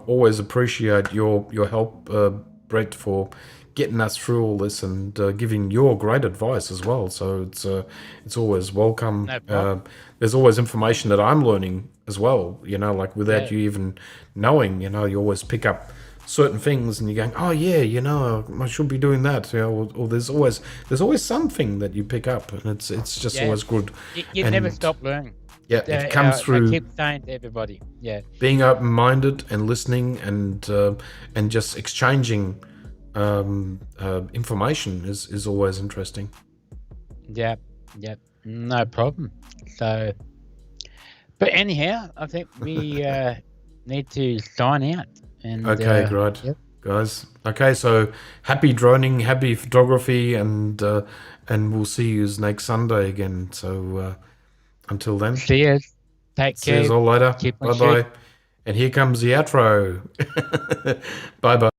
always appreciate your help, Brett, for getting us through all this, and giving your great advice as well. So it's always welcome. No there's always information that I'm learning as well, without you even knowing. You always pick up certain things, and you're going, oh yeah, I should be doing that. Or there's always something that you pick up, and it's just always good. You never stop learning. Yeah, it comes through. I keep saying to everybody, being open-minded and listening, and just exchanging information is always interesting. Yep, no problem. So, but anyhow, I think we need to sign out. And, okay, great, guys. Okay, so happy droning, happy photography, and we'll see you next Sunday again. So until then, see you. Take care. See you all later. Bye bye. And here comes the outro. Bye bye.